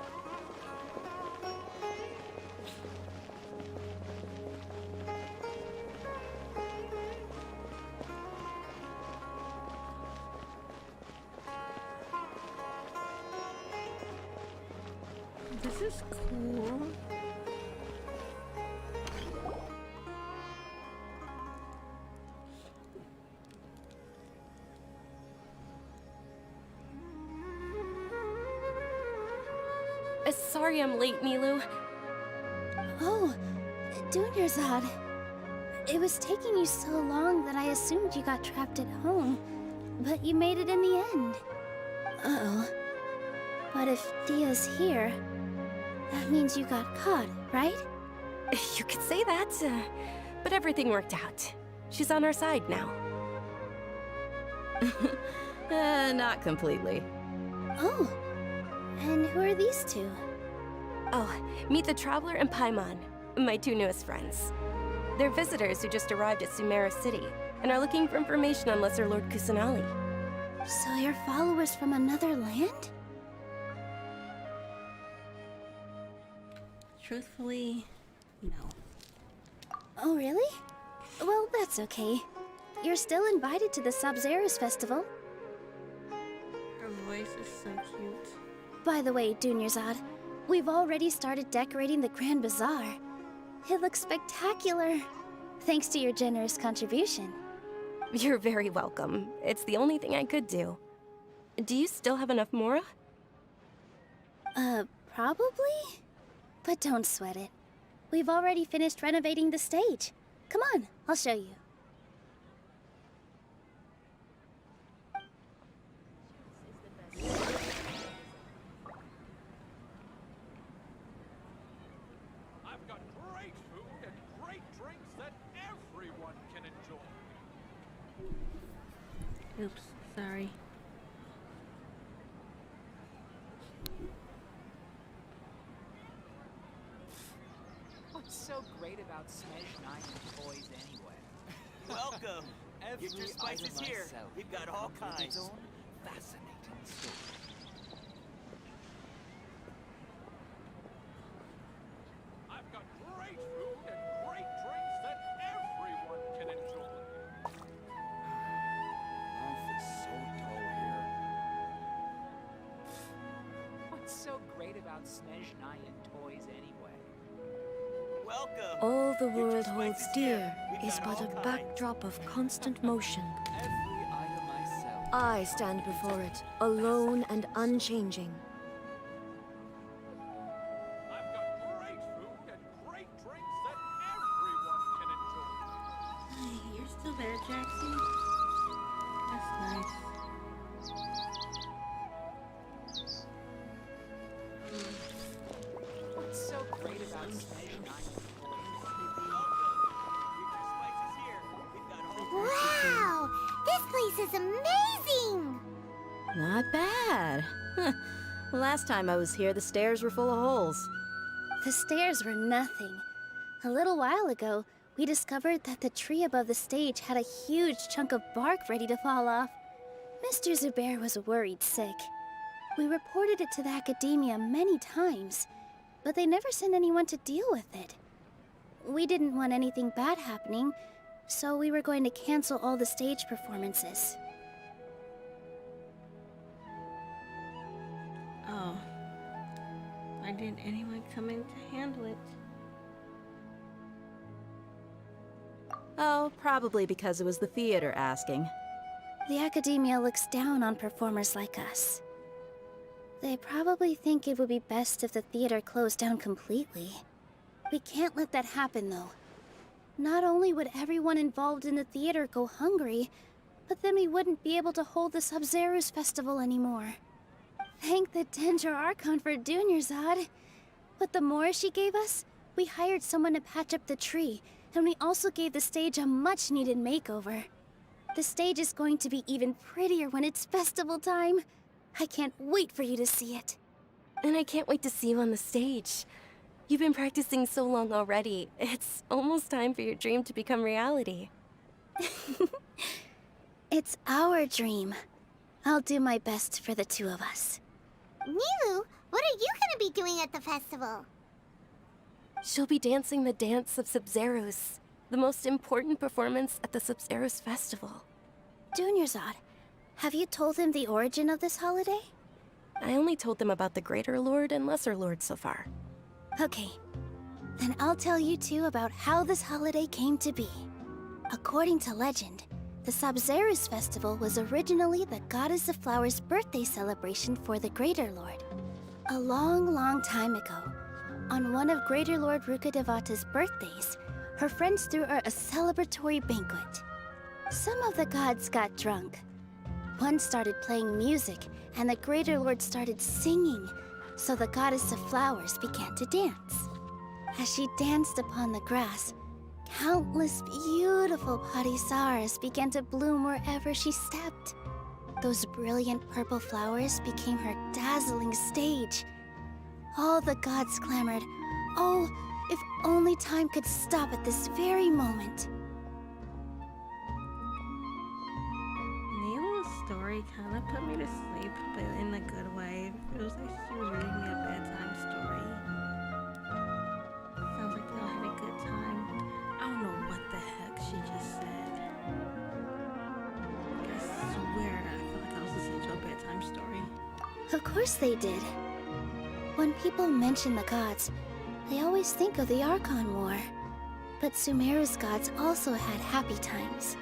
This is cool. Sorry I'm late, Nilu. Oh, Dunyarzad. It was taking you so long that I assumed you got trapped at home. But you made it in the end. Uh-oh. But if Dia's here, that means you got caught, right? You could say that, but everything worked out. She's on our side now. Not completely. Oh, and who are these two? Oh, meet the Traveler and Paimon, my two newest friends. They're visitors who just arrived at Sumeru City and are looking for information on Lesser Lord Kusanali. So you're followers from another land? Truthfully, no. Oh, really? Well, that's okay. You're still invited to the Sub-Zerus Festival. Her voice is so cute. By the way, Dunyarzad, we've already started decorating the Grand Bazaar. It looks spectacular, thanks to your generous contribution. You're very welcome. It's the only thing I could do. Do you still have enough Mora? Probably? But don't sweat it. We've already finished renovating the stage. Come on, I'll show you. I've got great food and great drinks that everyone can enjoy. Oops, sorry. What's so great about Smash 9 toys anyway? Welcome! Every Get your spices item here. myself. We've got all With its kinds. own fascinating story. I've got great food and great drinks that everyone can enjoy. Life is so dull here. What's so great about Smash 9 toys anyway? Welcome! All the Get your world holds spices dear here. We've is got but all a kinds. backdrop of constant motion. Every item myself. I stand before it, alone and unchanging. I've got great food and great drinks that everyone can enjoy. You're still there, Jackson? That's nice. What's so great about Smash 9 Wow! This place is amazing! Not bad. Huh. Last time I was here, the stairs were full of holes. The stairs were nothing. A little while ago, we discovered that the tree above the stage had a huge chunk of bark ready to fall off. Mr. Zubair was worried sick. We reported it to the academia many times, but they never sent anyone to deal with it. We didn't want anything bad happening, so we were going to cancel all the stage performances. Oh. Why didn't anyone come in to handle it? Oh, probably because it was the theater asking. The academia looks down on performers like us. They probably think it would be best if the theater closed down completely. We can't let that happen, though. Not only would everyone involved in the theater go hungry, but then we wouldn't be able to hold the Sub-Zero's festival anymore. Thank the Dendro Archon for Dunyarzad. With the more she gave us, we hired someone to patch up the tree, and we also gave the stage a much-needed makeover. The stage is going to be even prettier when it's festival time. I can't wait for you to see it. And I can't wait to see you on the stage. You've been practicing so long already. It's almost time for your dream to become reality. It's our dream. I'll do my best for the two of us. Nilu, what are you gonna be doing at the festival? She'll be dancing the dance of Sub-Zeros, the most important performance at the Sub-Zeros festival. Dunyarzad, have you told him the origin of this holiday? I only told them about the Greater Lord and Lesser Lord so far. Okay, then I'll tell you two about how this holiday came to be. According to legend, the Sub-Zeros festival was originally the Goddess of Flowers' birthday celebration for the Greater Lord. A long, long time ago, on one of Greater Lord Rukkhadevata's birthdays, her friends threw her a celebratory banquet. Some of the gods got drunk. One started playing music, and the Greater Lord started singing, so the Goddess of Flowers began to dance. As she danced upon the grass, countless beautiful parisaras began to bloom wherever she stepped. Those brilliant purple flowers became her dazzling stage. All the gods clamored, "Oh, if only time could stop at this very moment." Nilu's story kind of put me to sleep, but in a good way. It was like she was reading me a bedtime story. Sounds like they all had a good time. I don't know what the heck she just said. I swear, I feel like I was listening to a bedtime story. Of course they did. When people mention the gods, they always think of the Archon War. But Sumeru's gods also had happy times.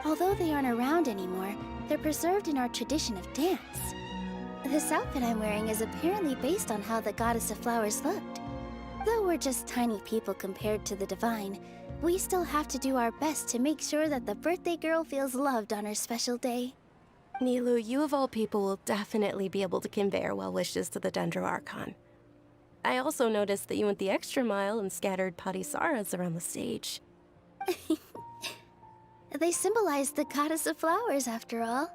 Although they aren't around anymore, they're preserved in our tradition of dance. This outfit I'm wearing is apparently based on how the Goddess of Flowers looked. Though we're just tiny people compared to the Divine, we still have to do our best to make sure that the birthday girl feels loved on her special day. Nilu, you of all people will definitely be able to convey our well wishes to the Dendro Archon. I also noticed that you went the extra mile and scattered parisaras around the stage. They symbolize the Goddess of Flowers, after all.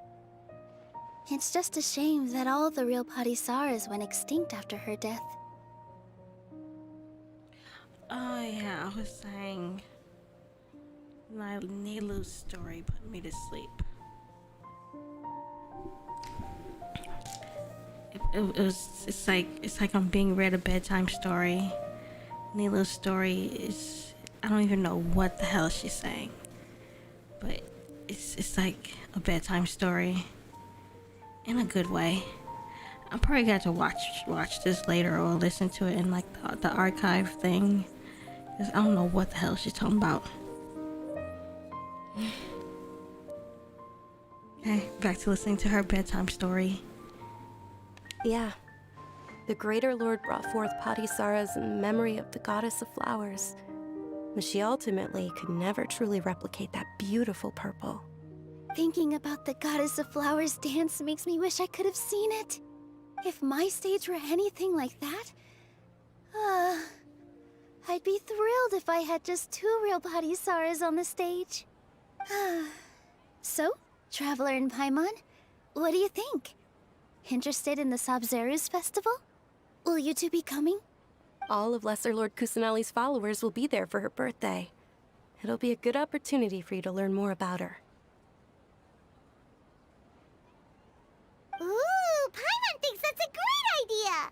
It's just a shame that all the real parisaras went extinct after her death. Oh yeah, I was saying Nilu's story put me to sleep. It's like I'm being read a bedtime story. Nilu's story is, I don't even know what the hell she's saying, but it's like a bedtime story in a good way. I probably got to watch this later or listen to it in like the archive thing, because I don't know what the hell she's talking about. Okay, back to listening to her bedtime story. Yeah. The Greater Lord brought forth parisaras in memory of the Goddess of Flowers, but she ultimately could never truly replicate that beautiful purple. Thinking about the Goddess of Flowers dance makes me wish I could have seen it. If my stage were anything like that, I'd be thrilled if I had just 2 real parisaras on the stage. So, Traveler and Paimon, what do you think? Interested in the Sabzeruz festival? Will you two be coming? All of Lesser Lord Kusanali's followers will be there for her birthday. It'll be a good opportunity for you to learn more about her. Ooh, Paimon thinks that's a great idea!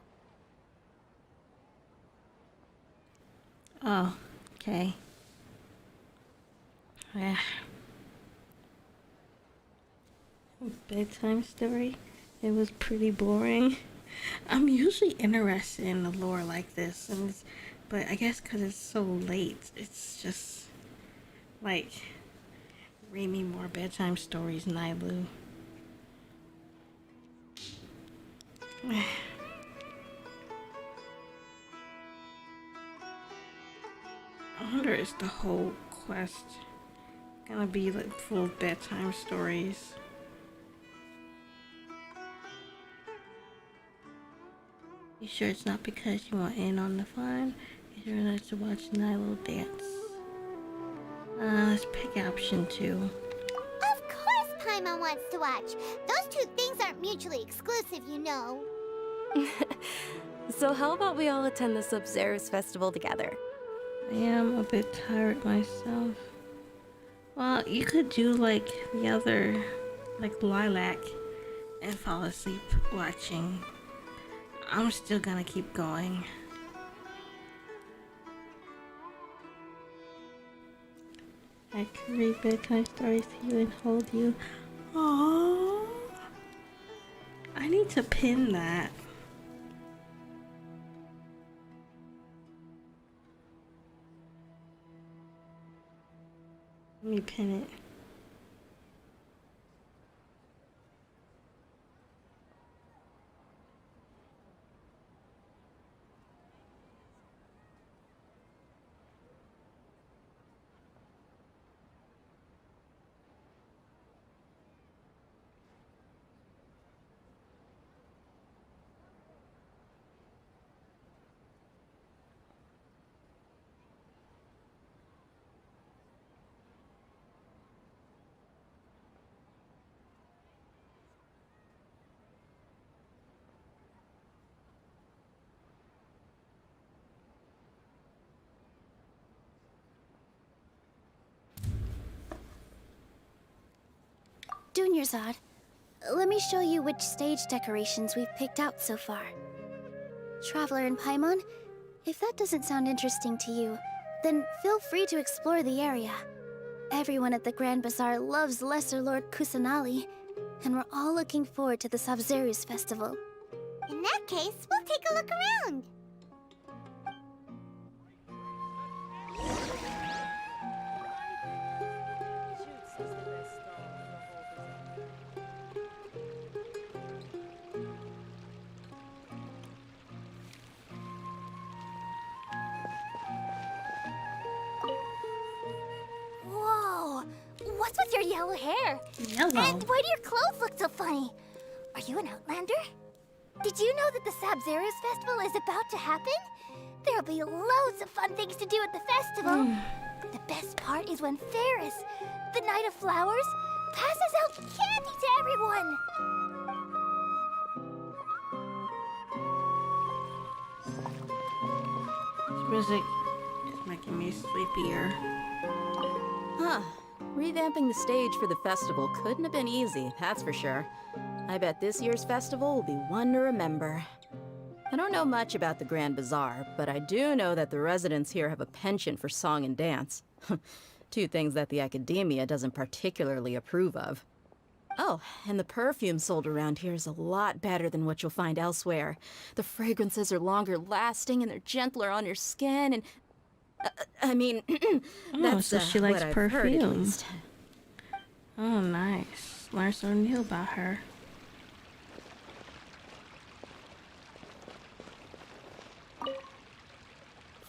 Oh, okay. Yeah. Bedtime story. It was pretty boring. I'm usually interested in the lore like this, but I guess because it's so late, it's just like, read me more bedtime stories, Nailu. I wonder is the whole quest gonna be like full of bedtime stories? You sure it's not because you want in on the fun? You sure like to watch Nilo dance? Let's pick option 2. Of course Paimon wants to watch. Those two things aren't mutually exclusive, you know. So how about we all attend the Sabzeruz festival together? I am a bit tired myself. Well, you could do like the other, like Lilac, and fall asleep watching. I'm still gonna keep going. I can read bedtime stories to you and hold you. Aww. I need to pin that. Let me pin it. Dunyarzad, let me show you which stage decorations we've picked out so far. Traveler and Paimon, if that doesn't sound interesting to you, then feel free to explore the area. Everyone at the Grand Bazaar loves Lesser Lord Kusanali, and we're all looking forward to the Sabzeruz festival. In that case, we'll take a look around. Whoa! What's with your yellow hair? Yellow? And why do your clothes look so funny? Are you an outlander? Did you know that the Sabzeruz festival is about to happen? There'll be loads of fun things to do at the festival. The best part is when Ferris, the Knight of Flowers, passes out candy to everyone. This music is making me sleepier. Huh. Revamping the stage for the festival couldn't have been easy, that's for sure. I bet this year's festival will be one to remember. I don't know much about the Grand Bazaar, but I do know that the residents here have a penchant for song and dance. Two things that the academia doesn't particularly approve of. Oh, and the perfume sold around here is a lot better than what you'll find elsewhere. The fragrances are longer lasting and they're gentler on your skin and... I mean, that's so she likes what I've heard, at perfume. least. Oh, nice. Learn something new about her.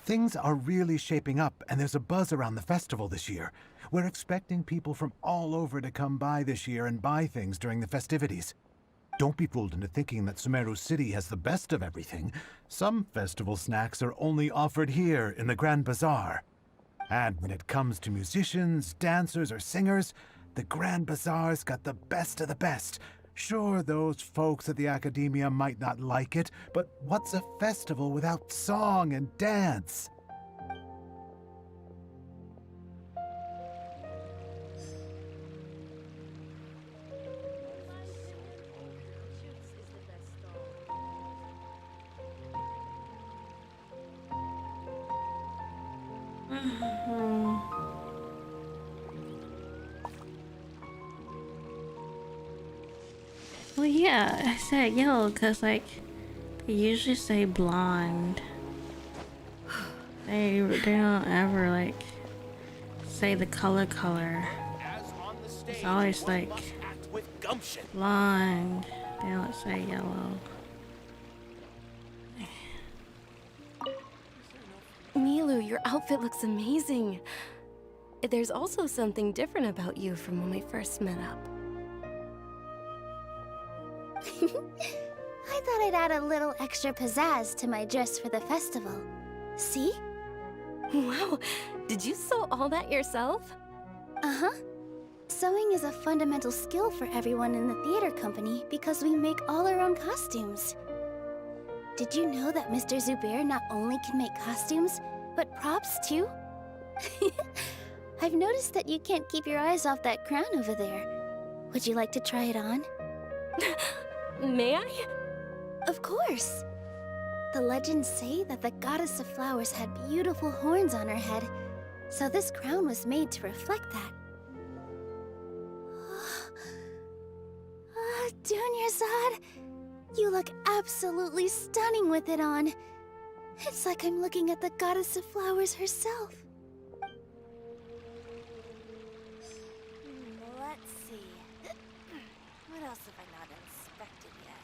Things are really shaping up, and there's a buzz around the festival this year. We're expecting people from all over to come by this year and buy things during the festivities. Don't be fooled into thinking that Sumeru City has the best of everything. Some festival snacks are only offered here in the Grand Bazaar. And when it comes to musicians, dancers, or singers, the Grand Bazaar's got the best of the best. Sure, those folks at the Academia might not like it, but what's a festival without song and dance? Well, yeah, I said yellow because, like, they usually say blonde. They don't ever, like, say the color. It's always, like, blonde. They don't say yellow. Milu, your outfit looks amazing. There's also something different about you from when we first met up. I thought I'd add a little extra pizzazz to my dress for the festival. See? Wow, did you sew all that yourself? Uh-huh. Sewing is a fundamental skill for everyone in the theater company because we make all our own costumes. Did you know that Mr. Zubair not only can make costumes, but props too? I've noticed that you can't keep your eyes off that crown over there. Would you like to try it on? May I? Of course. The legends say that the goddess of flowers had beautiful horns on her head, so this crown was made to reflect that. Dunyarzad, you look absolutely stunning with it on. It's like I'm looking at the goddess of flowers herself. Let's see. What else have I not inspected yet?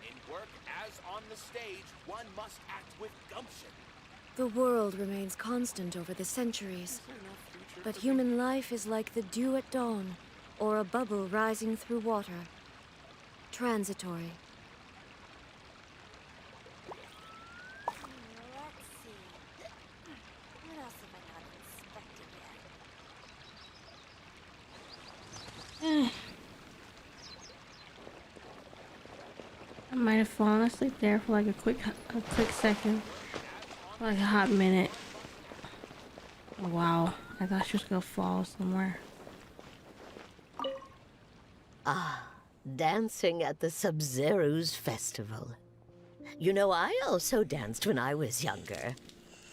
In work as on the stage, one must act with gumption. The world remains constant over the centuries, but human life is like the dew at dawn, or a bubble rising through water. Transitory. Let's see. What else have I not inspected yet? I might have fallen asleep there for like a quick second. Like a hot minute. Wow, I thought she was gonna fall somewhere. Ah, dancing at the Sumeruuuuuuu's festival. You know, I also danced when I was younger.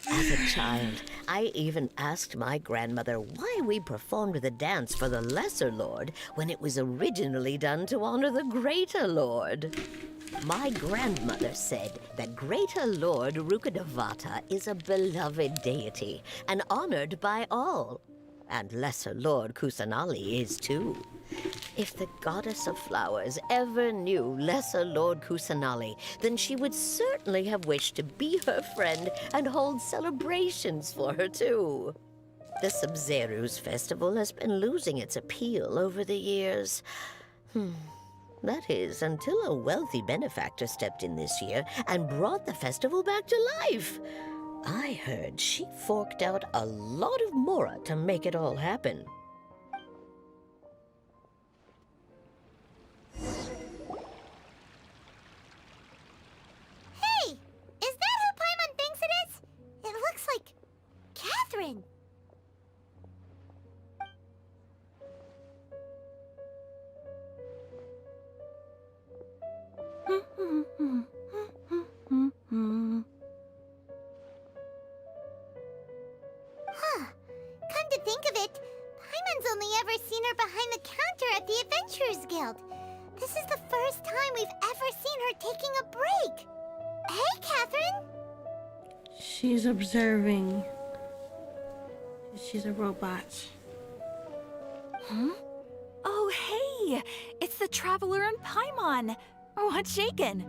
As a child, I even asked my grandmother why we performed the dance for the Lesser Lord when it was originally done to honor the Greater Lord. My grandmother said that Greater Lord Rukkhadevata is a beloved deity and honored by all. And Lesser Lord Kusanali is too. If the goddess of flowers ever knew Lesser Lord Kusanali, then she would certainly have wished to be her friend and hold celebrations for her too. The Sumeruuuuuu's festival has been losing its appeal over the years. That is, until a wealthy benefactor stepped in this year and brought the festival back to life. I heard she forked out a lot of mora to make it all happen. Hey! Is that who Paimon thinks it is? It looks like Catherine. Huh. Come to think of it, Paimon's only ever seen her behind the counter at the Adventurers Guild. This is the first time we've ever seen her taking a break. Hey, Catherine! She's observing. She's a robot. Huh? Oh, hey! It's the Traveler and Paimon! What's shaken?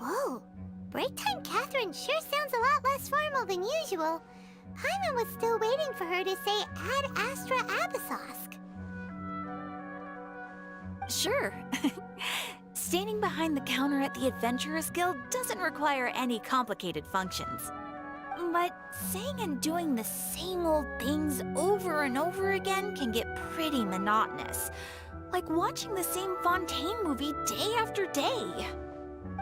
Whoa. Break time Catherine sure sounds a lot less formal than usual. Paimon was still waiting for her to say Ad Astra Abyssosque. Sure. Standing behind the counter at the Adventurers Guild doesn't require any complicated functions. But saying and doing the same old things over and over again can get pretty monotonous. Like watching the same Fontaine movie day after day.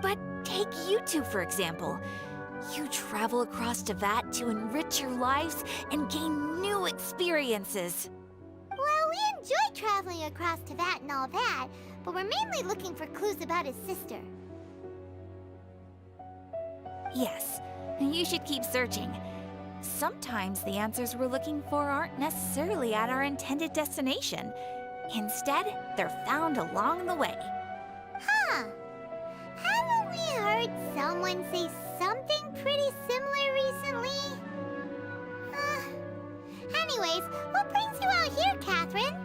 But take you two, for example. You travel across Teyvat to enrich your lives and gain new experiences. Well, we enjoy traveling across Teyvat and all that, but we're mainly looking for clues about his sister. Yes, you should keep searching. Sometimes the answers we're looking for aren't necessarily at our intended destination. Instead, they're found along the way. Huh. Haven't we heard someone say something pretty similar recently? Anyways, what brings you out here, Catherine?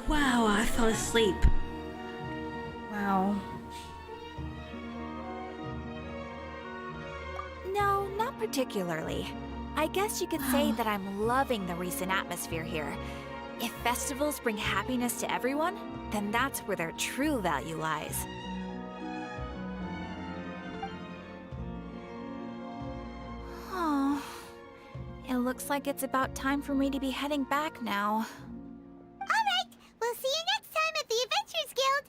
Wow, I fell asleep. Wow. No, not particularly. I guess you could say that I'm loving the recent atmosphere here. If festivals bring happiness to everyone, then that's where their true value lies. Oh, it looks like it's about time for me to be heading back now. Alright, we'll see you next time at the Adventurers Guild.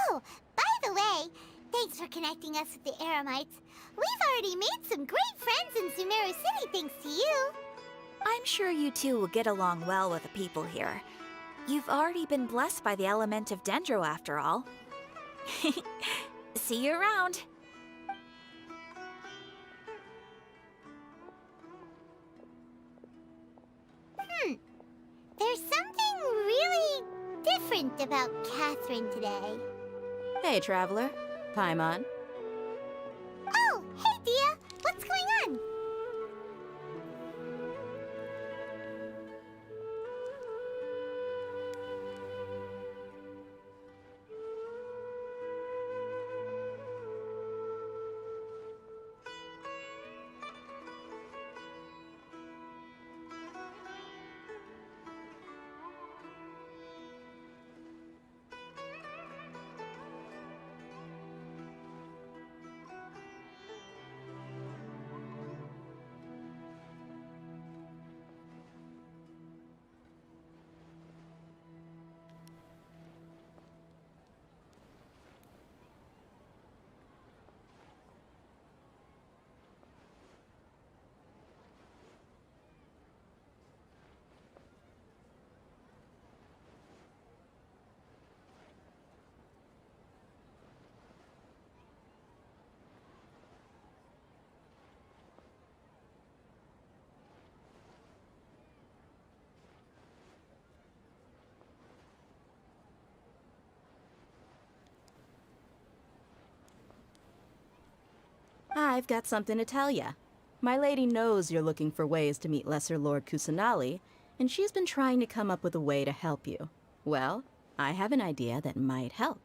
Oh, by the way, thanks for connecting us with the Eremites. We've already made some great friends in Sumeru City thanks to you. I'm sure you two will get along well with the people here. You've already been blessed by the element of Dendro after all. See you around. There's something really different about Catherine today. Hey, traveler. Paimon. Oh, hey, Dia. What's going on? I've got something to tell ya. My lady knows you're looking for ways to meet Lesser Lord Kusanali, and she's been trying to come up with a way to help you. Well, I have an idea that might help.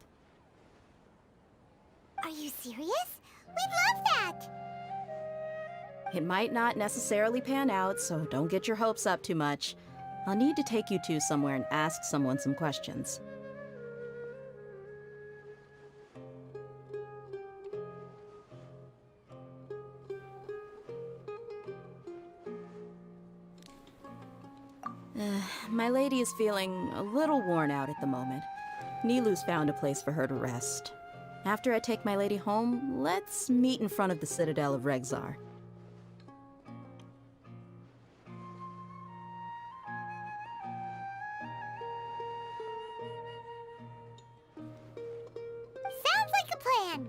Are you serious? We'd love that! It might not necessarily pan out, so don't get your hopes up too much. I'll need to take you two somewhere and ask someone some questions. My lady is feeling a little worn out at the moment. Nilu's found a place for her to rest. After I take my lady home, let's meet in front of the Citadel of Regzar. Sounds like a plan!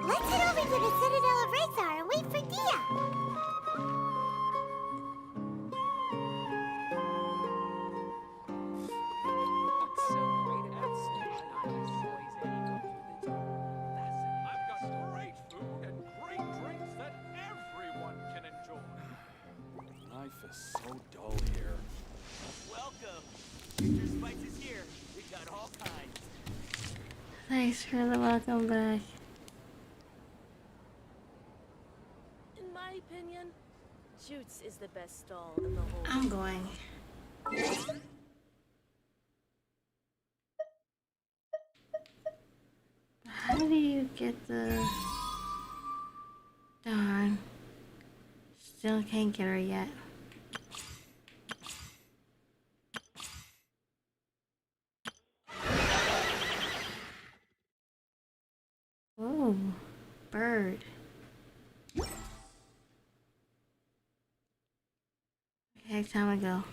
Let's head over to the Citadel of Regzar and wait for Dia! What's so great about Smash 9 is always anyone with its own fascinating. I've got great food and great drinks that everyone can enjoy. Life is so dull here. Welcome. Future spices here. We got all kinds. Thanks for the welcome back. In my opinion, Jutes is the best stall in the whole. I'm going. How do you get the... Darn. Still can't get her yet. Oh, bird. Okay, time to go.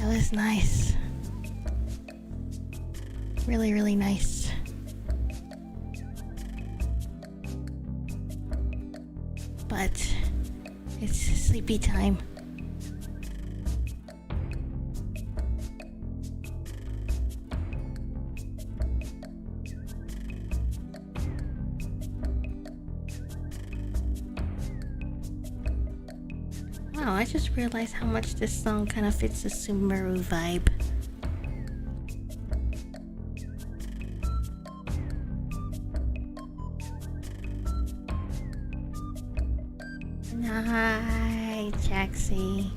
was nice. Really, really nice. But it's sleepy time. Wow, I just realized how much this song kind of fits the Sumeru vibe. Hi, Jaxie.